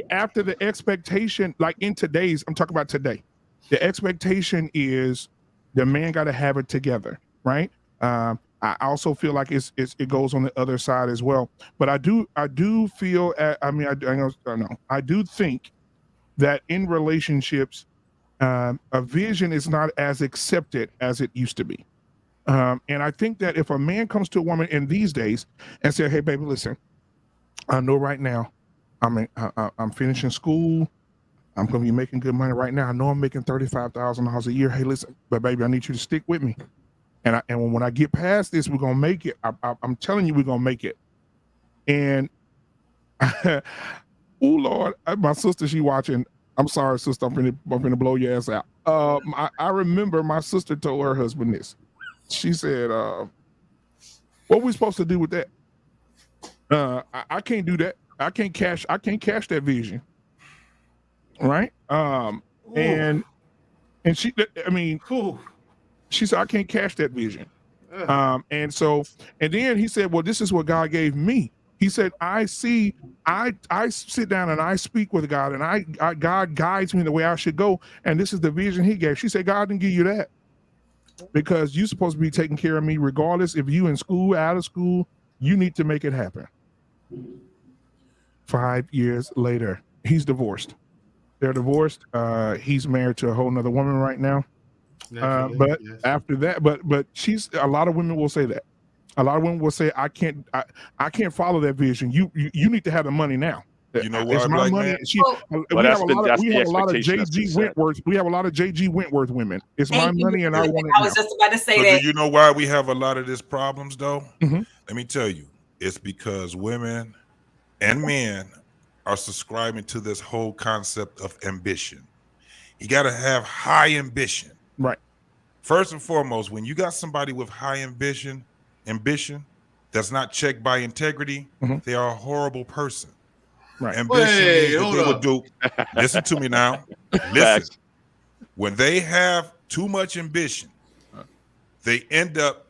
After the expectation, like in today's, I'm talking about today, the expectation is the man got to have it together, right? I also feel like it goes on the other side as well. But I do feel, I do think that in relationships, a vision is not as accepted as it used to be. And I think that if a man comes to a woman in these days and say, "Hey, baby, listen, I know right now, I'm finishing school. I'm going to be making good money right now. I know I'm making $35,000 a year. Hey, listen, but baby, I need you to stick with me. And when I get past this, we're going to make it. I'm telling you, we're going to make it." And, oh, Lord, my sister, she watching. I'm sorry, sister, I'm going to blow your ass out. I remember my sister told her husband this. She said, what are we supposed to do with that? I can't do that. I can't cash that vision. Right. And she, she said, I can't cash that vision. And then he said, well, this is what God gave me. He said, I sit down and I speak with God and God guides me the way I should go. And this is the vision he gave. She said, God didn't give you that because you're supposed to be taking care of me regardless if you in school, out of school, you need to make it happen. 5 years later, he's divorced. They're divorced. He's married to a whole nother woman right now. After that, but a lot of women will say that. A lot of women will say, I can't follow that vision. You need to have the money now. You know why, it's my Black money. Man? We have a lot of JG Wentworth. We have a lot of JG Wentworth women. It's my money, and I want it. I was just about to say that. Do you know why we have a lot of these problems, though? Mm-hmm. Let me tell you, it's because women and men are subscribing to this whole concept of ambition. You got to have high ambition. Right. First and foremost, when you got somebody with high ambition that's not checked by integrity, they are a horrible person. Right. Ambition means that they would do. Listen to me now. Listen. When they have too much ambition, they end up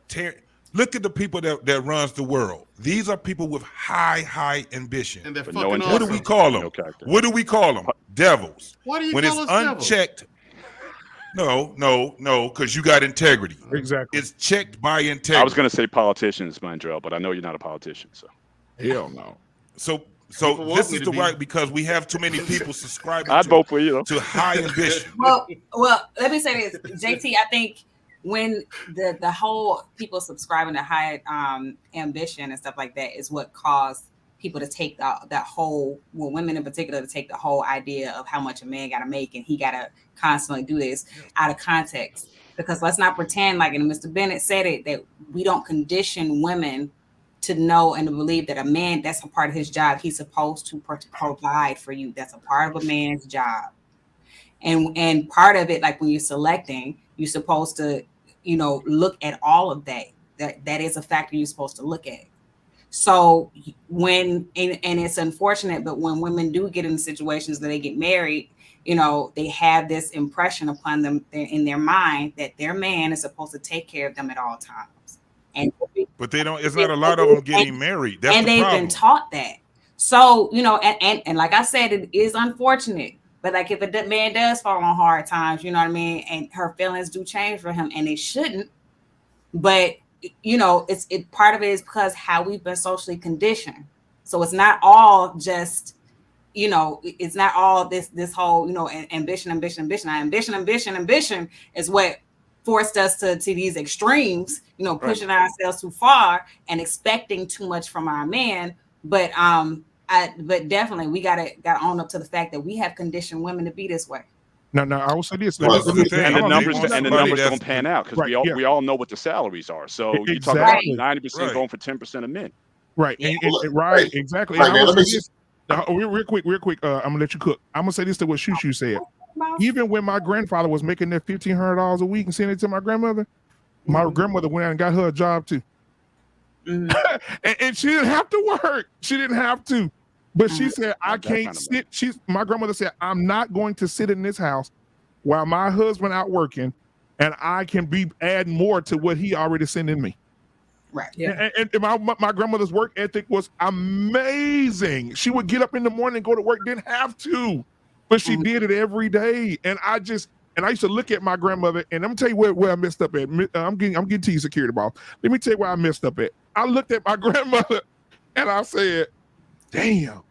Look at the people that runs the world. These are people with high ambition. And they're But fucking no What do awesome. we call them? No character. What do we call them? Devils. Why do you When call it's us devils? unchecked. No, because you got integrity. Exactly. It's checked by integrity. I was going to say politicians, Mandrell, but I know you're not a politician. So Hell no. So People want this me is to the be. right, because we have too many people subscribing I'd vote for you. to high ambition. Well, let me say this, JT. I think when the whole people subscribing to high ambition and stuff like that is what caused people to take that whole, well, women in particular, to take the whole idea of how much a man got to make and he got to constantly do this out of context. Because let's not pretend like, and Mr. Bennett said it, that we don't condition women to know and to believe that a man, that's a part of his job. He's supposed to provide for you. That's a part of a man's job. And part of it, like when you're selecting, you're supposed to, look at all of that. That is a factor you're supposed to look at. So when, and it's unfortunate, but when women do get in situations that they get married, they have this impression upon them in their mind that their man is supposed to take care of them at all times. But they don't. It's not a lot of them getting married. That's and the they've problem. been taught that. So and like I said, it is unfortunate. But like if a man does fall on hard times, you know what I mean, and her feelings do change for him, and they shouldn't. But it's part of it is because how we've been socially conditioned. So it's not all just, it's not all this whole ambition is what forced us to these extremes, pushing ourselves too far and expecting too much from our man. But but definitely we gotta own up to the fact that we have conditioned women to be this way. No, I will say this. And the numbers don't pan out because we all know what the salaries are. So you talk about 90% going for 10% of men. Right. Yeah. Right. Exactly. Right, And I man, will say this. Real quick. I'm gonna let you cook. I'm gonna say this to what Shushu said. Even when my grandfather was making that $1,500 a week and sending it to my grandmother, my grandmother went out and got her a job too. And she didn't have to work. She didn't have to. But she said, I can't sit. My grandmother said, I'm not going to sit in this house while my husband out working and I can be adding more to what he already sending me. Right. Yeah. And my grandmother's work ethic was amazing. She would get up in the morning and go to work, didn't have to, but she did it every day. And I used to look at my grandmother, and I'm gonna tell you where I messed up at. I'm getting to you, security boss. Let me tell you where I messed up at. I looked at my grandmother and I said, damn,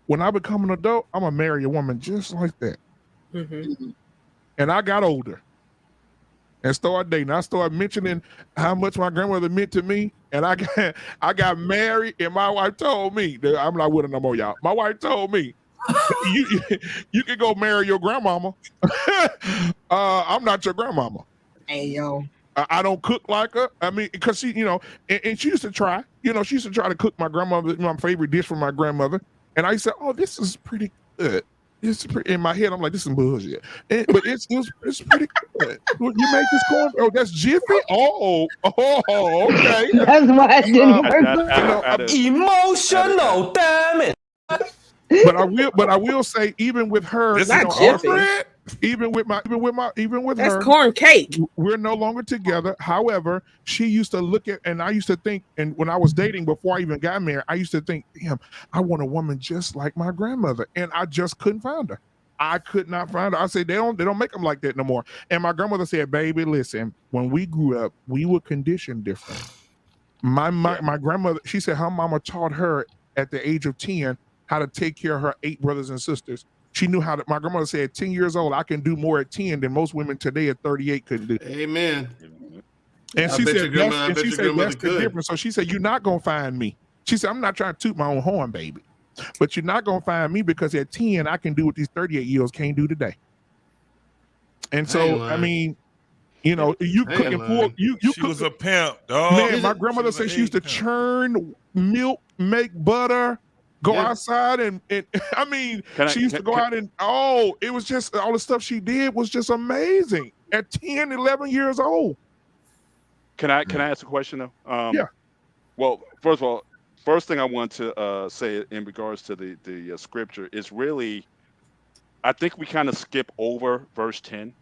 when I become an adult, I'm gonna marry a woman just like that. And I got older and started dating. I started mentioning how much my grandmother meant to me. And I got married, and my wife told me, I'm not with her no more, y'all. My wife told me, you can go marry your grandmama. I'm not your grandmama. Hey, yo. I don't cook like her. I mean, because she, and she used to try, she used to try to cook my grandmother, my favorite dish from my grandmother. And I said, oh, this is pretty good. In my head, I'm like, this is bullshit. But it's pretty good. You make this corn? Oh, that's Jiffy? Oh, okay. That's why it didn't work. Emotional, damn it. But I will say, even with her, even with her, that's corn cake. We're no longer together. However, she used to look at, and I used to think, and when I was dating before I even got married, I used to think, damn, I want a woman just like my grandmother, and I just couldn't find her. I could not find her. I said, they don't make them like that no more. And my grandmother said, baby, listen, when we grew up, we were conditioned different. My grandmother, she said her mama taught her at the age of 10 how to take care of her 8 brothers and sisters. She knew how to, my grandmother said, at 10 years old, I can do more at 10 than most women today at 38 couldn't do. Amen. And she said, that's the difference. So she said, you're not going to find me. She said, I'm not trying to toot my own horn, baby. But you're not going to find me because at 10, I can do what these 38-year-olds can't do today. And so, I mean, you cooking for you. She was a pimp, dog. Man, my grandmother said she used to churn milk, make butter, go outside and I mean, she used to go out and it was just all the stuff she did was just amazing at 10, 11 years old. Can I ask a question though? Yeah. Well, first of all, first thing I want to say in regards to the scripture is really, I think we kind of skip over verse 10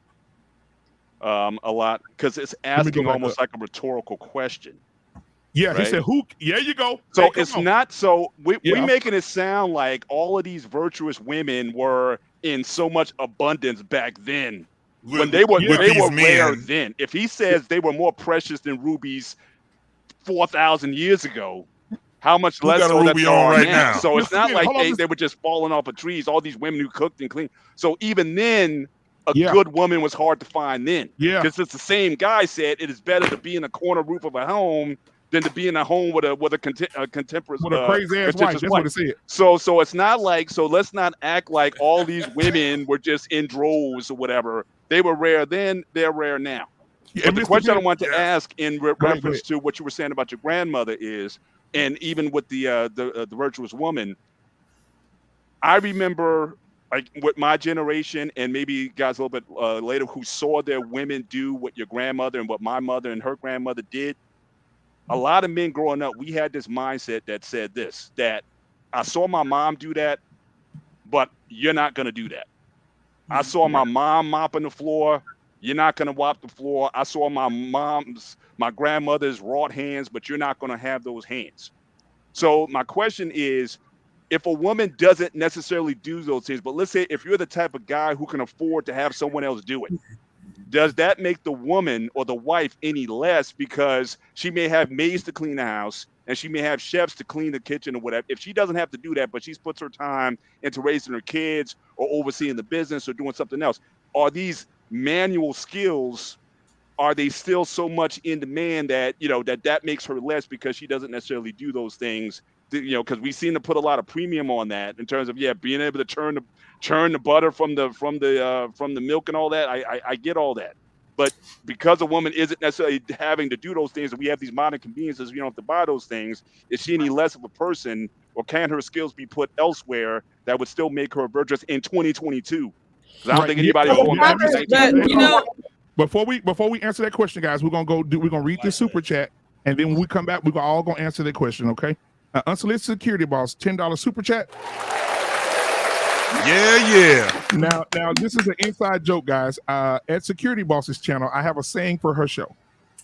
a lot because it's asking almost like a rhetorical question. Yeah, right? he said, "Who?" Yeah, you go. So Hey, it's not. So we Yeah. making it sound like all of these virtuous women were in so much abundance back then when they were rare then. If he says they were more precious than rubies 4,000 years ago, how much Who less got a so that ruby they on are right now? now? So it's Listen, not like hold on, they were just falling off of trees. All these women who cooked and cleaned. So even then, a Yeah. good woman was hard to find then. Yeah. Because it's the same guy said it is better to be in a corner roof of a home than to be in a home with a contemporary with a crazy ass wife. That's what it said. So it's not like, so let's not act like all these women were just in droves or whatever. They were rare then, they're rare now. Yeah, But the Mr. question I Bennett- want to ask in reference ahead. to what you were saying about your grandmother is, and even with the virtuous woman, I remember like with my generation and maybe guys a little bit later who saw their women do what your grandmother and what my mother and her grandmother did. A lot of men growing up, we had this mindset that said this, that I saw my mom do that, but you're not going to do that. I saw my mom mopping the floor. You're not going to mop the floor. I saw my grandmother's wrought hands, but you're not going to have those hands. So my question is, if a woman doesn't necessarily do those things, but let's say if you're the type of guy who can afford to have someone else do it, does that make the woman or the wife any less because she may have maids to clean the house and she may have chefs to clean the kitchen or whatever? If she doesn't have to do that, but she puts her time into raising her kids or overseeing the business or doing something else, are these manual skills, are they still so much in demand that, that makes her less because she doesn't necessarily do those things? Because we seem to put a lot of premium on that in terms of being able to churn the butter from the milk and all that. I get all that, but because a woman isn't necessarily having to do those things, and we have these modern conveniences, we don't have to buy those things. Is she any less of a person, or can her skills be put elsewhere that would still make her virtuous in 2022? Because I don't think anybody going back to Before we answer that question, guys, we're gonna read the super chat, and then when we come back, we're all gonna answer that question. Okay. Unsolicited Security Boss, $10 super chat. Yeah. Now this is an inside joke, guys. At Security Boss's channel, I have a saying for her show.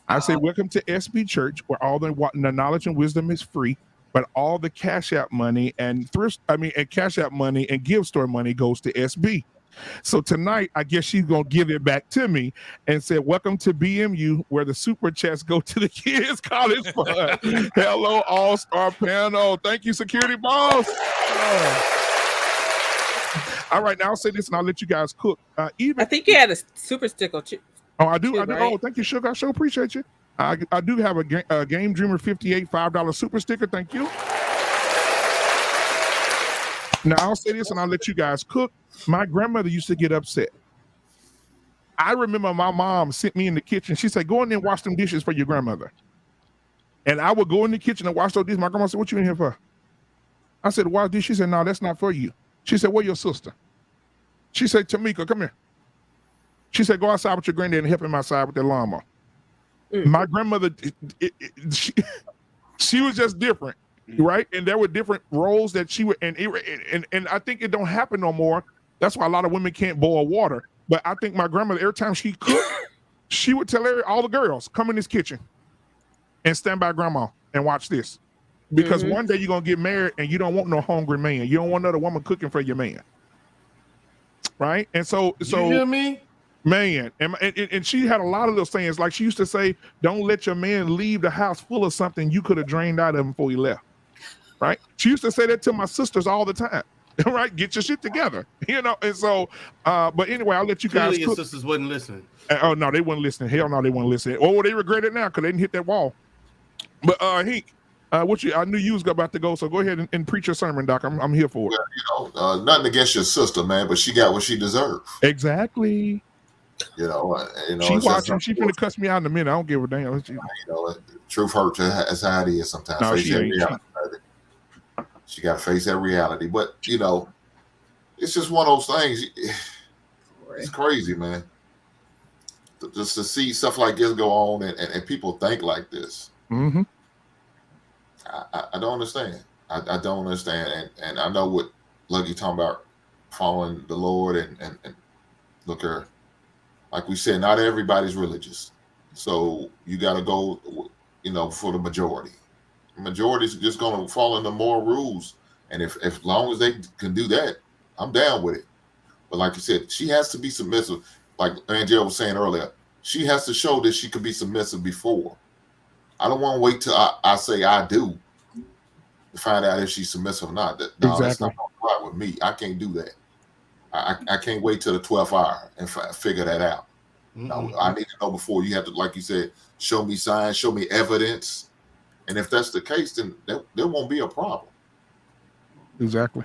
I say, "Welcome to SB Church, where all the knowledge and wisdom is free, but all the Cash App money and Cash App money and Give Store money goes to SB." So tonight, I guess she's gonna give it back to me and say, "Welcome to BMU, where the super chats go to the kids' college fund." Hello, all-star panel. Thank you, Security Boss. All right, now I'll say this and I'll let you guys cook. I think you had a super sticker. Oh, I do. Right? Oh, thank you, Sugar. I sure appreciate you. I do have a Game Dreamer 58 $5 super sticker. Thank you. Now I'll say this and I'll let you guys cook. My grandmother used to get upset. I remember my mom sent me in the kitchen. She said, "Go in there and wash them dishes for your grandmother." And I would go in the kitchen and wash those dishes. My grandma said, "What you in here for?" I said, "Wash dishes." She said, "No, that's not for you." She said, "Where's your sister?" She said, "Tamika, come here." She said, "Go outside with your granddad and help him outside with that lawnmower." My grandmother, she was just different, right? And there were different roles that she would, and I think it don't happen no more. That's why a lot of women can't boil water. But I think my grandmother, every time she cooked, she would tell all the girls, "Come in this kitchen and stand by grandma and watch this." Because one day you're going to get married and you don't want no hungry man. You don't want another woman cooking for your man. Right? And so you hear me? Man, and she had a lot of those sayings. Like she used to say, "Don't let your man leave the house full of something you could have drained out of him before he left." Right? She used to say that to my sisters all the time. Right? Get your shit together. And so, but anyway, I'll let you guys Clearly cook. your sisters wasn't listening. Oh, no, they weren't listening. Hell no, they weren't listening. Oh, they regret it now because they didn't hit that wall. But Hank, I knew you was about to go, so go ahead and preach your sermon, Doc. I'm here for it. Well, nothing against your sister, man, but she got what she deserved. Exactly. She watching. She finna cuss me out in a minute. I don't give a damn. Truth hurts. That's how it is sometimes. No, she ain't. She got to face that reality. But it's just one of those things. It's crazy, man. Just to see stuff like this go on and people think like this. Mm-hmm. I don't understand. I don't understand. And I know what Lucky talking about, following the Lord and look here. Like we said, not everybody's religious. So you got to go, for the majority. Majority's just going to fall into more rules. And if long as they can do that, I'm down with it. But like you said, she has to be submissive. Like Angela was saying earlier, she has to show that she could be submissive before. I don't want to wait till I say I do to find out if she's submissive or not. No, that's not going to fly with me. I can't do that. I can't wait till the 12th hour and figure that out. No, I need to know before. You have to, like you said, show me signs, show me evidence. And if that's the case, then there won't be a problem. Exactly.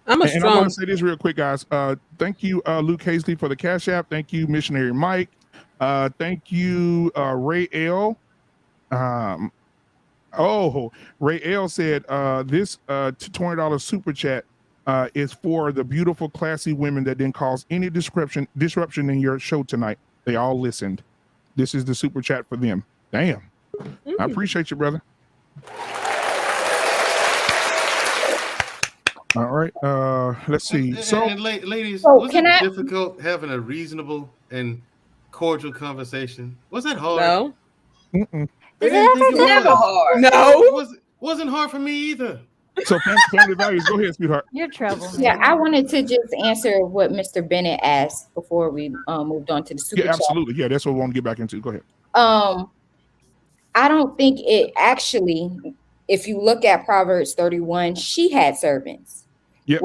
I want to say this real quick, guys. Thank you, Luke Hazley, for the Cash App. Thank you, Missionary Mike. Thank you, Ray L. Ray L said this $20 super chat is for the beautiful, classy women that didn't cause any disruption in your show tonight. They all listened. This is the super chat for them. Damn. I appreciate you, brother. All right. Let's see. And ladies, was it difficult having a reasonable and cordial conversation? Was that hard? No. It's never hard. No. It wasn't hard for me either. So family values, go ahead, sweetheart. You're trouble. Yeah, I wanted to just answer what Mr. Bennett asked before we moved on to the super chat. Absolutely. Yeah, that's what we want to get back into. Go ahead. I don't think it actually, if you look at Proverbs 31, she had servants. Yep.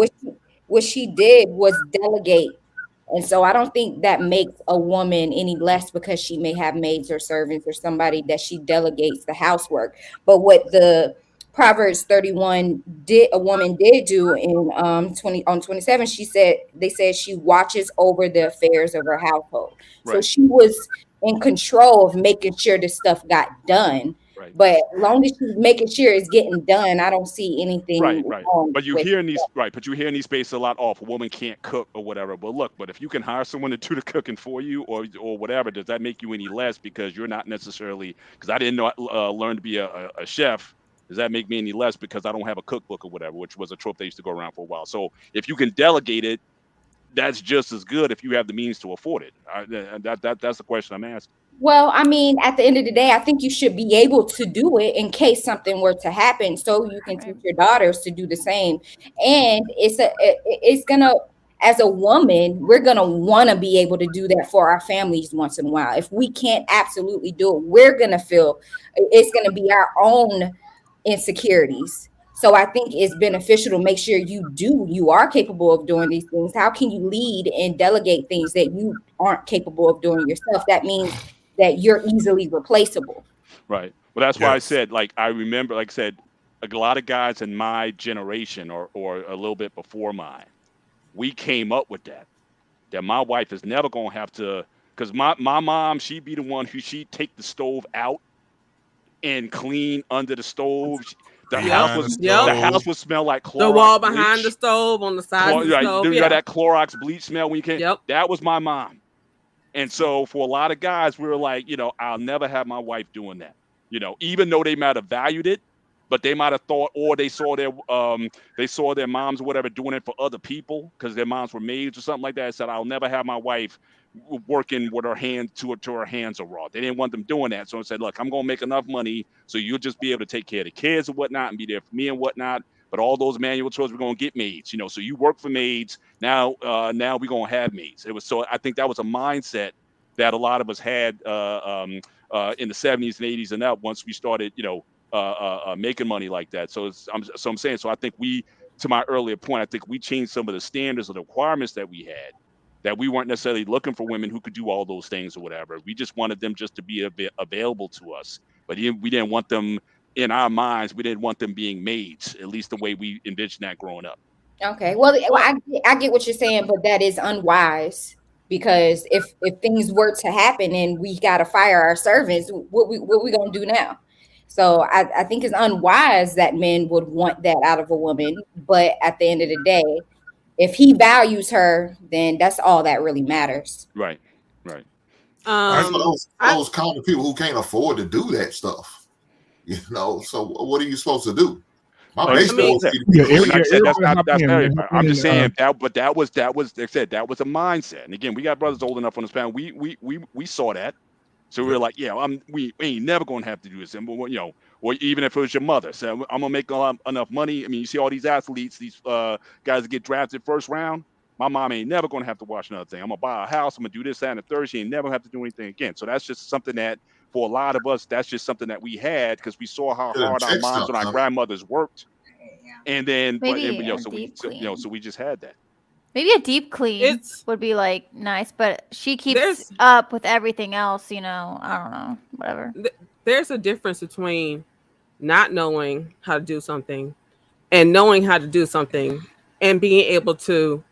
What she did was delegate. And so I don't think that makes a woman any less because she may have maids or servants or somebody that she delegates the housework. But what the Proverbs 31 a woman did do in 27, they said she watches over the affairs of her household. Right. So she was in control of making sure this stuff got done. Right. But as long as she's making sure it's getting done, I don't see anything. Right. But you hear in these but you hear in these spaces a lot off a woman can't cook or whatever. But look, if you can hire someone to do the cooking for you or whatever, does that make you any less because you're not necessarily because I didn't know learn to be a chef. Does that make me any less because I don't have a cookbook or whatever, which was a trope that used to go around for a while. So if you can delegate it, that's just as good if you have the means to afford it. That's the question I'm asking. Well, I mean, at the end of the day, I think you should be able to do it in case something were to happen, so you can teach your daughters to do the same. And it's gonna, as a woman, we're gonna want to be able to do that for our families once in a while. If we can't absolutely do it, we're gonna feel it's gonna be our own insecurities. So I think it's beneficial to make sure you are capable of doing these things. How can you lead and delegate things that you aren't capable of doing yourself? That means that you're easily replaceable. Right. Well, that's why I said, I remember, like I said, a lot of guys in my generation or a little bit before mine, we came up with that my wife is never going to have to, because my mom, she'd be the one who she'd take the stove out and clean under the stove. The house would smell like Clorox. The wall bleach. behind the stove, on the side of the stove. You got that Clorox bleach smell when you came. Yep. That was my mom. And so for a lot of guys, we were like, I'll never have my wife doing that. Even though they might have valued it, but they might have thought, or they saw their moms or whatever doing it for other people because their moms were maids or something like that. I said, I'll never have my wife working with her hand to her hands are raw. They didn't want them doing that. So I said, look, I'm going to make enough money so you'll just be able to take care of the kids and whatnot and be there for me and whatnot. But all those manual chores, we're going to get maids, so you work for maids. Now we're going to have maids. So I think that was a mindset that a lot of us had in the 70s and 80s and up once we started, making money like that. So I'm saying, I think to my earlier point, I think we changed some of the standards or the requirements that we had, that we weren't necessarily looking for women who could do all those things or whatever. We just wanted them just to be available to us. But we didn't want them in our minds. We didn't want them being maids, at least the way we envisioned that growing up. Okay. Well, I get what you're saying, but that is unwise because if things were to happen and we got to fire our servants, what we going to do now? So I think it's unwise that men would want that out of a woman. But at the end of the day, if he values her, then that's all that really matters. Right. Those kind of people who can't afford to do that stuff, So what are you supposed to do? I'm just saying that, but that was they said that was a mindset. And again, we got brothers old enough on this panel. We saw that. So we were like, yeah, we ain't never gonna have to do this. And you know, or even if it was your mother, so I'm gonna make enough money. I mean, you see all these athletes, these guys that get drafted first round. My mom ain't never gonna have to watch another thing. I'm gonna buy a house. I'm gonna do this, that, and the third. She ain't never have to do anything again. So that's just something that, for a lot of us, that's just something that we had because we saw how hard our moms and our grandmothers worked. And then, so we just had that. Maybe a deep clean would be like nice, but she keeps up with everything else. You know, I don't know, whatever. There's a difference between not knowing how to do something and knowing how to do something and being able to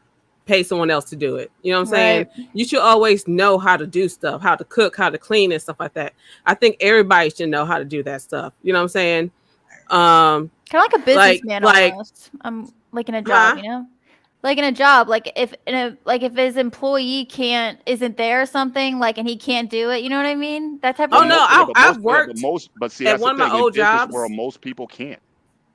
pay someone else to do it. You know what I'm saying? You should always know how to do stuff, how to cook, how to clean and stuff like that. I think everybody should know how to do that stuff. You know what I'm saying? Kind of like a businessman almost. I'm like in a job, you know? Like in a job, like if his employee isn't there or something, like, and he can't do it, you know what I mean? That type of. Oh no, I've worked. But see, that's one of my old jobs. Where most people can't.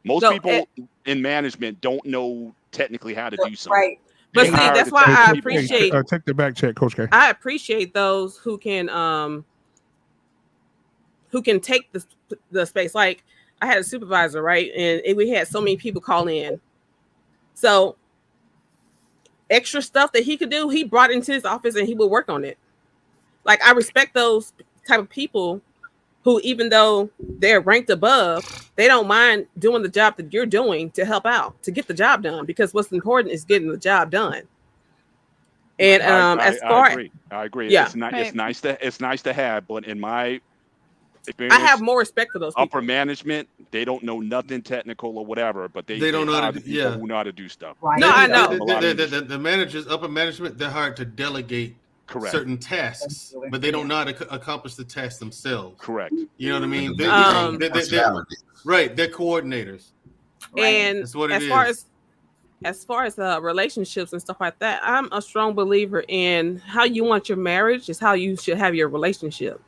Most people in management don't know technically how to do something. Right. But see, that's why I appreciate. Take the back check, Coach K. I appreciate those who can take the space. Like I had a supervisor, right, and we had so many people call in, so extra stuff that he could do, he brought into his office and he would work on it. Like I respect those type of people who, even though they're ranked above, they don't mind doing the job that you're doing to help out, to get the job done, because what's important is getting the job done. And I agree. Yeah. It's nice to have, but in my experience, I have more respect for those people. Upper management, they don't know nothing technical or whatever, but they don't know how to who know how to do stuff. Right. No, I know. The managers, upper management, they're hard to delegate certain tasks, but they don't know how to accomplish the tasks themselves. Correct. You know what I mean? They're coordinators. And that's what as far as relationships and stuff like that, I'm a strong believer in how you want your marriage is how you should have your relationship.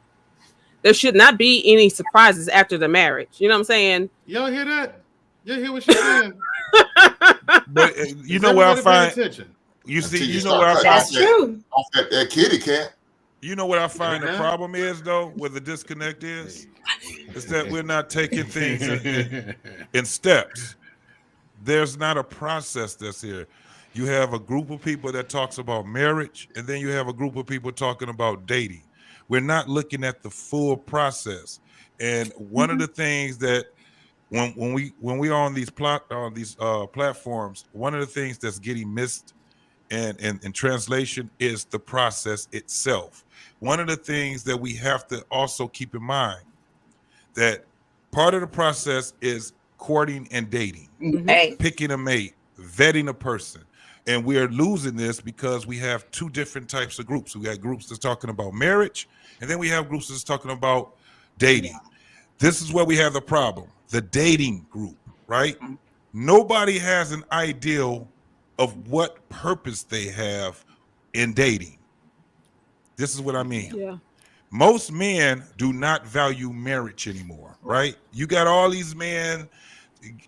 There should not be any surprises after the marriage. You know what I'm saying? Y'all hear that? You hear what she's saying? But you know where I find you know where I find that's true. That kitty cat. You know what I find the problem is though, where the disconnect is that we're not taking things in steps. There's not a process that's here. You have a group of people that talks about marriage, and then you have a group of people talking about dating. We're not looking at the full process. And one of the things that when we are on these platforms, one of the things that's getting missed in translation is the process itself. One of the things that we have to also keep in mind that part of the process is courting and dating, picking a mate, vetting a person. And we are losing this because we have two different types of groups. We got groups that's talking about marriage, and then we have groups that's talking about dating. This is where we have the problem. The dating group, right? Nobody has an ideal of what purpose they have in dating. This is what I mean. Yeah. Most men do not value marriage anymore, right? You got all these men,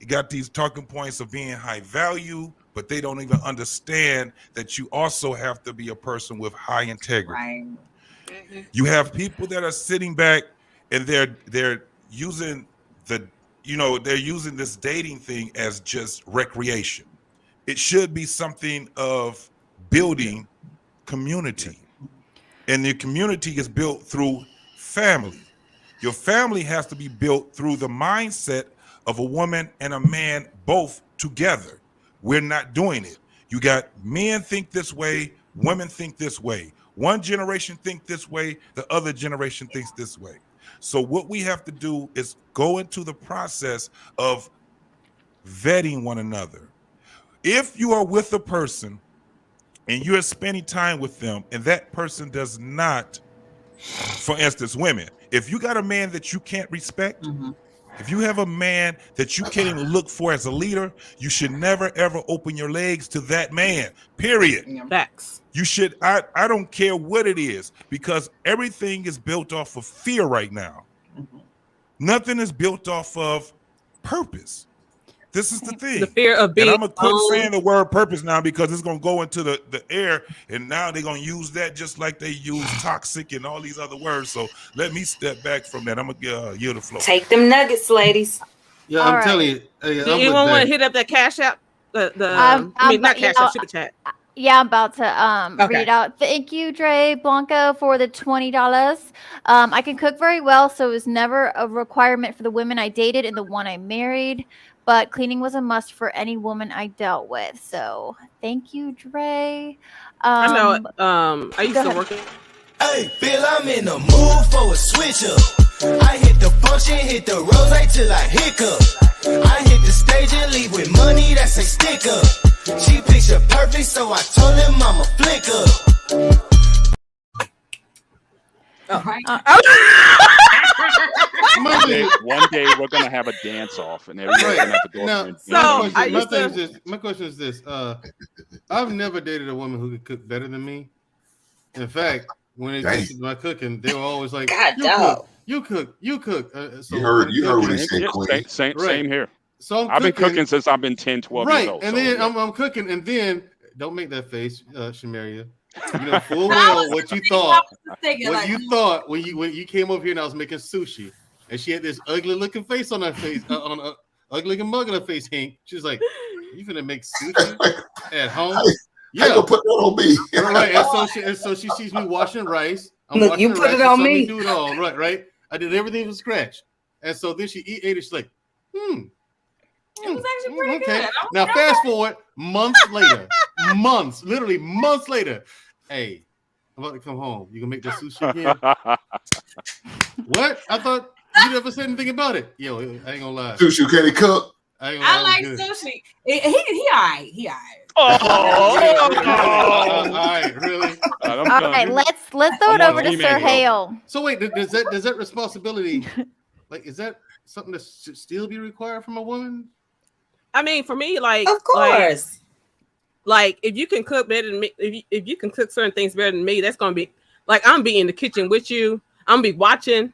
got these talking points of being high value, but they don't even understand that you also have to be a person with high integrity. Right. You have people that are sitting back and they're using they're using this dating thing as just recreation. It should be something of building community. And the community is built through family. Your family has to be built through the mindset of a woman and a man both together. We're not doing it. You got men think this way, women think this way. One generation think this way, the other generation thinks this way. So what we have to do is go into the process of vetting one another. If you are with a person and you're spending time with them and that person does not, for instance, women, if you got a man that you can't respect, if you have a man that you can't even look for as a leader, you should never, ever open your legs to that man, period. Facts. You should, I don't care what it is, because everything is built off of fear right now. Nothing is built off of purpose. This is the thing. The fear of being and I'm gonna quit alone. saying the word purpose now because it's gonna go into the air, and now they're gonna use that just like they use toxic and all these other words. So let me step back from that. I'm gonna yield the floor. Take them nuggets, ladies. Yeah, All I'm right. telling you. Hey, Do I'm anyone with want that. to hit up that cash app? Not cash app, super chat. Yeah, I'm about to read it out. Thank you, Dre Blanco, for the $20. I can cook very well, so it was never a requirement for the women I dated and the one I married. But cleaning was a must for any woman I dealt with. So thank you, Dre. I know. I used to work. Hey, Bill, I'm in the mood for a switch up. I hit the function, hit the rose till I hiccup. I hit the stage and leave with money that's a stick up. She picture perfect, so I told him I'm a flick up. One day we're gonna have a dance off, and everyone's gonna have to go up there and My question is this: I've never dated a woman who could cook better than me. In fact, when it comes to my cooking, they were always like, "You cook." So you heard what he said, Same here. So I've been cooking since I've been 10, 12 years old. And then I'm cooking, and then don't make that face, Shamaria. You know full well what you thought. What you thought when you came over here and I was making sushi, and she had this ugly looking face on her face, on a ugly looking mug on her face. Hank, she was like, "You gonna make sushi at home?" Yeah, gonna put that on me. Right. And so she sees me washing rice. Look, you put it on me. Do it all right. I did everything from scratch, and so then she ate it. She's like, It was actually pretty good. Now fast forward literally months later. Hey, I'm about to come home. You gonna make the sushi again? What? I thought you never said anything about it. Yo, I ain't gonna lie. Sushi, can he cook? I like sushi. He all right. He all right. All right, really? All right, let's throw it over to Sir Hale. So wait, does that responsibility, like, is that something that should still be required from a woman? I mean, for me, like, of course, like if you can cook better than me, if you can cook certain things better than me, that's gonna be like I'm be in the kitchen with you. I'm gonna be watching.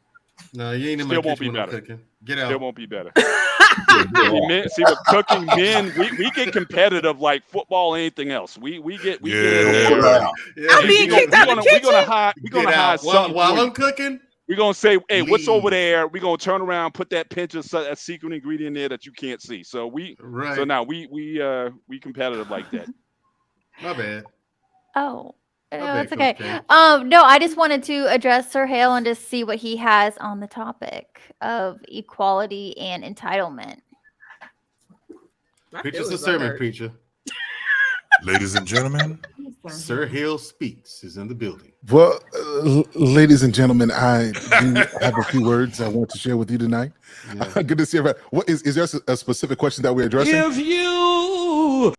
No, you ain't in my kitchen when I'm cooking. Get out. Still won't be better. See, with cooking, men, we get competitive like football, anything else. We get in there. I'm being kicked out of the kitchen. We're gonna hide something while I'm cooking. We're gonna say, "Hey, what's over there?" We're gonna turn around, put that pinch of a secret ingredient there that you can't see. So so now we competitive like that. My bad. Oh. No, that's okay. No, I just wanted to address Sir Hale and just see what he has on the topic of equality and entitlement. Preacher's a sermon, preacher. Ladies and gentlemen, Sir Hale Speaks is in the building. Well, ladies and gentlemen, I do have a few words I want to share with you tonight. Yeah. Good to see everybody. What is there a specific question that we're addressing? If you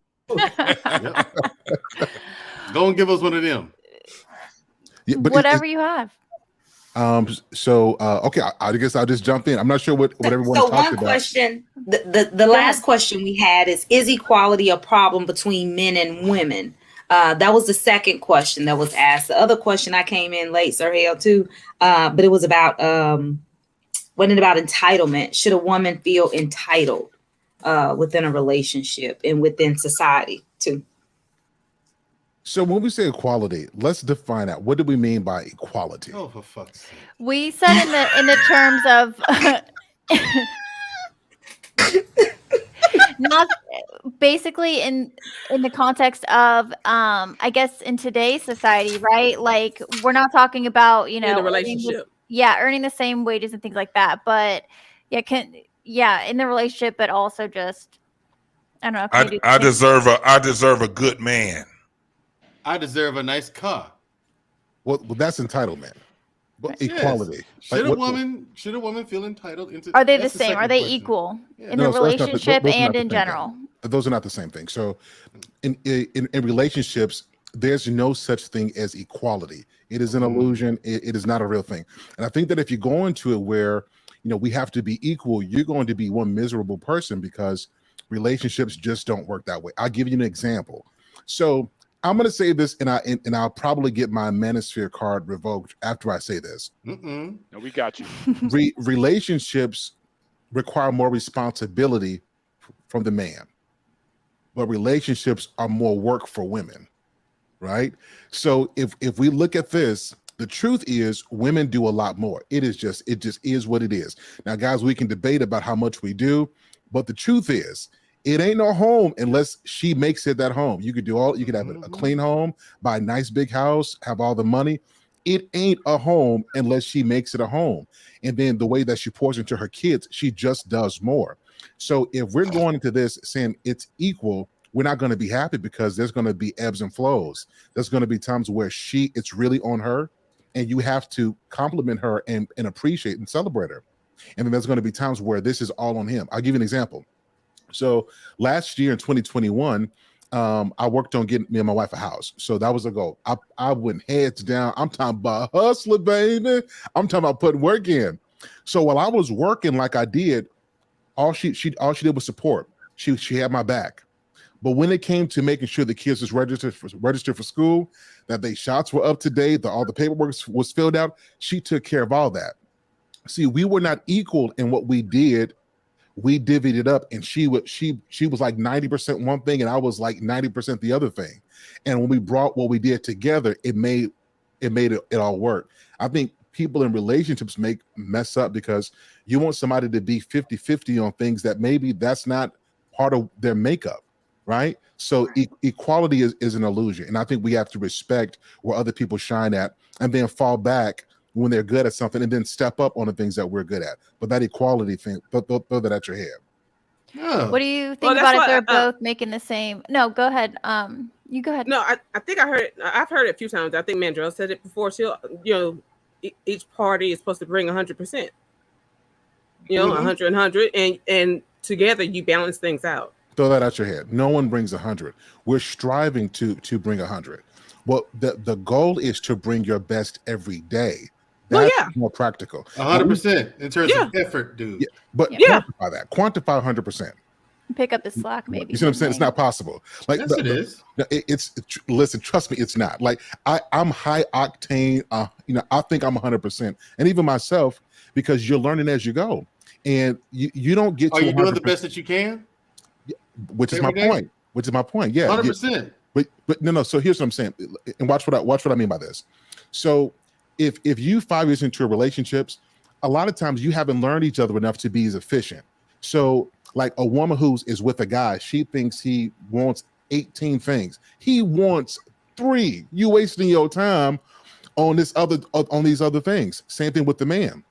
Go and give us one of them. Yeah, but whatever you have. Okay, I guess I'll just jump in. I'm not sure what everyone talked about. So one question, the last question we had is equality a problem between men and women? That was the second question that was asked. The other question, I came in late, Sir Hale, too, but it was about, wasn't it about entitlement? Should a woman feel entitled within a relationship and within society, too? So when we say equality, let's define that. What do we mean by equality? Oh, for fuck's sake. We said in the terms of not basically in the context of I guess in today's society, right? Like we're not talking about, you know, in a relationship. Earning the same wages and things like that. But in the relationship, but also just I don't know. I deserve a good man. I deserve a nice car. Well, that's entitlement. But equality. Should a woman feel entitled? Are they the same? Are they equal in the relationship and in general? Those are not the same thing. So, in relationships, there's no such thing as equality. It is an illusion. It is not a real thing. And I think that if you go into it where we have to be equal, you're going to be one miserable person because relationships just don't work that way. I'll give you an example. So I'm going to say this, and I'll probably get my manosphere card revoked after I say this. No, we got you. Relationships require more responsibility from the man, but relationships are more work for women, right? So if we look at this, the truth is women do a lot more. It just is what it is. Now, guys, we can debate about how much we do, but the truth is it ain't no home unless she makes it that home. You could have a clean home, buy a nice big house, have all the money. It ain't a home unless she makes it a home. And then the way that she pours into her kids, she just does more. So if we're going into this saying it's equal, we're not going to be happy because there's going to be ebbs and flows. There's going to be times where it's really on her, and you have to compliment her and appreciate and celebrate her. And then there's going to be times where this is all on him. I'll give you an example. So last year in 2021, I worked on getting me and my wife a house. So that was a goal. I went heads down. I'm talking about hustling, baby. I'm talking about putting work in. So while I was working like I did, all she did was support. She had my back. But when it came to making sure the kids was registered for school, that their shots were up to date, that all the paperwork was filled out, she took care of all that. See, we were not equal in what we did. We divvied it up, and she was like 90% one thing, and I was like 90% the other thing. And when we brought what we did together, it made it all work. I think people in relationships mess up because you want somebody to be 50-50 on things that maybe that's not part of their makeup, right? So equality is an illusion. And I think we have to respect where other people shine at and then fall back when they're good at something and then step up on the things that we're good at. But that equality thing, throw that at your head. Yeah. What do you think about if they're both making the same? No, go ahead. You go ahead. No, I think I heard it. I've heard it a few times. I think Mandrell said it before. Each party is supposed to bring 100%. 100, and together you balance things out. Throw that out your head. No one brings 100. We're striving to bring 100. Well, the goal is to bring your best every day. That's more practical. 100% in terms of effort, dude. Yeah, but quantify that. Quantify 100%. Pick up the slack, maybe. You see what I'm saying? It's not possible. Like yes, it is. Listen, trust me, it's not. Like I'm high octane. I think I'm 100%, and even myself, because you're learning as you go, and you don't get. Are you doing the best that you can? Which is my point. Yeah, 100%. But no. So here's what I'm saying, and watch what I mean by this. So if you 5 years into relationships, a lot of times you haven't learned each other enough to be as efficient. So like a woman who is with a guy, she thinks he wants 18 things. He wants 3. You wasting your time on these other things. Same thing with the man.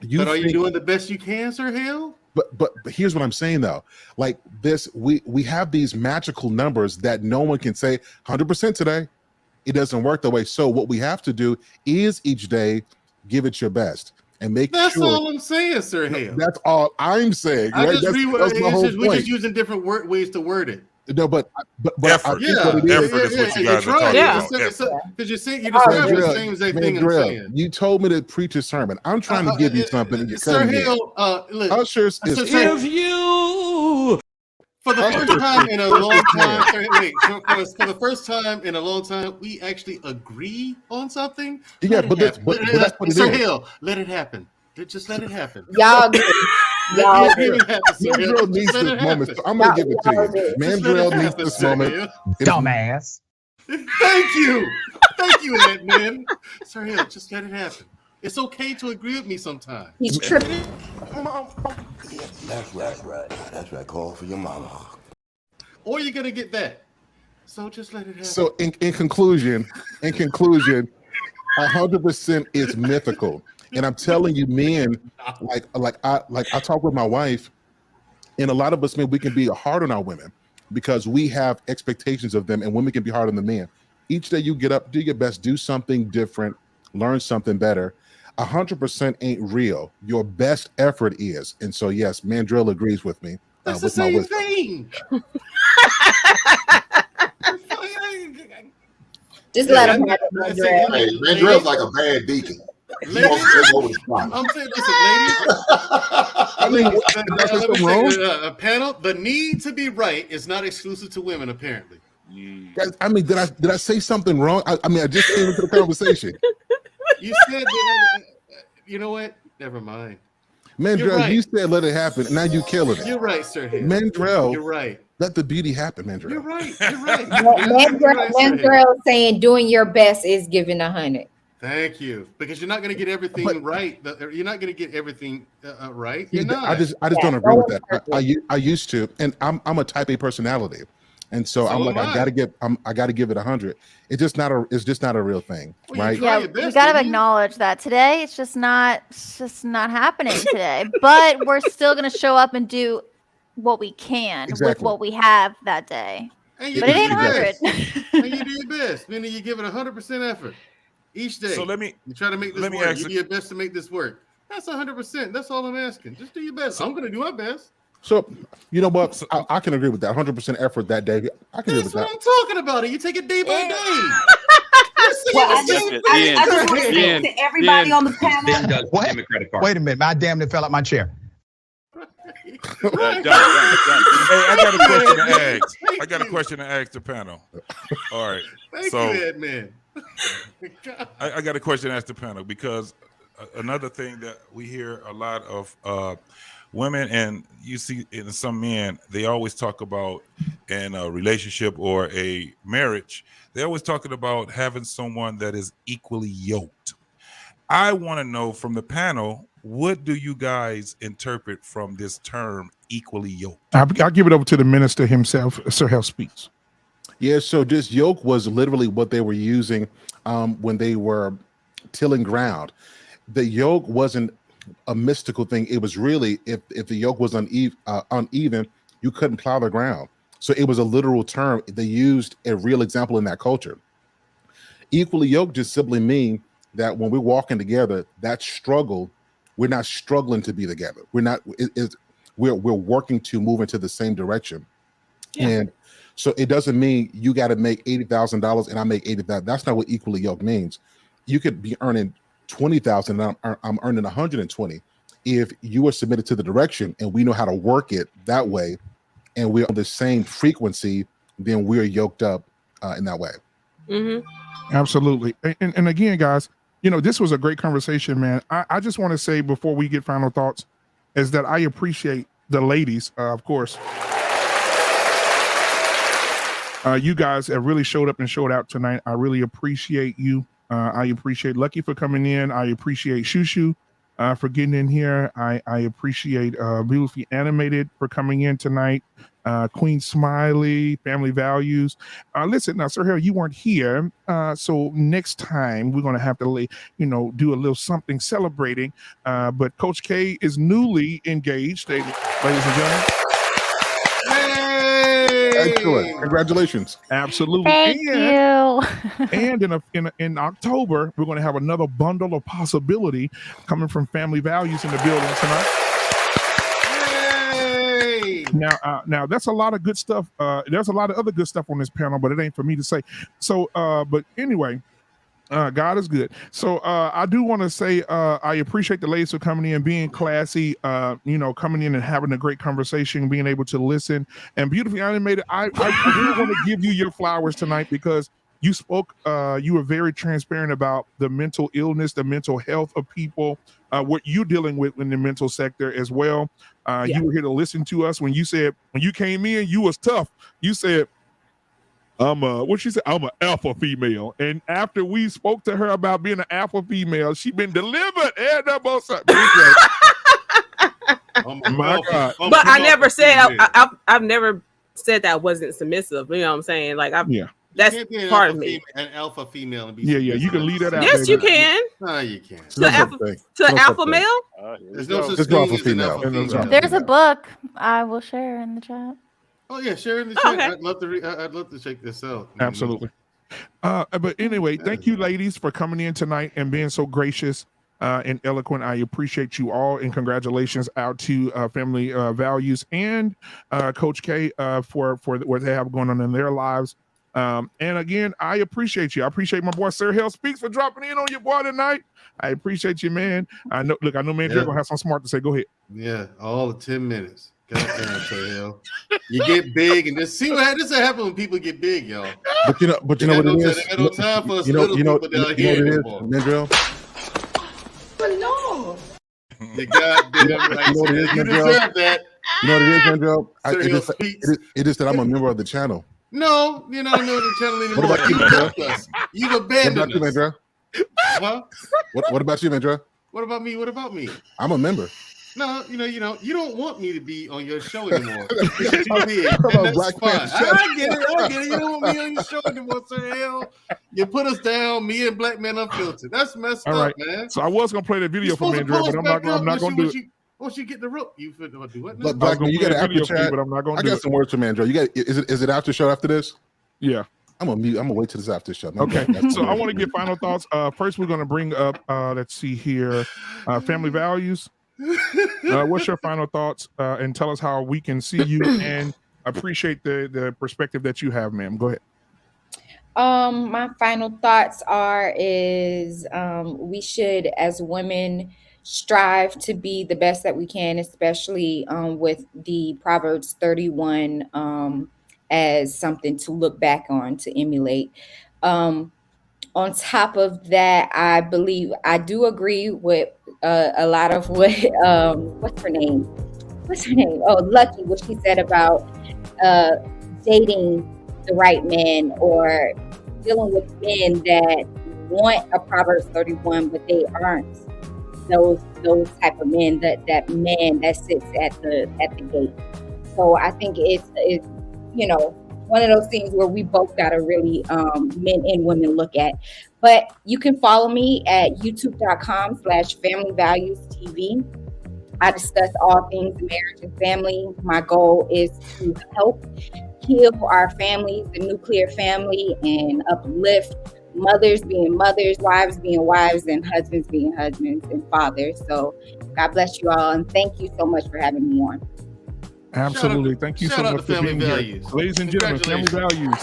But are you doing the best you can, Sir Hale? But here's what I'm saying though. Like this, we have these magical numbers that no one can say 100% today. It doesn't work that way. So what we have to do is each day give it your best and make that's sure. That's all I'm saying, Sir Hale. That's all I'm saying. I right? just we're just using different ways to word it. No, but effort. Effort is what you guys are talking about. Because you're saying you're describing the same exact thing I'm saying. You told me to preach a sermon. I'm trying to give you something. And you're Sir Hale, Ushers is if you. For the first time in a long time, for the first time in a long time, we actually agree on something. Yeah, but that's what it is. Sir Hale, let it happen. Just let it happen. Y'all Mandrell needs this moment. So I'm going to give it to you. Mandrell needs this moment. Dumbass. Thank you, man. Sir Hale, just let it happen. It's okay to agree with me sometimes. He's tripping. That's right. Call for your mama. Or you're gonna get that. So just let it happen. So in conclusion, 100% is mythical. And I'm telling you, men, like I talk with my wife, and a lot of us men, we can be hard on our women because we have expectations of them, and women can be hard on the men. Each day you get up, do your best, do something different, learn something better. 100% ain't real. Your best effort is. And so, yes, Mandrell agrees with me. That's the same thing. Just let him have it, Mandrell. Mandrell's like a bad deacon. I'm saying, listen, ladies. Panel, the need to be right is not exclusive to women, apparently. Guys, I mean, did I say something wrong? I just came into the conversation. You said, you know what? Never mind. Mandrell, right. you said let it happen. Now you killing it. You're right, Sir Hill. Mandrell, you're right. Let the beauty happen, Mandrell. You're right. You're right. Mandrell saying doing your best is giving 100. Thank you, because you're not going to get everything right. You're not going to get everything right. You're not. I just don't agree with that. I used to, and I'm a type A personality, and so I'm like I gotta give it 100. It's just not a real thing, right? Yeah, we gotta acknowledge that today it's just not happening today. But we're still gonna show up and do what we can with what we have that day. But it ain't 100. And you do your best, meaning you give it 100% effort each day. So you try to make this work. You do your best to make this work. That's 100%. That's all I'm asking. Just do your best. I'm going to do my best. So you know what? I can agree with that. 100% effort that day. I can agree with that. That's what I'm talking about. You take it day by day. Well, I just want to say to everybody on the panel. Wait a minute. I damn near fell out my chair. Hey, I got a question to ask. I got a question to ask the panel. All right. Thank you, man. I got a question to ask the panel because another thing that we hear a lot of women, and you see in some men, they always talk about in a relationship or a marriage, they're always talking about having someone that is equally yoked. I want to know from the panel, what do you guys interpret from this term equally yoked? I'll give it over to the minister himself, Sir Hill speaks. Yeah, so this yoke was literally what they were using when they were tilling ground. The yoke wasn't a mystical thing. It was really, if the yoke was uneven, you couldn't plow the ground. So it was a literal term. They used a real example in that culture. Equally yoked just simply mean that when we're walking together, that struggle, we're not struggling to be together. We're working to move into the same direction. Yeah. And so it doesn't mean you got to make $80,000 and I make $80,000. That's not what equally yoked means. You could be earning $20,000 and I'm earning 120. If you are submitted to the direction and we know how to work it that way, and we're on the same frequency, then we're yoked up in that way. Mm-hmm. Absolutely. And again, guys, you know, this was a great conversation, man. I just want to say before we get final thoughts is that I appreciate the ladies, of course. You guys have really showed up and showed out tonight. I really appreciate you. I appreciate Lucky for coming in. I appreciate Shushu for getting in here. I appreciate Beautifully Animated for coming in tonight. Queen Smiley, Family Values. Listen, now, Sir Hill, you weren't here. So next time we're going to have to, do a little something celebrating. But Coach K is newly engaged, ladies and gentlemen. Excellent. Congratulations. Absolutely. Thank you. And in October, we're going to have another bundle of possibility coming from Family Values in the building tonight. Now that's a lot of good stuff. There's a lot of other good stuff on this panel, but it ain't for me to say. So, but anyway, God is good. So I do want to say I appreciate the ladies for coming in, being classy, coming in and having a great conversation, being able to listen. And Beautifully Animated, I really want to give you your flowers tonight because you spoke, you were very transparent about the mental illness, the mental health of people, what you're dealing with in the mental sector as well. You were here to listen to us. When you came in, you was tough. You said, I'm an alpha female. And after we spoke to her about being an alpha female, she been delivered. My God. But I never said, I've never said that I wasn't submissive. You know what I'm saying? Like, that's part of me. An alpha female and be you can leave that out. Yes, you can. No, you can't. To alpha male? There's no such thing as an alpha female. There's a book I will share in the chat. Oh yeah, share in the chat. Okay. I'd love to check this out. Absolutely. But anyway, thank you, ladies, for coming in tonight and being so gracious and eloquent. I appreciate you all, and congratulations out to Family Values and Coach K for what they have going on in their lives. And again, I appreciate you. I appreciate my boy Sir Hill Speaks for dropping in on your boy tonight. I appreciate you, man. I know Mandrell gonna have something smart to say. Go ahead. Yeah, all the 10 minutes. God damn, Sir Hill. You get big and just see what happens when people get big, y'all. But you know what it is. They got no time for us little people down here anymore. Mandrell. But no. You goddamn right. You know what it is, You Mandrell? deserve that. You know what it is, Mandrell? Sir Hill It is that I'm a member of the channel. No, you're not a member of the channel anymore. What about you, You left Mandrell? us. You've What abandoned about you, us. Mandrell? Huh? What about you, Mandrell? What about me? What about me? I'm a member. No, you don't want me to be on your show anymore. You're too big. How And about that's Black fine. Man Unfiltered? I get it. You don't want me on your show anymore, Sir Hill. You put us down, me and Black Man Unfiltered. That's messed All up, right. man. So I was gonna play the video for Mandrell, but I'm not gonna do it. Once you get the rope, you fit to do what? But Black Man, you got an after chat. but I'm not gonna I do got it. some words for Mandrell. You got is it after show after this? Yeah. I'm gonna wait till this after show. Okay. So I want to get final thoughts. First, we're gonna bring up. Let's see here. Family values. What's your final thoughts? And tell us how we can see you and appreciate the perspective that you have, ma'am. Go ahead. My final thoughts is we should, as women, strive to be the best that we can, especially with the Proverbs 31 as something to look back on, to emulate. On top of that, I do agree with a lot of what what's her name? Oh, Lucky, what she said about dating the right man or dealing with men that want a Proverbs 31, but they aren't those type of men, that man that sits at the gate. So I think it's one of those things where we both got to really men and women look at. But you can follow me at youtube.com/familyvaluestv. I discuss all things marriage and family. My goal is to help heal our families, the nuclear family, and uplift mothers being mothers, wives being wives, and husbands being husbands and fathers. So God bless you all, and thank you so much for having me on. Absolutely. Thank you so much for being here. Ladies and gentlemen, family values.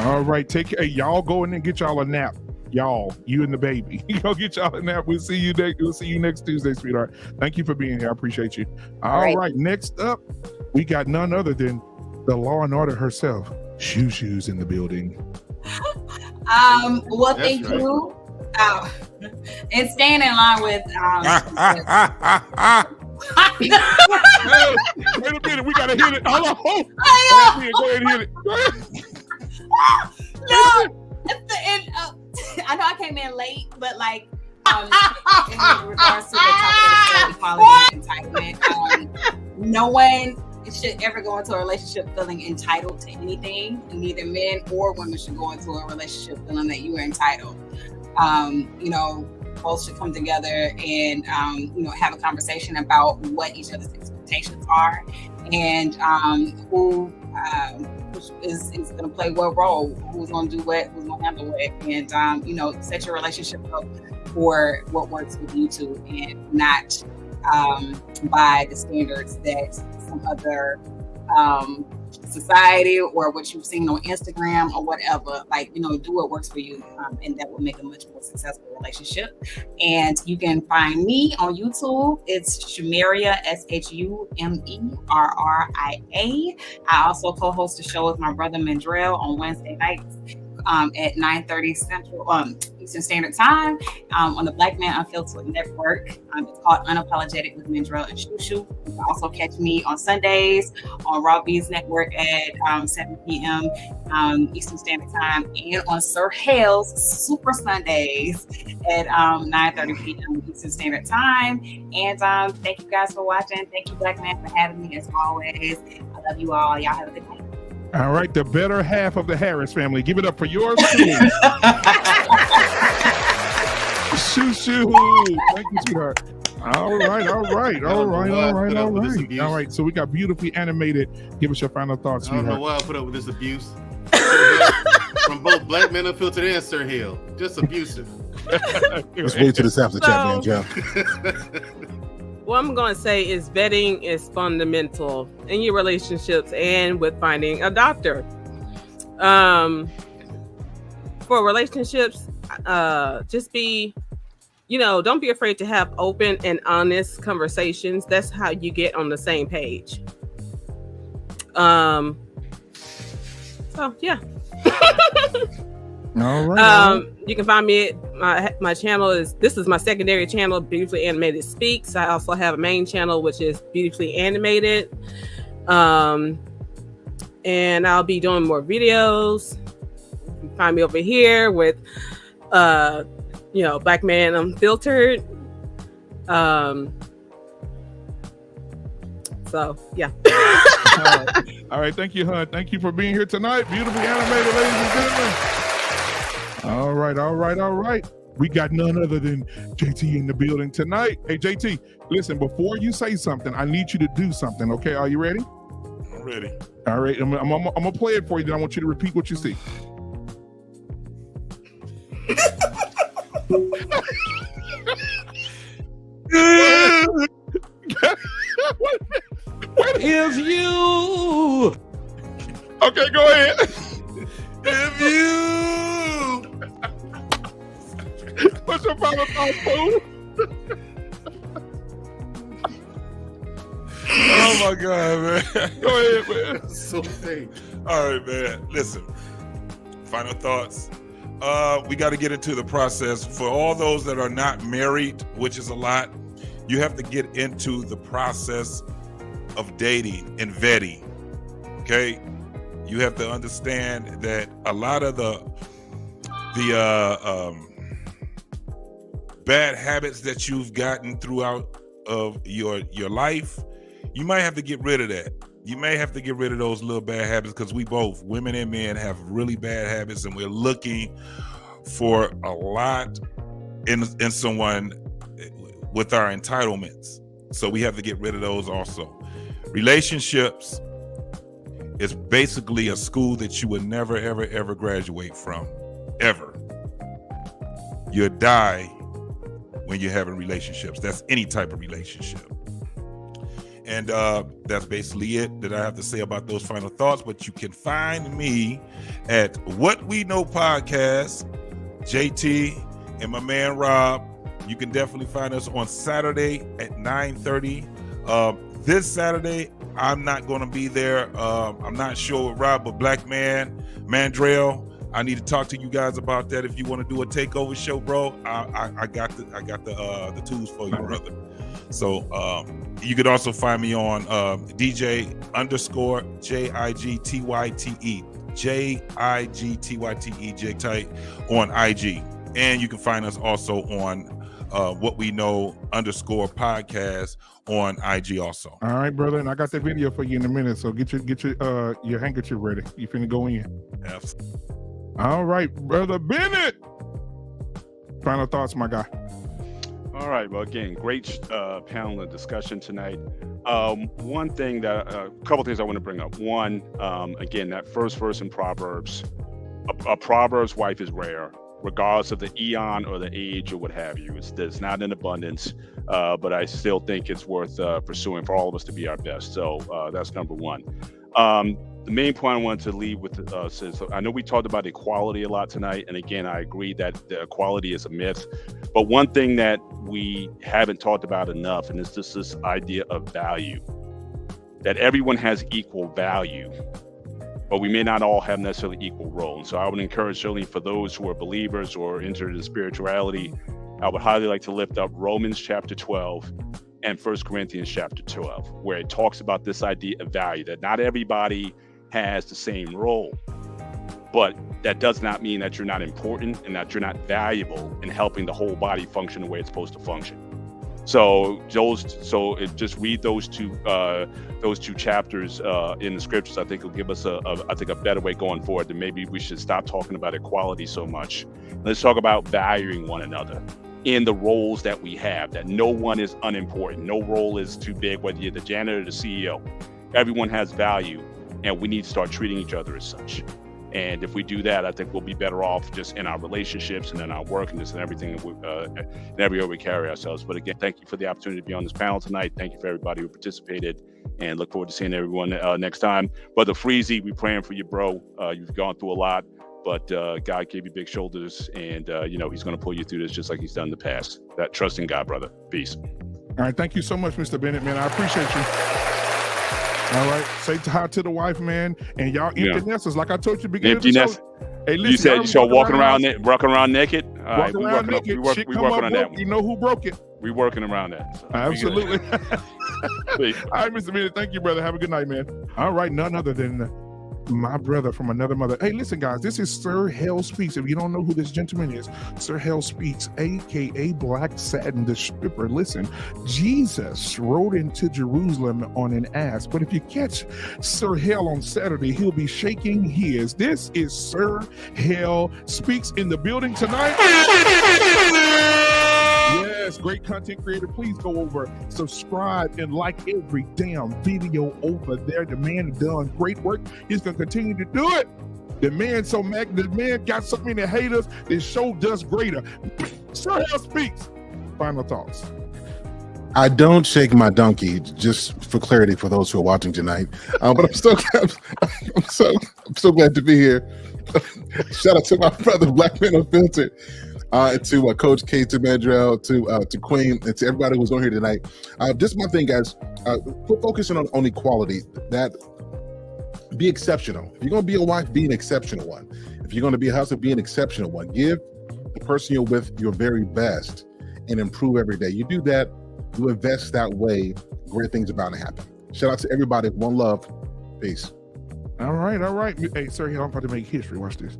All right, take care. Hey, y'all go in and get y'all a nap. Y'all, you and the baby. Go get y'all a nap. We'll see you next Tuesday, sweetheart. Thank you for being here. I appreciate you. All right. Next up, we got none other than the Law and Order herself. Shoes in the building. Well, thank you. And staying in line with Wait a minute, we gotta hit it. Hold on. Go ahead and hit it. Go ahead. No, at the end. I know I came in late, but like in regards to the topic of equality and entitlement, no one should ever go into a relationship feeling entitled to anything. Neither men or women should go into a relationship feeling that you are entitled. Both should come together and have a conversation about what each other's expectations are and who is going to play what role, who's going to do what, who's going to handle what, and set your relationship up for what works with you two, and not by the standards that some other society or what you've seen on Instagram or whatever. Do what works for you, and that will make a much more successful relationship. And you can find me on YouTube. It's Shumeria, SHUMERRIA. I also co-host a show with my brother Mandrell on Wednesday nights at 9:30 Central Eastern Standard Time on the Black Man Unfiltered network. It's called Unapologetic with Mandrell and Shushu. You can also catch me on Sundays on Raw Bees Network at 7 p.m. Eastern Standard Time, and on Sir Hale's Super Sundays at 9:30 p.m. Eastern Standard Time. And thank you guys for watching. Thank you, Black Man, for having me as always. I love you all. Y'all have a good night. All right, the better half of the Harris family. Give it up for yours truly. Shoo. Thank you, sweetheart. All right. All right, so we got beautifully animated. Give us your final thoughts, I don't sweetheart. know why I put up with this abuse. From both Black Men Unfiltered and Sir Hill. Just abusive. Let's wait till this after chat, man, Jeff. What I'm going to say is vetting is fundamental in your relationships and with finding a doctor. For relationships, just be, don't be afraid to have open and honest conversations. That's how you get on the same page. So, yeah. All right. You can find me at my channel this is my secondary channel, Beautifully Animated Speaks. I also have a main channel, which is Beautifully Animated. And I'll be doing more videos. You can find me over here with Black Man Unfiltered. So yeah. All right. Thank you, Hun. Thank you for being here tonight. Beautifully animated, ladies and gentlemen. All right. We got none other than JT in the building tonight. Hey, JT, listen, before you say something, I need you to do something. Okay, are you ready? I'm ready. All right, I'm gonna play it for you. Then I want you to repeat what you see. What is you? Okay, go ahead. If you. What's your final thought, fool? Oh my God, man. Go ahead, man. So fake. All right, man. Listen. Final thoughts. We got to get into the process. For all those that are not married, which is a lot, you have to get into the process of dating and vetting. Okay? You have to understand that a lot of the bad habits that you've gotten throughout of your life, you might have to get rid of that. You may have to get rid of those little bad habits, because we both, women and men, have really bad habits, and we're looking for a lot in someone with our entitlements. So we have to get rid of those also. Relationships is basically a school that you would never, ever, ever graduate from, ever. You'll die when you're having relationships. That's any type of relationship. And that's basically it that I have to say about those final thoughts. But you can find me at What We Know Podcast, JT and my man Rob. You can definitely find us on Saturday at 9:30. This Saturday, I'm not going to be there. I'm not sure with Rob, but Black Man, Mandrell, I need to talk to you guys about that. If you want to do a takeover show, bro, I got the tools for you, brother. So you could also find me on DJ_JIGTYTE, JIGTYTE, Jig Tight on IG. And you can find us also on What We Know _podcast on IG also. All right, brother, and I got that video for you in a minute. So get your handkerchief ready. You finna go in. Absolutely. All right, brother Bennett. Final thoughts, my guy. All right. Well, again, great panel and discussion tonight. A couple things I want to bring up. One, again, that first verse in Proverbs, a Proverbs wife is rare, regardless of the eon or the age or what have you. It's not in abundance, but I still think it's worth pursuing for all of us to be our best. So that's number one. The main point I wanted to leave with is, I know we talked about equality a lot tonight, and again, I agree that the equality is a myth. But one thing that we haven't talked about enough, and it's just this idea of value, that everyone has equal value, but we may not all have necessarily equal role. And so I would encourage, certainly for those who are believers or entered in spirituality, I would highly like to lift up Romans chapter 12 and 1 Corinthians chapter 12, where it talks about this idea of value, that not everybody has the same role, but that does not mean that you're not important and that you're not valuable in helping the whole body function the way it's supposed to function. So just read those two chapters in the scriptures. I think will give us a better way going forward. That maybe we should stop talking about equality so much. Let's talk about valuing one another in the roles that we have, that no one is unimportant. No role is too big, whether you're the janitor or the CEO. Everyone has value, and we need to start treating each other as such. And if we do that, I think we'll be better off just in our relationships and in our work and just in everything, in every way we carry ourselves. But again, thank you for the opportunity to be on this panel tonight. Thank you for everybody who participated, and look forward to seeing everyone next time. Brother Freezy, we praying for you, bro. You've gone through a lot, but God gave you big shoulders, and he's going to pull you through this just like he's done in the past. That trust in God, brother. Peace. All right, thank you so much, Mr. Bennett, man. I appreciate you. All right, say hi to the wife, man, and y'all empty nesters. Like I told you at the beginning of the show. Hey, listen, you said so walking around naked. All right, walking around naked. we working on that. You know who broke it? We working around that. So Absolutely. All right, Mr. Minute. Thank you, brother. Have a good night, man. All right, none other than my brother from another mother. Hey, listen, guys, this is Sir Hell Speaks. If you don't know who this gentleman is, Sir Hell Speaks, aka Black Satin the Stripper. Listen, Jesus rode into Jerusalem on an ass, but if you catch Sir Hell on Saturday, he'll be shaking his. This is Sir Hell Speaks in the building tonight. Yes, great content creator. Please go over, subscribe, and like every damn video over there. The man done great work. He's gonna continue to do it. The man got so many haters. This show does greater. Sir Hell Speaks. Final thoughts. I don't shake my donkey, just for clarity for those who are watching tonight. But I'm so glad to be here. Shout out to my brother, Black Man Unfiltered. To Coach K, to Mandrell, to Queen, and to everybody who's on here tonight. Just my thing, guys. Focusing on equality. That be exceptional. If you're going to be a wife, be an exceptional one. If you're going to be a husband, be an exceptional one. Give the person you're with your very best and improve every day. You do that, you invest that way, great things are bound to happen. Shout out to everybody. One love. Peace. All right. Hey, sir, I'm about to make history. Watch this.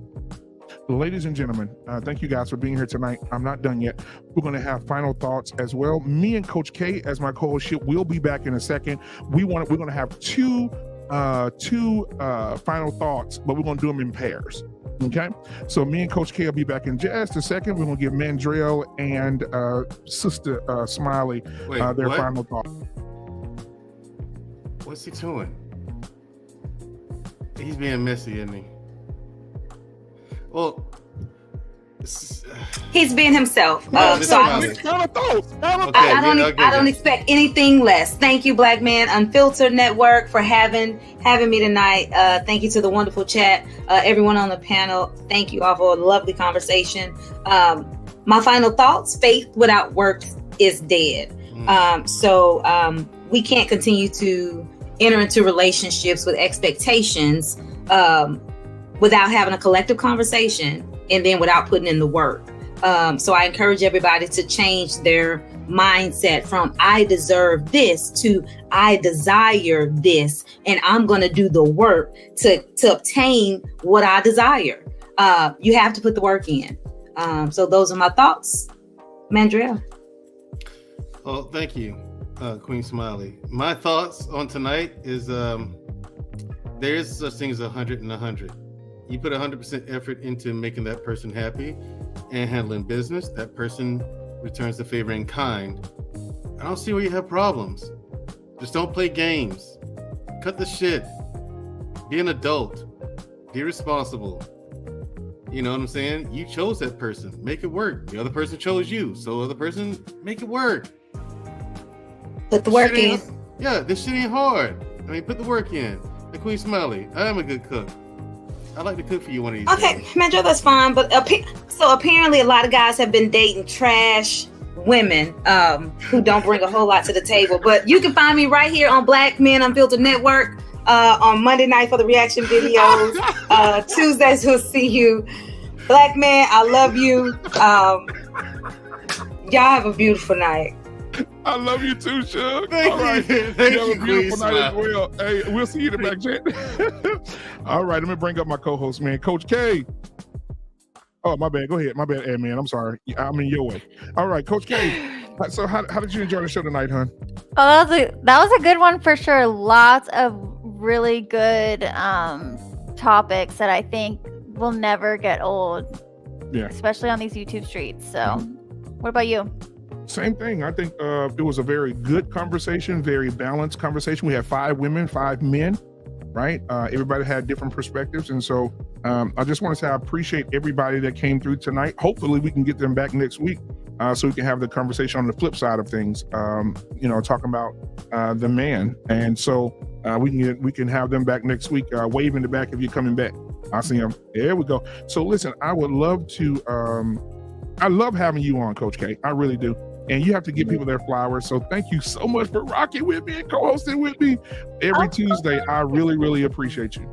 Ladies and gentlemen, thank you guys for being here tonight. I'm not done yet. We're going to have final thoughts as well. Me and Coach K as my co-host will be back in a second. We're going to have two final thoughts, but we're going to do them in pairs. Okay, so me and Coach K will be back in just a second. We're going to give Mandrell and Sister Smiley their final thought. What's he doing? He's being messy, isn't he? Well, he's being himself. So I don't expect anything less. Thank you, Black Man Unfiltered Network, for having me tonight. Thank you to the wonderful chat, everyone on the panel. Thank you all for a lovely conversation. My final thoughts: faith without works is dead. So we can't continue to enter into relationships with expectations without having a collective conversation and then without putting in the work. So I encourage everybody to change their mindset from I deserve this to I desire this, and I'm going to do the work to obtain what I desire. You have to put the work in. So those are my thoughts. Mandrell. Oh, thank you, Queen Smiley. My thoughts on tonight is there is such thing as 100 and 100. You put 100% effort into making that person happy and handling business. That person returns the favor in kind. I don't see where you have problems. Just don't play games. Cut the shit. Be an adult. Be responsible. You know what I'm saying? You chose that person. Make it work. The other person chose you. So the other person, make it work. Put the work in. Yeah, this shit ain't hard. I mean, put the work in. The Queen Smiley, I am a good cook. I'd like to cook for you one of these days. Mandrell, that's fine. But so apparently a lot of guys have been dating trash women who don't bring a whole lot to the table. But you can find me right here on Black Men Unfiltered Network on Monday night for the reaction videos. Tuesdays we'll see you. Black man, I love you. Y'all have a beautiful night. I love you too, Shug. Thank you. Thank you. Have a beautiful night as Smile. well. Hey, we'll see you in the back chat. All right, let me bring up my co-host, man, Coach K. Oh, my bad. Go ahead. My bad, man. I'm sorry. I'm in your way. All right, Coach K. So how did you enjoy the show tonight, hon? Oh, that was a good one for sure. Lots of really good topics that I think will never get old. Yeah. Especially on these YouTube streets. So, what about you? Same thing. I think it was a very good conversation, very balanced conversation. We had 5 women, 5 men, right? Everybody had different perspectives. And so I just want to say I appreciate everybody that came through tonight. Hopefully we can get them back next week so we can have the conversation on the flip side of things, talking about the man. And so we can have them back next week. Wave in the back if you're coming back. I see them. There we go. So listen, I would love to, I love having you on, Coach K. I really do. And you have to give people their flowers. So thank you so much for rocking with me and co-hosting with me every Tuesday. I really, really appreciate you.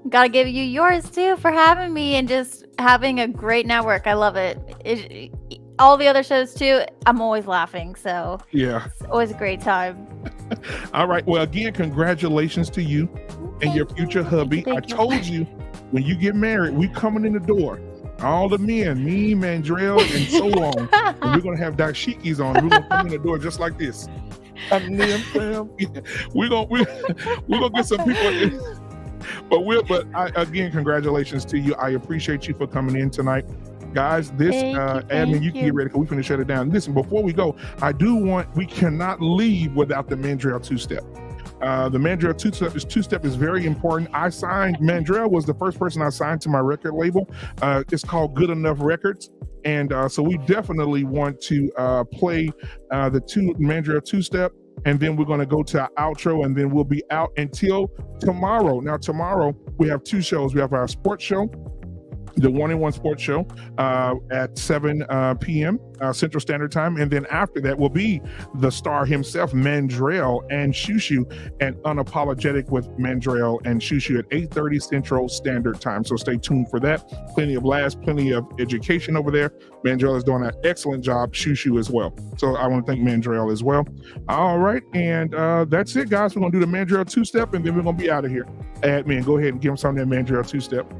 Gotta give you yours too for having me and just having a great network. I love it. All the other shows too, I'm always laughing. So yeah, it's always a great time. All right. Well, again, congratulations to you and your future hubby. I told you when you get married, we coming in the door. All the men, me, Mandrell, and so on. And we're gonna have dashikis on. We're gonna come in the door just like this. We're gonna get some people. Again, congratulations to you. I appreciate you for coming in tonight. Guys, this admin, you can get ready because we're going to shut it down. Listen, before we go, we cannot leave without the Mandrell two-step. The Mandrell two-step is very important. Mandrell was the first person I signed to my record label. It's called Good Enough Records. And so we definitely want to play the Mandrell two-step. And then we're going to go to our outro, and then we'll be out until tomorrow. Now, tomorrow we have two shows. We have our sports show, the 1-in-1 sports show at 7 p.m. Central Standard Time. And then after that will be the star himself, Mandrell and Shushu, and Unapologetic with Mandrell and Shushu at 8:30 Central Standard Time. So stay tuned for that. Plenty of laughs, plenty of education over there. Mandrell is doing an excellent job, Shushu as well. So I want to thank Mandrell as well. All right. And that's it, guys. We're going to do the Mandrell two-step, and then we're going to be out of here. Admin, go ahead and give them some of that Mandrell two-step.